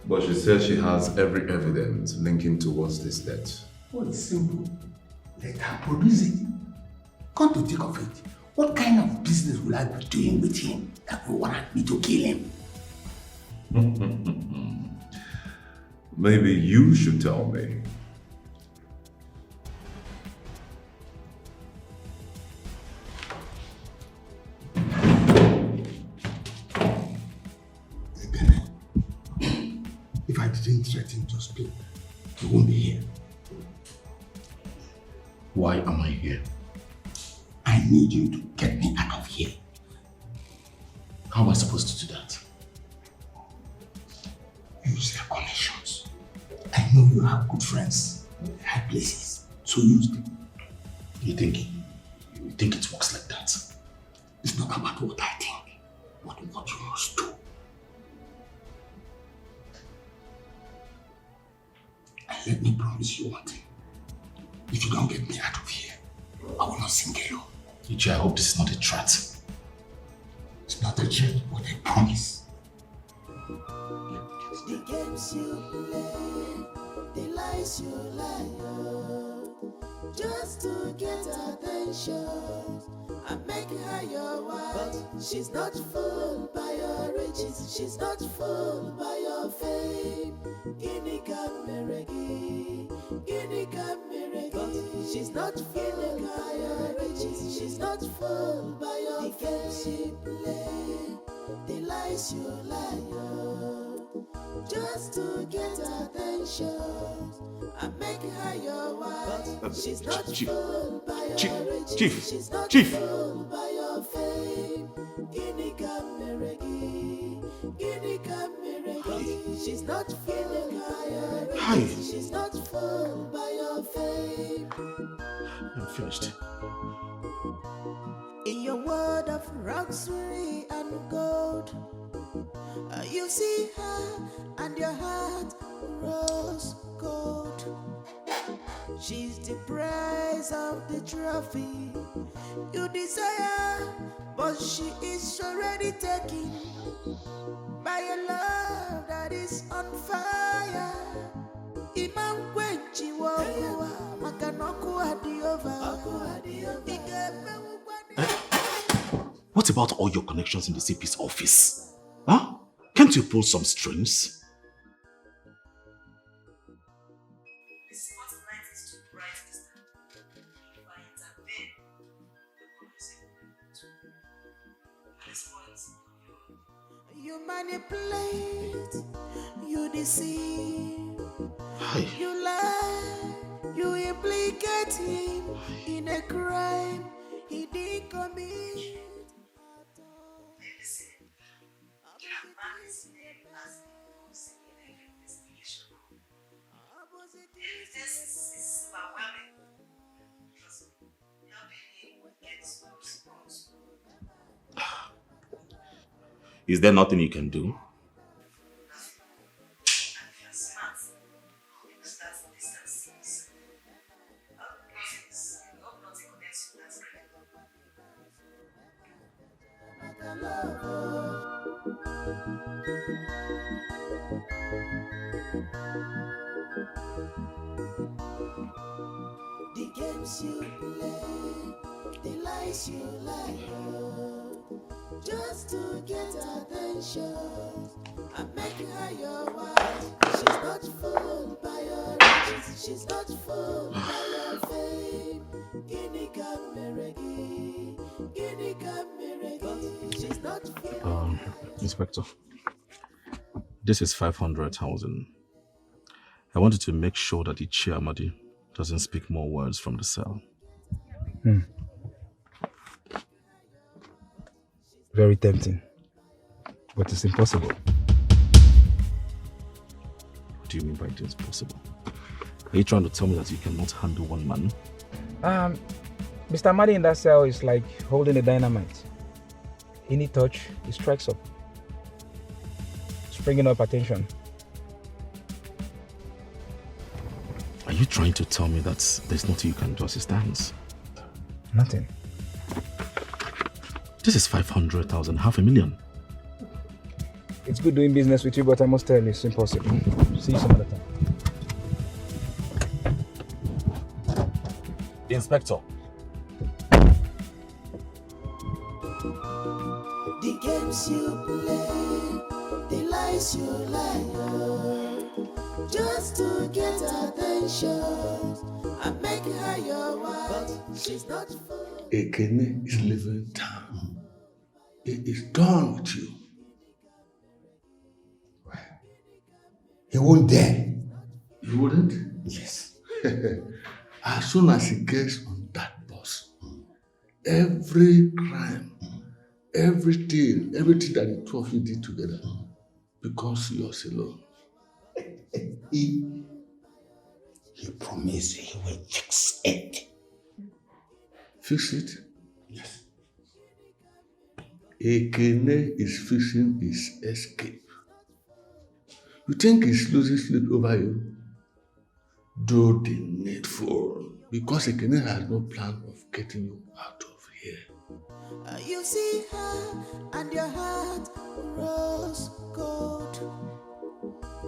But she says she has every evidence linking towards this death. Oh, it's simple. Let her produce it. Come to think of it, what kind of business will I be doing with him that will warrant me to kill him? Maybe you should tell me. If I didn't threaten to speak, you won't be here. Why am I here? I need you to get me out of here. How am I supposed to do that? Use your connections. I know you have good friends in high places, so use them. You think it works like that? It's not about what I think, but what you must do. And let me promise you one thing. If you don't get me out of here, I will not sing alone. Ichi, I hope this is not a threat. It's not a threat, but a promise. The games you play, the lies you lie, just to get attention and make her your wife. But she's not fooled by your riches, she's not fooled by your fame. Guinea Cameregi, Guinea Cameregi. She's not fooled by your riches, she's not fooled by your fame. The games you play, the lies you lie, just to get attention and make her your wife. She's not fooled by your riches, she's not fooled by She's not fooled by your Hi. riches. She's not fooled by your fame. I'm finished. In your world of luxury and gold, you see her and your heart grows cold. She's the prize of the trophy you desire, but she is already taken by a love that is on fire. Imam Kwenchi Wawa, Makanoku Adiova. What about all your connections in the CP's office? Huh? Can't you pull some strings? You manipulate, you deceive, Hi. you lie, you implicate him in a crime he didn't commit. Is there nothing you can do? The games you play, the lies you lie, just to get attention and make her your wife. She's not fooled by your riches, she's not fooled by your fame. Guinea Cameregi, Guinea Cameregi, she's not fooled. Inspector, this is 500,000. I wanted to make sure that the Chiamadi doesn't speak more words from the cell. Very tempting, but it's impossible. What do you mean by it is possible? Are you trying to tell me that you cannot handle one man? Mr. Amadi in that cell is like holding a dynamite. Any touch, it strikes up. It's bringing up attention. Are you trying to tell me that there's nothing you can do as it stands? Nothing. This is 500,000, 500,000. It's good doing business with you, but I must tell you, it's impossible. See you some other time. Inspector. The games you play, the lies you lie, just to get attention and make her your wife. She's not fooled. Ekene is leaving town. He is done with you. He won't dare. He wouldn't? Yes. As soon as he gets on that bus, every crime, everything that the two of you did together becomes yours alone. He promised he will fix it. Fix it? Yes. Ekene is fixing his escape. You think he's losing sleep over you? Do the needful, because Ekene has no plan of getting you out of here. You see her and your heart grows cold.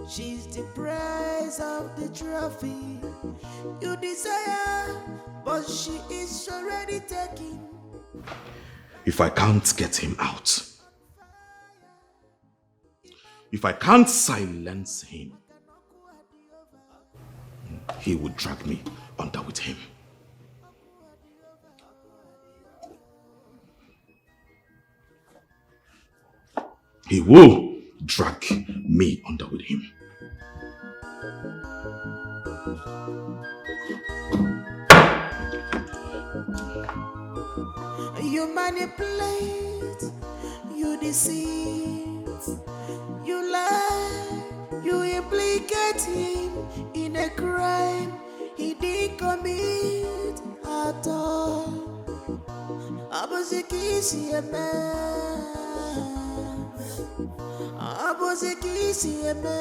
She's the prize of the trophy you desire, but she is already taken. If I can't get him out, if I can't silence him, he would drag me under with him. He will drag me under with him. You manipulate, you deceive, you lie, you implicate him in a crime he didn't commit at all. Abozekisi eme, abozekisi eme.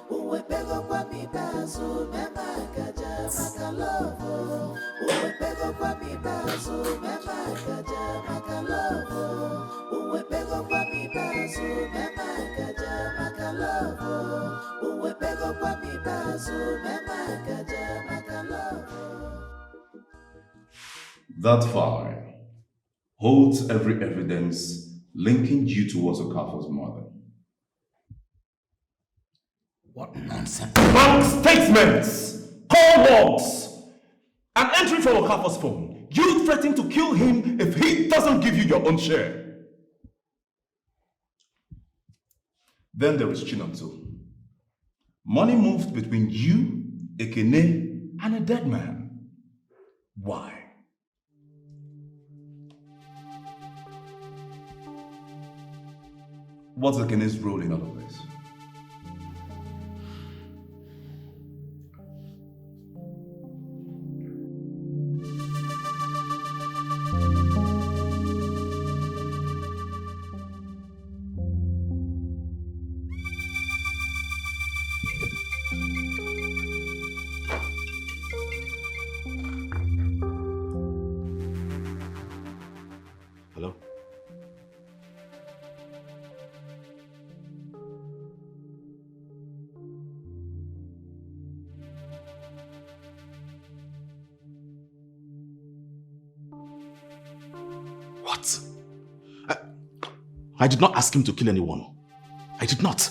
Uwe pego kwa mibazo, mema kaja makalovo. Uwe pego kwa mibazo, mema kaja makalovo. Uwe pego kwa mibazo, mema kaja makalovo. Uwe pego kwa mibazo, mema kaja makalovo. That file holds every evidence linking you towards Okafor's mother. What nonsense. Bank statements, call logs, an entry from Okafor's phone. You threaten to kill him if he doesn't give you your own share. Then there is Chinonso. Money moved between you, Ekene, and a dead man. Why? What's Ekene's role in all of this? Hello? What? I did not ask him to kill anyone. I did not.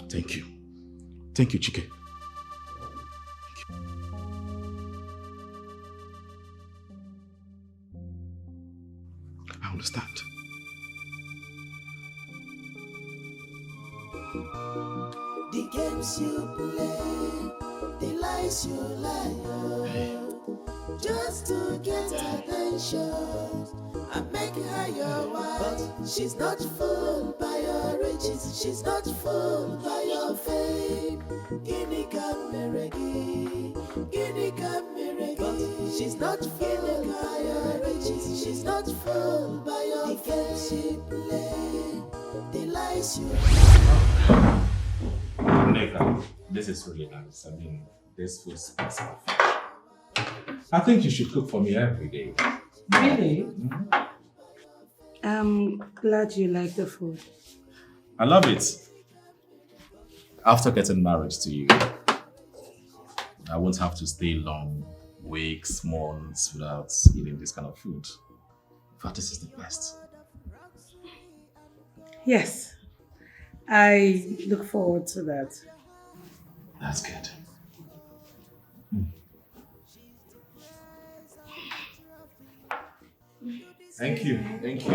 Thank you. Thank you, Chike. I understand. The games you play, the lies you lie, just to get attention and make her your wife. She's not fooled by your riches, she's not fooled by your fame. Guinea Cameregi, Guinea Cameregi. She's not fooled by your riches, she's not fooled by your fame. The games you play, the lies you lie. Neka, this is really nice. I mean, this food speaks of you. I think you should cook for me every day. Really? I'm glad you like the food. I love it. After getting married to you, I won't have to stay long, weeks, months without eating this kind of food. In fact, this is the best. Yes, I look forward to that. That's good. Thank you. Thank you.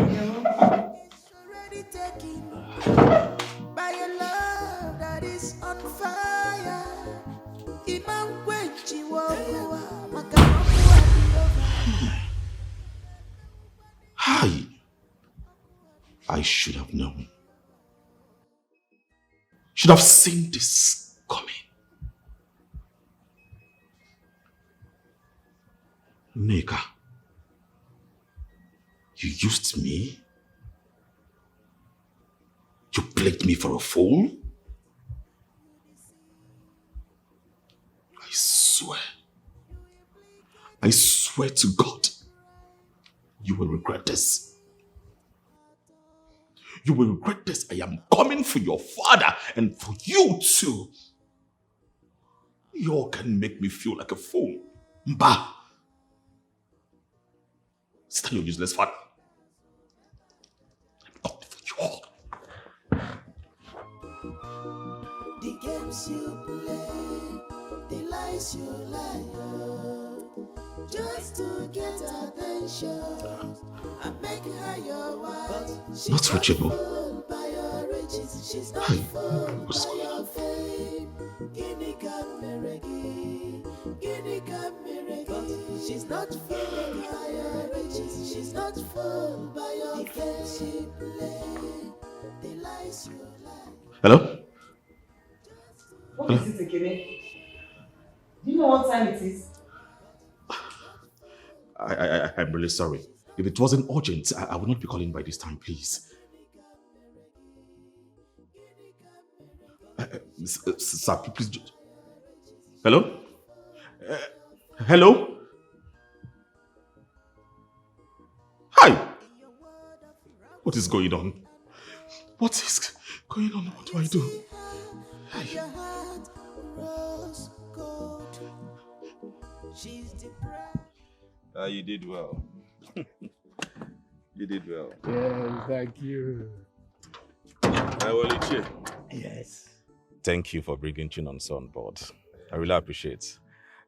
By a love that is on fire. Hi. I should have known. Should have seen this coming. Neka, you used me? You played me for a fool? I swear to God, you will regret this. You will regret this. I am coming for your father and for you too. You all can make me feel like a fool. Mba. Still your useless father. I'm coming for you all. The games you play, the lies you lie, just to get attention and make her your wife. She's not reachable. Fooled by your riches, she's not fooled by your fame. Guinea Cameregi, Guinea Cameregi. She's not fooled by your riches. She's not fooled by your face. She play the lies you like. Hello? What is it, Ekene? Do you know what time it is? I'm really sorry. If it wasn't urgent, I would not be calling by this time, please. Sir, please. Hello? Hello? Hi! What is going on? What is going on? What do I do? Your heart rose gold. She's depressed. You did well. You did well. Yes, thank you. Yes. Thank you for bringing Chinonso on board. I really appreciate it.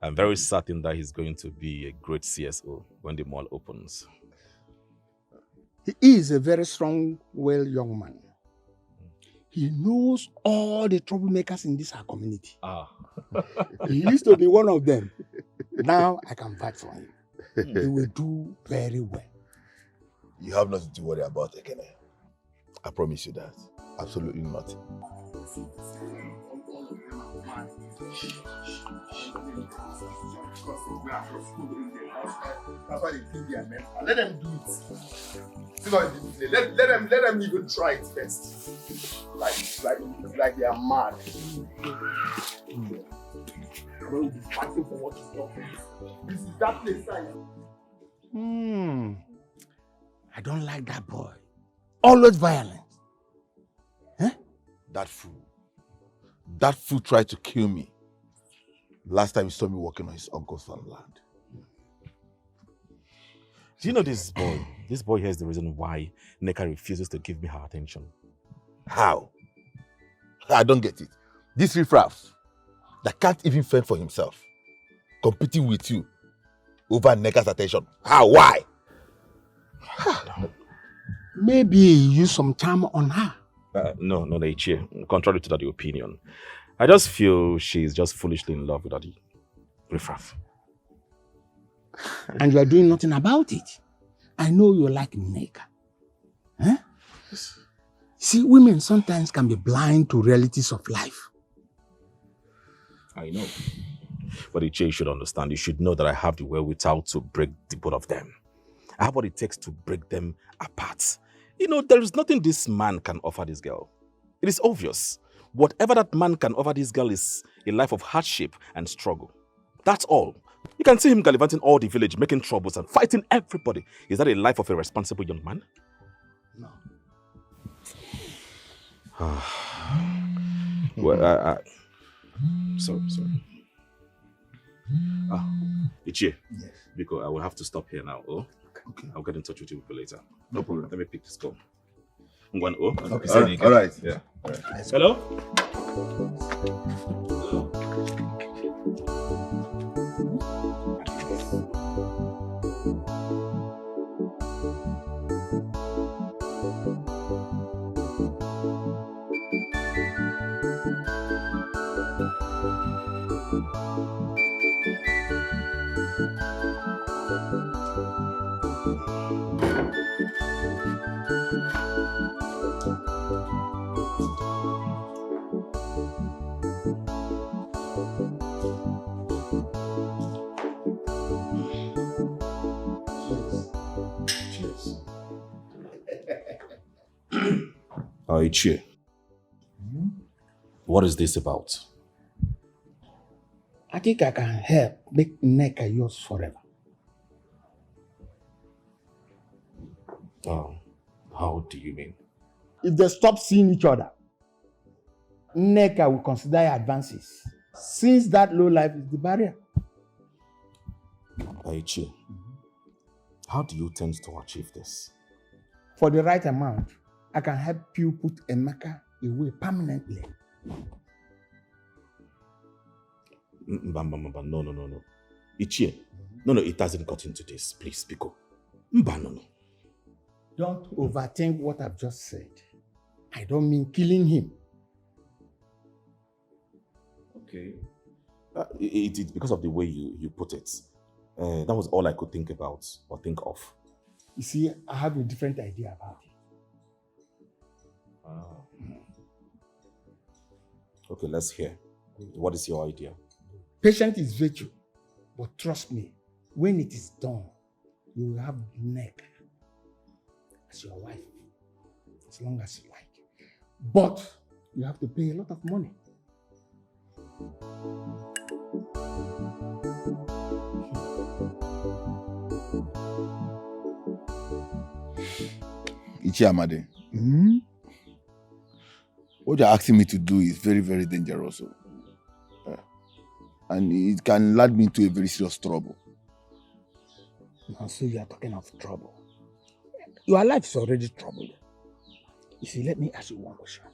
I'm very certain that he's going to be a great CSO when the mall opens. He is a very strong-willed young man. He knows all the troublemakers in this our community. He used to be one of them. Now I can fight for him. He will do very well. You have nothing to worry about, Ekene. I promise you that. Absolutely nothing. That's why they think they are meant. Let them do it. Let them even try it first. Like they are mad. We'll be fighting for what is not. This is that place time. I don't like that boy. Always violent. That fool. That fool tried to kill me. Last time he saw me working on his uncle's farmland. Do you know this boy? This boy here is the reason why Neka refuses to give me her attention. How? I don't get it. This riffraff that can't even fend for himself, competing with you over Neka's attention. How? Why? Maybe he used some charm on her. No, Ichie. Contrary to that opinion. I just feel she's just foolishly in love with Daddy riffraff. And you are doing nothing about it. I know you like Neka. See, women sometimes can be blind to realities of life. I know. But Ichie, you should understand. You should know that I have the wherewithal to break the both of them. I have what it takes to break them apart. You know, there is nothing this man can offer this girl. It is obvious. Whatever that man can offer this girl is a life of hardship and struggle. That's all. You can see him gallivanting all the village, making troubles and fighting everybody. Is that a life of a responsible young man? No. Well, sorry. Ichie. Yes. Because I will have to stop here now. Oh? Okay. I'll get in touch with you later. No problem. Let me pick this call. One O. Okay. All right. Yeah. All right. Hello? Ichie, what is this about? I think I can help make Neka yours forever. How do you mean? If they stop seeing each other, Neka will consider advances, since that low life is the barrier. Ichie, how do you tend to achieve this? For the right amount, I can help you put Emeka away permanently. No. Ichie, no, it hasn't got into this. Please, Biko. No. Don't overthink what I've just said. I don't mean killing him. Okay. It's because of the way you put it. That was all I could think about or think of. You see, I have a different idea about it. Okay, let's hear. What is your idea? Patience is virtue, but trust me, when it is done, you will have neck as your wife, as long as you like. But you have to pay a lot of money. Ichiamade. What you're asking me to do is very, very dangerous. And it can lead me into a very serious trouble. Now, so you are talking of trouble. Your life is already troubled. You see, let me ask you one question.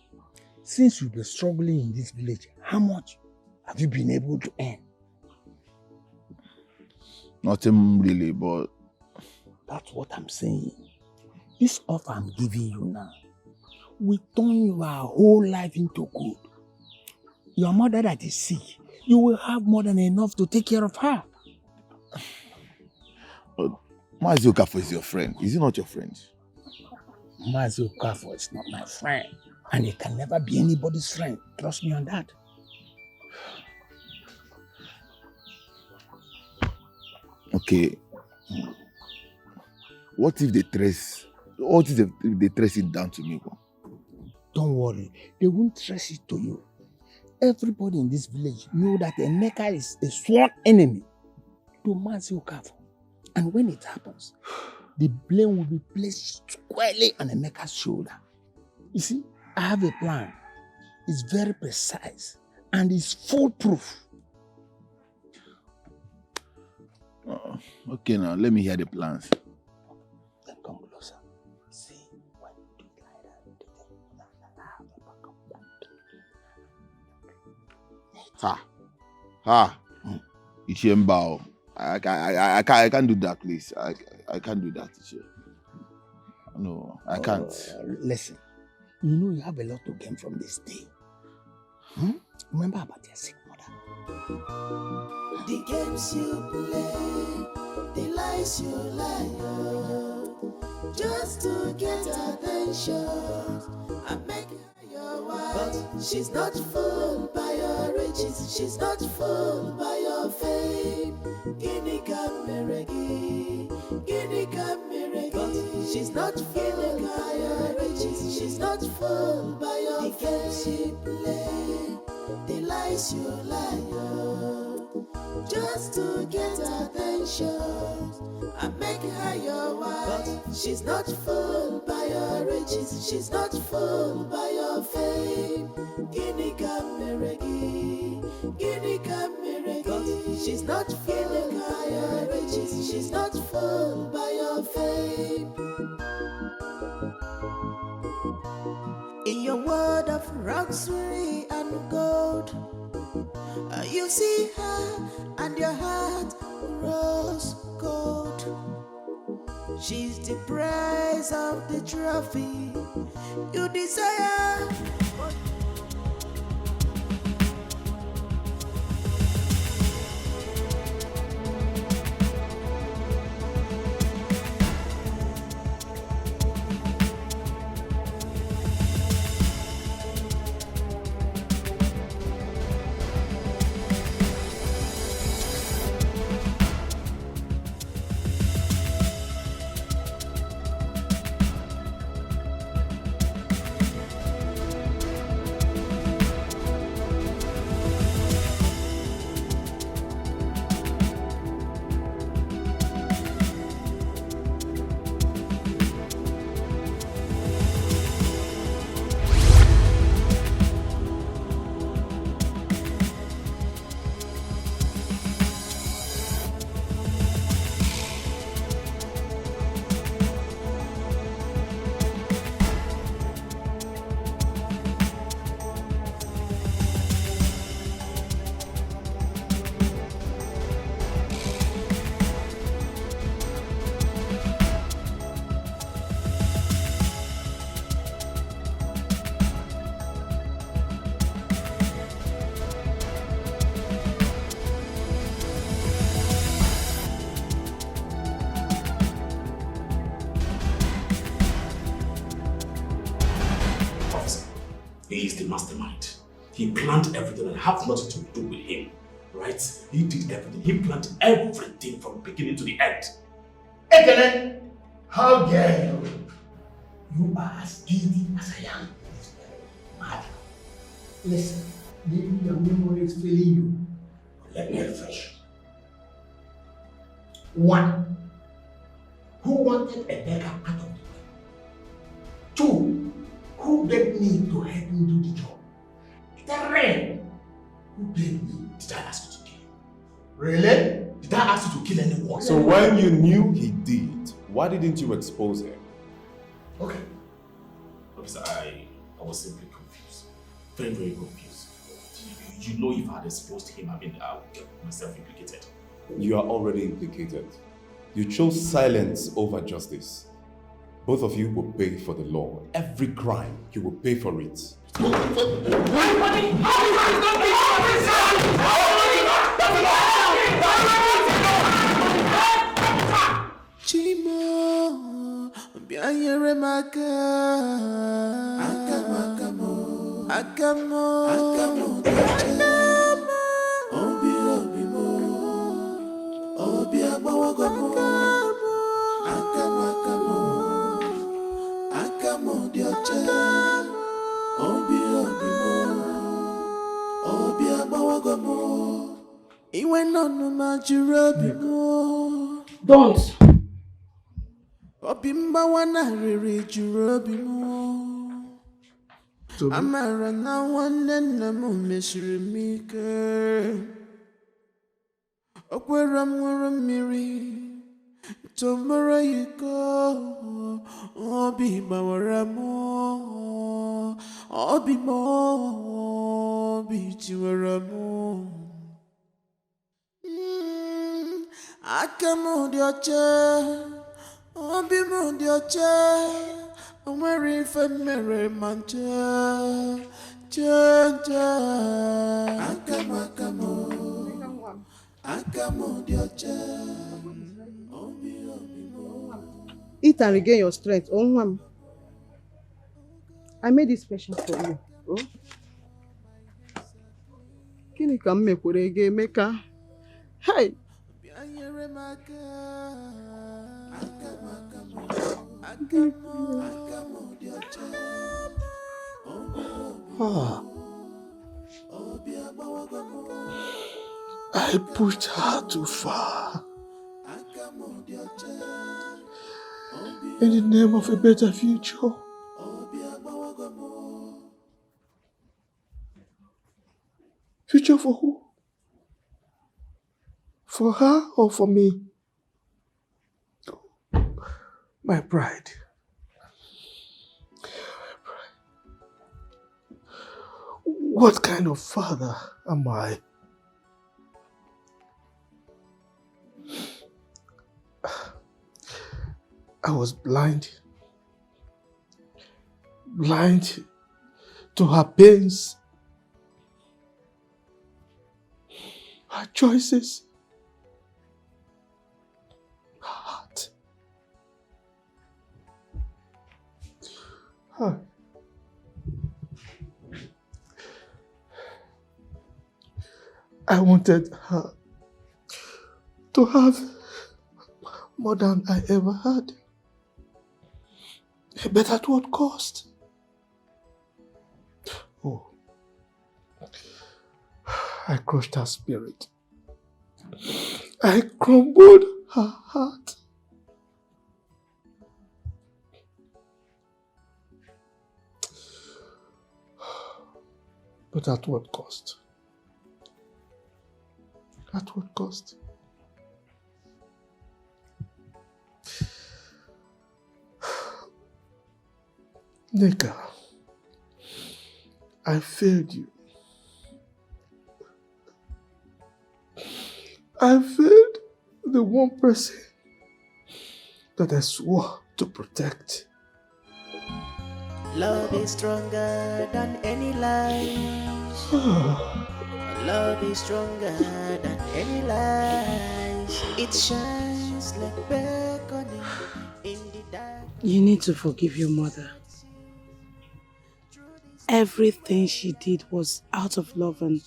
Since you've been struggling in this village, how much have you been able to earn? Nothing really, but... That's what I'm saying. This offer I'm giving you now will turn your whole life into good. Your mother that is sick, you will have more than enough to take care of her. Mazi Okafor is your friend. Is he not your friend? Mazi Okafor is not my friend. And he can never be anybody's friend. Trust me on that. Okay. What if they trace it down to me? Don't worry. They won't trace it to you. Everybody in this village know that Emeka is a sworn enemy to Mazi Okafor. And when it happens, the blame will be placed squarely on Emeka's shoulder. You see, I have a plan. It's very precise and it's foolproof. Okay, now let me hear the plans. Then come closer. See, when you do it like that, I have a backup plan. Ha. Ichembao. I can't do that, please. I can't do that, Iche. No, I can't. Listen, you know you have a lot to gain from this day. Remember about your sick mother. The games you play, the lies you lie, just to get attention and make her your wife. But she's not fooled by your riches, she's not fooled by your fame. Guinea Cameregi, Guinea Cameregi. She's not fooled by your riches, she's not fooled by your fame. The games you play, the lies you lie, just to get attention and make her your wife. But she's not fooled by your riches, she's not fooled by your fame. Guinea Cameregi, Guinea Cameregi. She's not fooled by your riches, she's not fooled by your fame. In your world of luxury and gold, you see her and your heart grows cold. She's the prize of the trophy you desire. a mastermind. He planned everything and have nothing to do with him. Right? He did everything. He planned everything from beginning to the end. Ekene, how dare you? You are as guilty as I am. Mad. Listen, maybe your memory is failing you. Let me refresh. 1. Who wanted a beggar out of the way? 2. Who begged me to help him do the job? 3. Who begged me? Did I ask you to kill him? Really? Did I ask you to kill anyone? So when you knew he did, why didn't you expose him? Okay. Officer, I was simply confused. Very, very confused. You know if I had exposed him, I would get myself implicated. You are already implicated. You chose silence over justice. Both of you will pay for the law. Every crime, you will pay for it. Chimo, bianyere maka. Akamo, akamo, akamo, akamo. Obi obi mo, obi abawagomo. Akamo, akamo, akamo dioche. Obi obi mo, obi abawagomo. Iwe nonu majurobi mo. Don't. Obimba wana riri jurobi mo. Amara na wane na mo meshirimike. Okwera mwara miri. Tomorrow you go. Obi bawara mo. Obi mo. Obi jiwara mo. Akamo dioche. Obi mo dioche. Omari femere mancha. Chanta. Akamo akamo. Akamo dioche. Obi obi mo. Eat and regain your strength. Oh, I made this special for you. Oh. Kini ka mmekwere ga emeka. Hey. I pushed her too far. In the name of a better future. Future for who? For her or for me? My pride. What kind of father am I? I was blind to her pains, her choices, her heart. I wanted her to have more than I ever had. But at what cost? Oh, I crushed her spirit. I crumbled her heart. But at what cost? At what cost? Nika, I failed you. I failed the one person that I swore to protect. Love is stronger than any lies. Love is stronger than any lies. It shines like beckoning in the dark. You need to forgive your mother. Everything she did was out of love and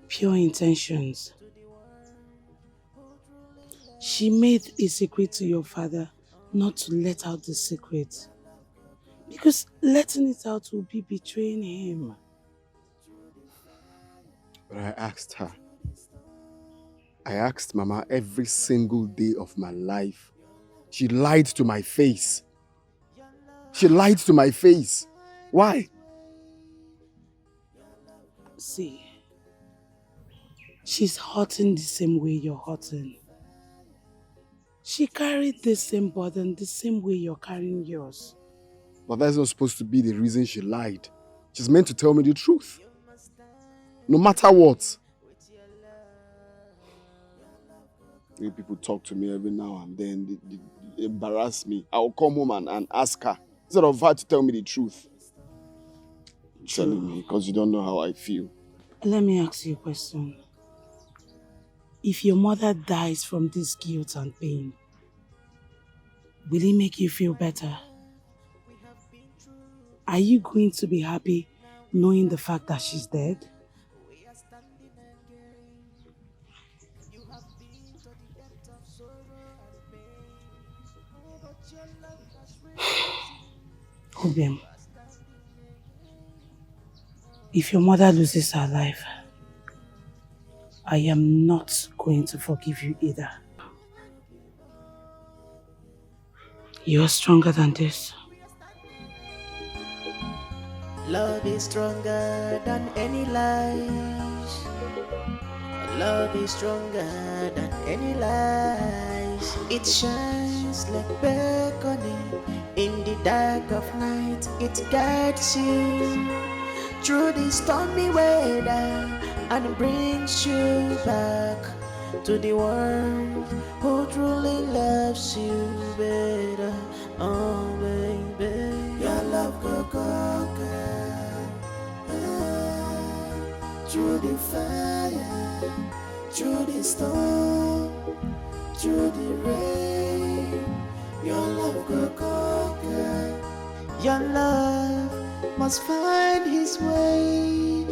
pure intentions. She made a secret to your father not to let out the secret. Because letting it out will be betraying him. But I asked Mama every single day of my life. She lied to my face. She lied to my face. Why? See, she's hurting the same way you're hurting. She carried the same burden the same way you're carrying yours. But that's not supposed to be the reason she lied. She's meant to tell me the truth. No matter what. When people talk to me every now and then, they embarrass me. I'll come home and ask her. Instead of her to tell me the truth. You're telling me because you don't know how I feel. Let me ask you a question. If your mother dies from this guilt and pain, will it make you feel better? Are you going to be happy knowing the fact that she's dead? Obiem, if your mother loses her life, I am not going to forgive you either. You're stronger than this. Love is stronger than any lies. Love is stronger than any lies. It shines like beckoning in the dark of night. It guides you through the stormy weather and brings you back to the one who truly loves you better. Oh baby, your love go conquer through the fire, through the storm, through the rain. Your love go conquer. Your love must find his way.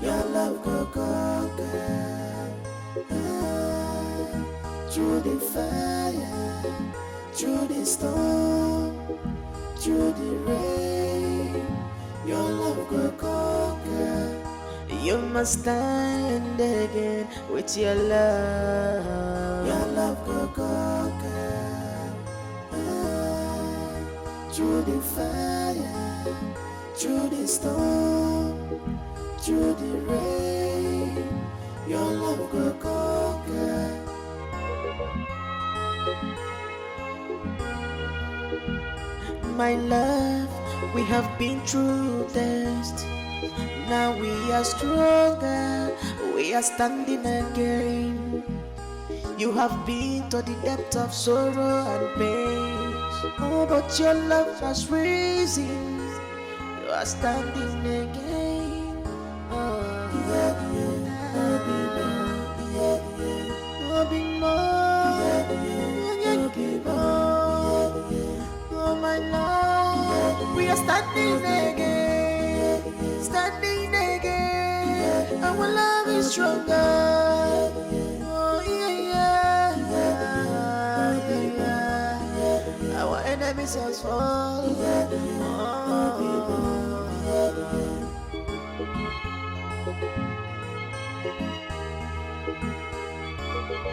Your love go conquer through the fire, through the storm, through the rain. Your love go conquer. You must stand again with your love. Your love go conquer through the fire, through the storm, through the rain. Your love go conquer. My love, we have been through this. Now we are stronger, we are standing again. You have been to the depth of sorrow and pain. Oh, but your love has risen. You are standing again. Oh, yeah, yeah, oh, be more. Oh, my love, we are standing again. Standing again. Our love is stronger. Oh, yeah, yeah. Our enemies has fallen.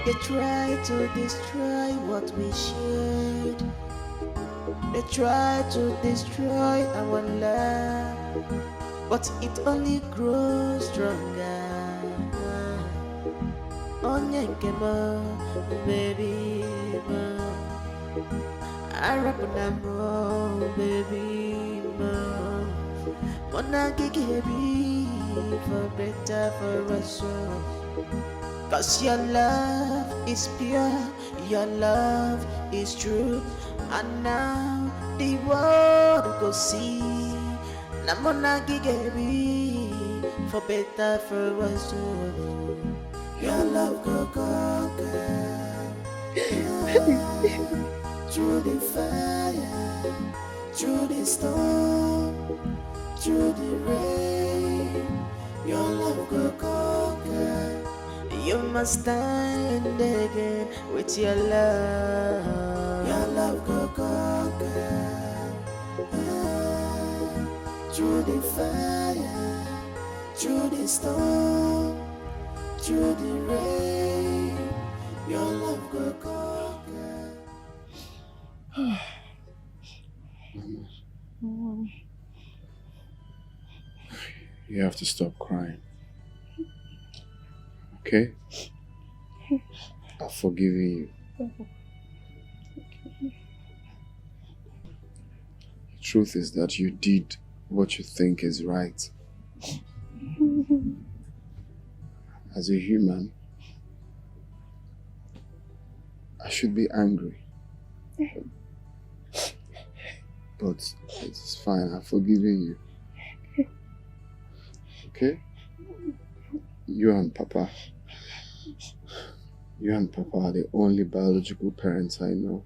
They try to destroy what we shared. They try to destroy our love, but it only grows stronger. Onyekema, baby, Arabunamo, baby, Monagigi, for better for us all. 'Cause your love is pure, your love is true, and now the world go see. Namona gigeri for better for us all. Your love go conquer through the fire, through the storm, through the rain, your love go conquer. You must stand again with your love. Your love go conquer. Through the fire, through the storm, through the rain, your love go conquer. You have to stop crying. Okay? I've forgiven you. The truth is that you did what you think is right. As a human, I should be angry. But it's fine, I've forgiven you. Okay? You and Papa are the only biological parents I know.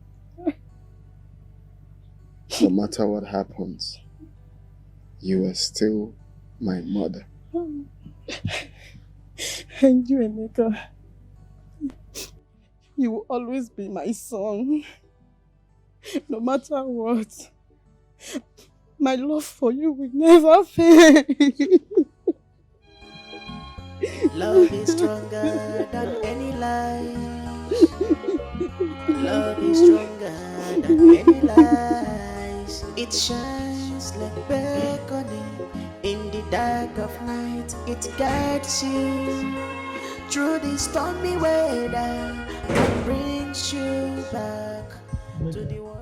No matter what happens, you are still my mother. And you, Emeka, you will always be my son. No matter what, my love for you will never fade. Love is stronger than any lies. Love is stronger than any lies. It shines like beckoning in the dark of night. It guides you through the stormy weather and brings you back to the world.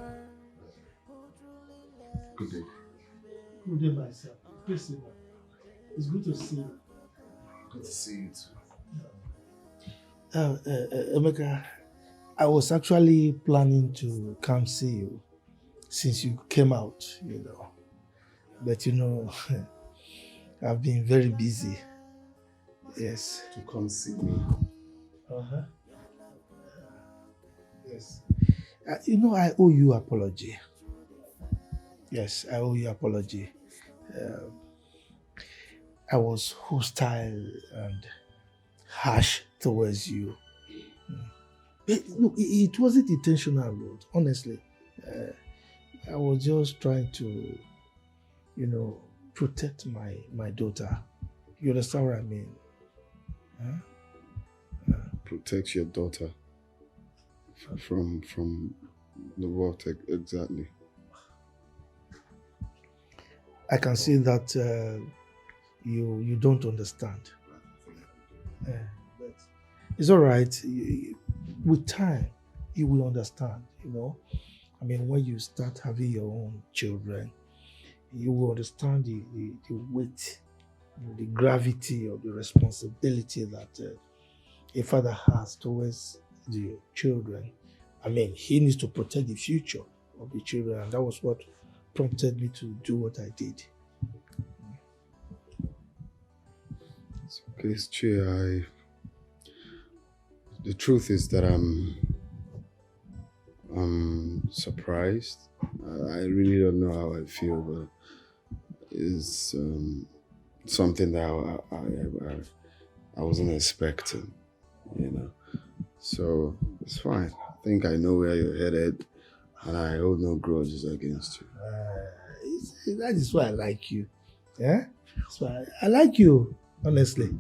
Good day. Good day, myself. Please sit down. It's good to see you. Good to see you too. Emeka, I was actually planning to come see you since you came out, But I've been very busy. Yes. To come see me. Uh-huh. Yes. I owe you apology. Yes, I owe you apology. I was hostile and harsh towards you. But, look, it wasn't intentional, Lord, honestly. I was just trying to, protect my daughter. You understand what I mean? Huh? Protect your daughter from the what exactly? I can see that you don't understand. But it's all right. With time, you will understand, I mean, when you start having your own children, you will understand the weight, the gravity of the responsibility that a father has towards the children. I mean, he needs to protect the future of the children, and that was what prompted me to do what I did. Okay, Che, the truth is that I'm surprised. I really don't know how I feel, but it's something that I wasn't expecting, So it's fine. I think I know where you're headed, and I hold no grudges against you. That is why I like you. Yeah? That's why I like you, honestly.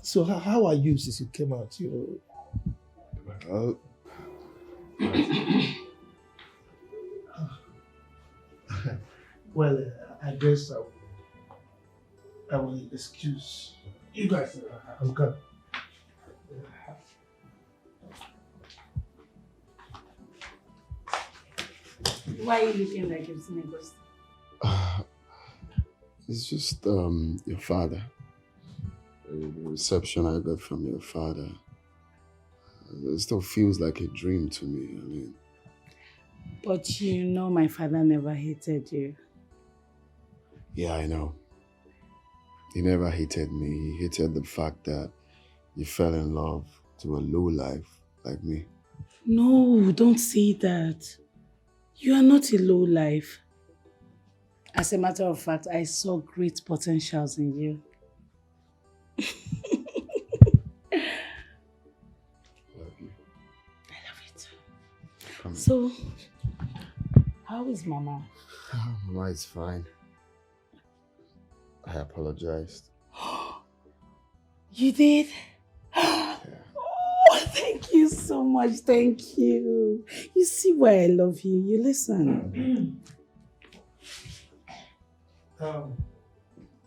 So how are you since you came out? Well, I guess I will excuse you guys. I'm coming. Why are you looking like you've seen a ghost? It's just your father. The reception I got from your father. It still feels like a dream to me. I mean. But my father never hated you. Yeah, I know. He never hated me. He hated the fact that you fell in love to a low life like me. No, don't say that. You are not a low life. As a matter of fact, I saw great potentials in you. So, how is Mama? Mama is fine. I apologized. You did? Oh, thank you so much. Thank you. You see why I love you. You listen.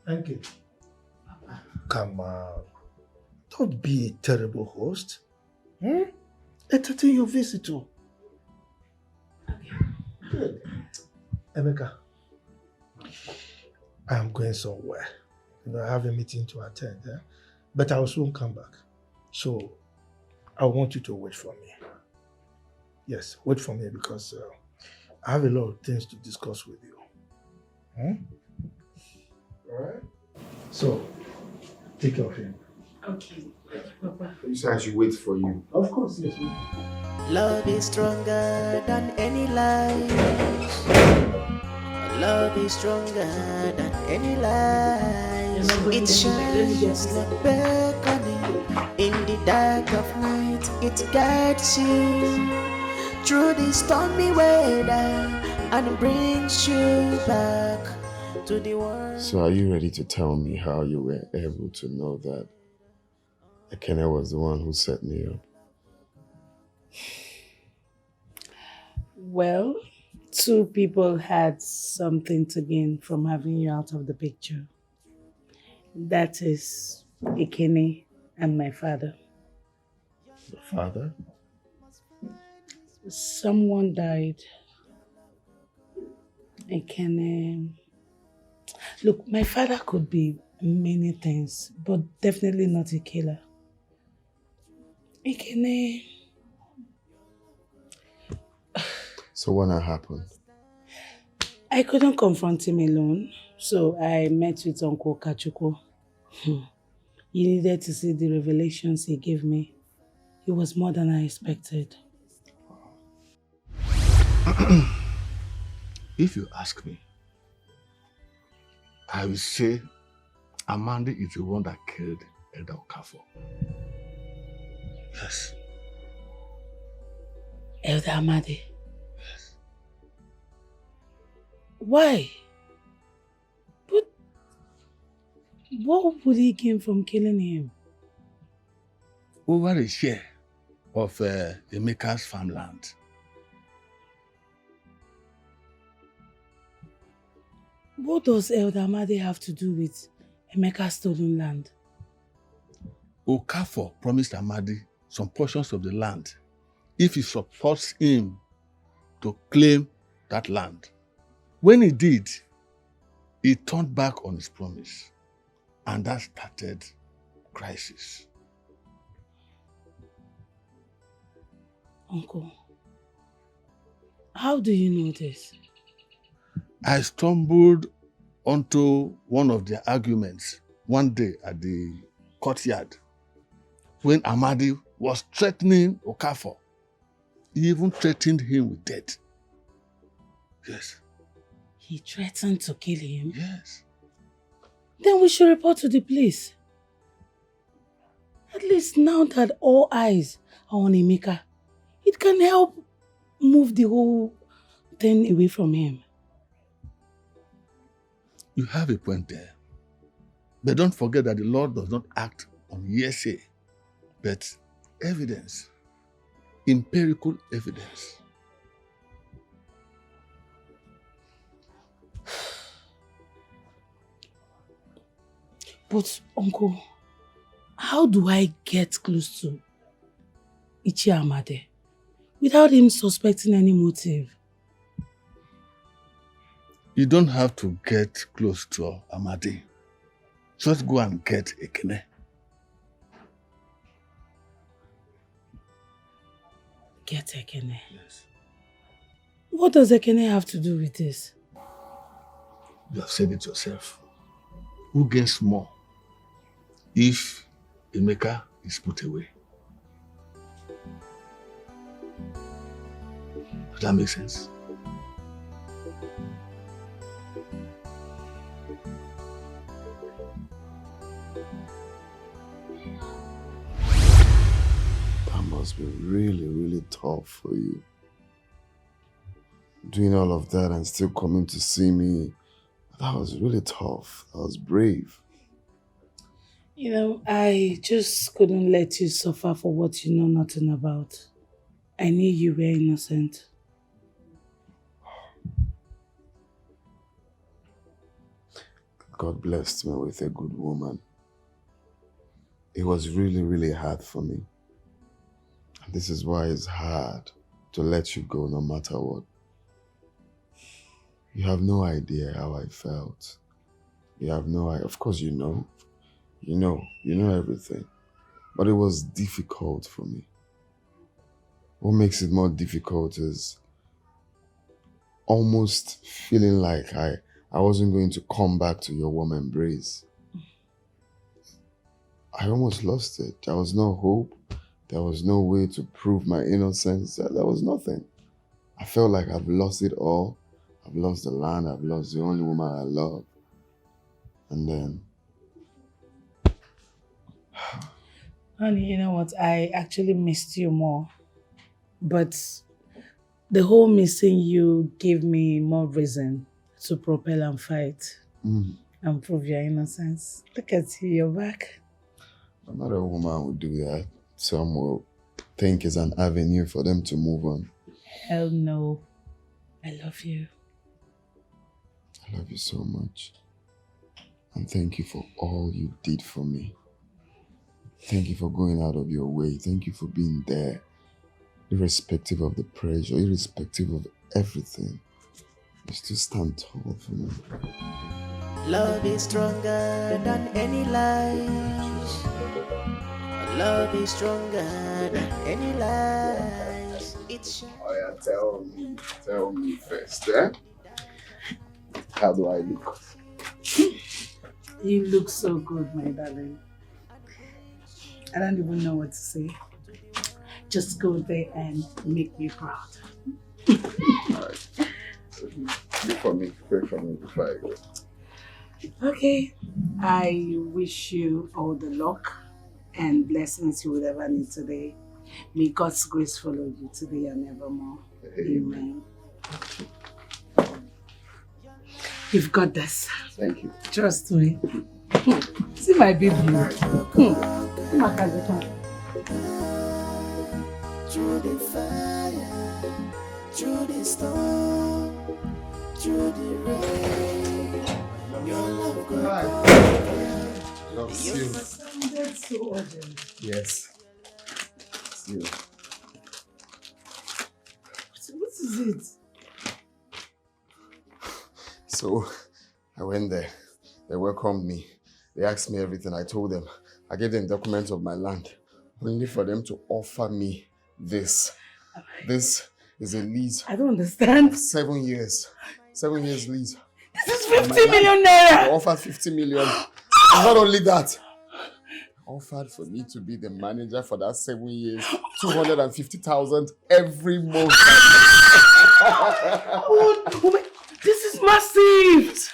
Thank you. Come on. Don't be a terrible host. Entertain your visitor. Good. Emeka, I am going somewhere. I have a meeting to attend, but I will soon come back. So, I want you to wait for me. Yes, wait for me because I have a lot of things to discuss with you. Alright? So, take care of him. Okay. Papa. You said I should wait for you. Of course, yes. Love is stronger than any lies. Love is stronger than any lies. It shines like beckoning in the dark of night. It guides you through the stormy weather and brings you back to the world. So are you ready to tell me how you were able to know that Ekene was the one who set me up? Well, two people had something to gain from having you out of the picture. That is Ekene and my father. The father? Someone died. Ekene. Look, my father could be many things, but definitely not a killer. Ekene. So what had happened? I couldn't confront him alone, so I met with Uncle Kachuko. He needed to see the revelations he gave me. It was more than I expected. If you ask me, I will say Amanda is the one that killed Elder Okafor. Yes. Elder Amadi? Yes. Why? But what would he gain from killing him? Over a share of Emeka's farmland. What does Elder Amadi have to do with Emeka's stolen land? Okafor promised Amadi some portions of the land if he supports him to claim that land. When he did, he turned back on his promise, and that started crisis. Uncle, how do you know this? I stumbled onto one of their arguments one day at the courtyard when Amadi was threatening Okafor. He even threatened him with death. Yes. He threatened to kill him? Yes. Then we should report to the police. At least now that all eyes are on Emeka, it can help move the whole thing away from him. You have a point there. But don't forget that the Lord does not act on hearsay, but evidence, empirical evidence. But, Uncle, how do I get close to Ichie Amade without him suspecting any motive? You don't have to get close to Amadi. Just go and get Ekene. Get Ekene? Yes. What does Ekene have to do with this? You have said it yourself. Who gains more if Emeka is put away? Does that make sense? That must be really, really tough for you. Doing all of that and still coming to see me. That was really tough. That was brave. You know, I just couldn't let you suffer for what you know nothing about. I knew you were innocent. God blessed me with a good woman. It was really, really hard for me. And this is why it's hard to let you go no matter what. You have no idea how I felt. You have no idea. Of course you know. You know everything. But it was difficult for me. What makes it more difficult is almost feeling like I wasn't going to come back to your warm embrace. I almost lost it. There was no hope. There was no way to prove my innocence. There was nothing. I felt like I've lost it all. I've lost the land. I've lost the only woman I love. And then... Honey, you know what? I actually missed you more. But the whole missing you gave me more reason to propel and fight. And prove your innocence. Look at you, you're back. I'm not a woman who would do that. Some will think it's an avenue for them to move on. Hell no. I love you. I love you so much. And thank you for all you did for me. Thank you for going out of your way. Thank you for being there. Irrespective of the pressure, irrespective of everything. You still stand tall for me. Love is stronger than any lies. Love is stronger than any lies. It's Oh yeah, tell me first, eh? How do I look? You look so good, my darling. I don't even know what to say. Just go there and make me proud. Alright. Pray for me before I go. Okay. I wish you all the luck and blessings you would ever need today. May God's grace follow you today and evermore. Amen. You've got this. Thank you. Trust me. See my baby. See my cousin. through the fire, through the storm, through the rain. Your love goes. Love you. That's so urgent. Yes. See you. What is it? So, I went there. They welcomed me. They asked me everything. I told them. I gave them documents of my land, only for them to offer me this. This is a lease. I don't understand. 7 years. 7 years lease. This is 50 million naira. They offered 50 million. And not only that, they offered for me to be the manager for that 7 years. 250,000 every month. Oh my, this is massive.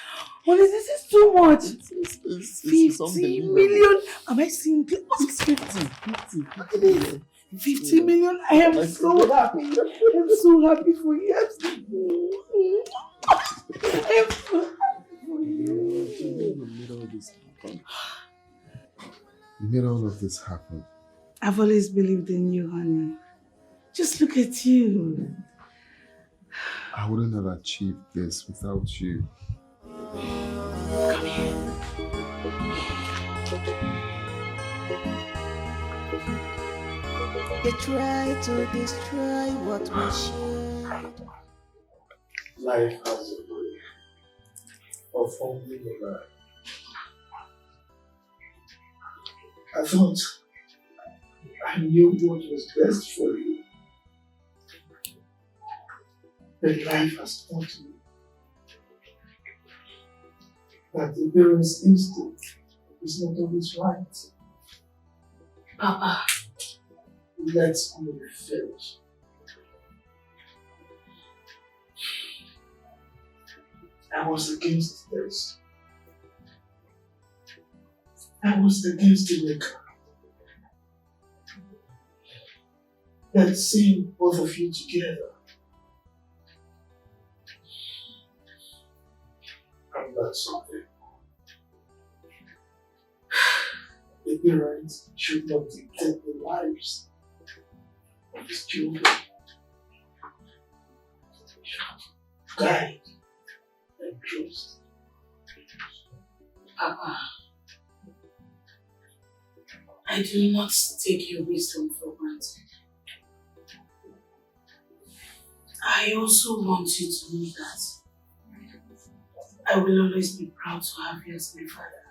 Honestly, this is too much. It's 50 million. Am I seeing? What's 50? 50. Look at this. 50 million. I am so happy. I'm so happy for you. I'm so happy for you. You made all of this happen. I've always believed in you, honey. Just look at you. I wouldn't have achieved this without you. Come here. They try to destroy what we share. Life has a way of fumbling around. I thought I knew what was best for you. But life has taught me that the parent's instinct is not always right. Papa, let's go finish. I was against this. I was against the maker. But seeing both of you together, I'm not something. The parents should not dictate the lives of his children. Guide and trust. Papa, I do not take your wisdom for granted. I also want you to know that I will always be proud to have you as my father.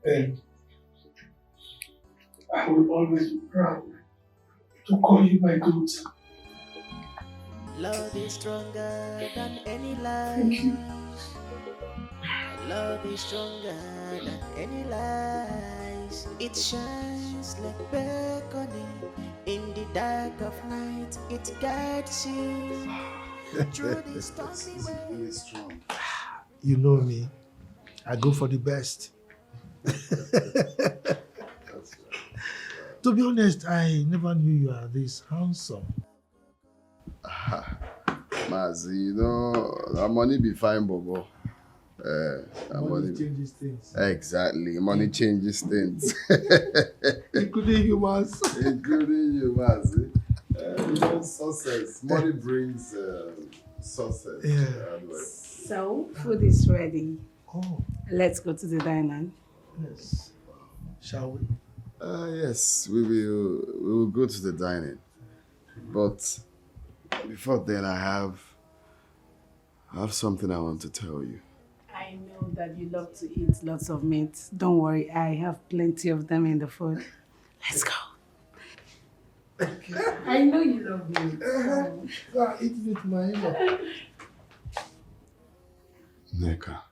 And I will always be proud to call you my daughter. Love is stronger than any lie. Thank you. Love is stronger than any lies. It shines like beckoning in the dark of night. It guides you through the stormy ways. You know me. I go for the best. To be honest, I never knew you are this handsome. Mazi, you know, that money be fine, Bobo. Money changes things. Exactly, money changes things. Including humans. Including humans. Success. Money brings success. Yeah. So, food is ready. Oh. Let's go to the diner. Yes. Shall we? Yes, we will go to the dining. But before then, I have something I want to tell you. I know that you love to eat lots of meat. Don't worry, I have plenty of them in the food. Let's go. I know you love meat. Eat with my in-law. Neka,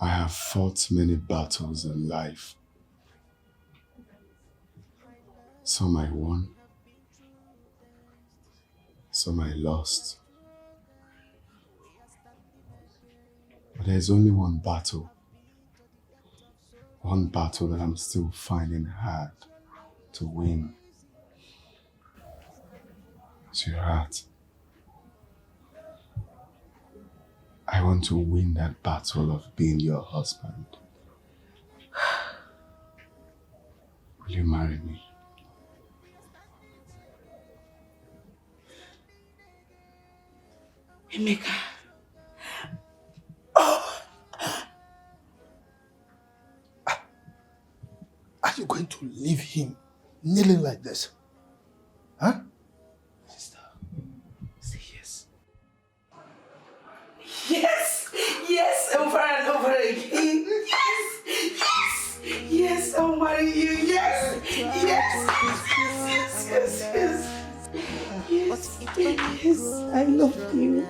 I have fought many battles in life. Some I won, some I lost. But there's only one battle that I'm still finding hard to win. It's your heart. I want to win that battle of being your husband. Will you marry me? Emeka. Are you going to leave him kneeling like this? Huh? Sister, say yes. Yes! Yes! Over and over again. Yes! Yes! Yes, I'll marry you. Yes! Yes! Yes! Yes! Yes! Yes! Yes! I love you.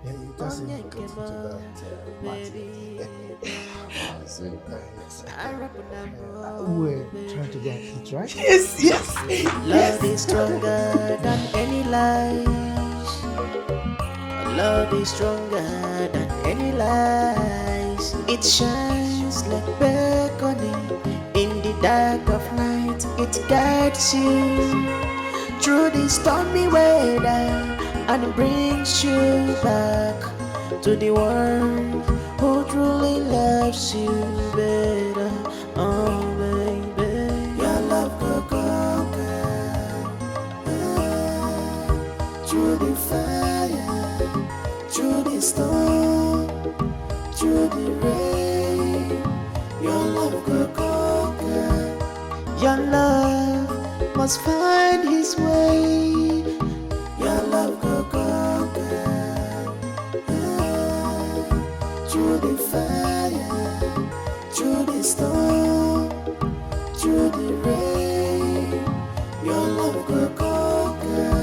You just need to go to that party. We're trying to go and eat, right? Yes, yes. Love is stronger than any lies. Love is stronger than any lies. It shines like beckoning in the dark of night. It guides you through the stormy weather and brings you back to the one who truly loves you better. Oh baby, your love will conquer through the fire, through the storm, through the rain. Your love will conquer. Your love must find his way. Your love will conquer through the fire, through the storm, through the rain. Your love will conquer.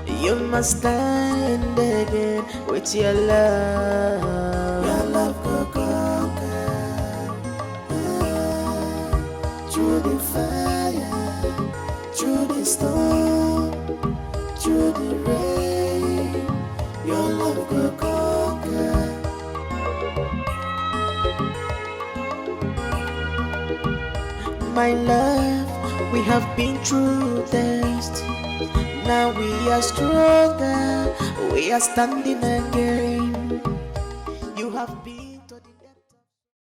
You must stand again with your love. Your love go conquer. Through the fire, through the storm, through the rain, your love go conquer. My love, we have been through this. Now we are stronger, we are standing again.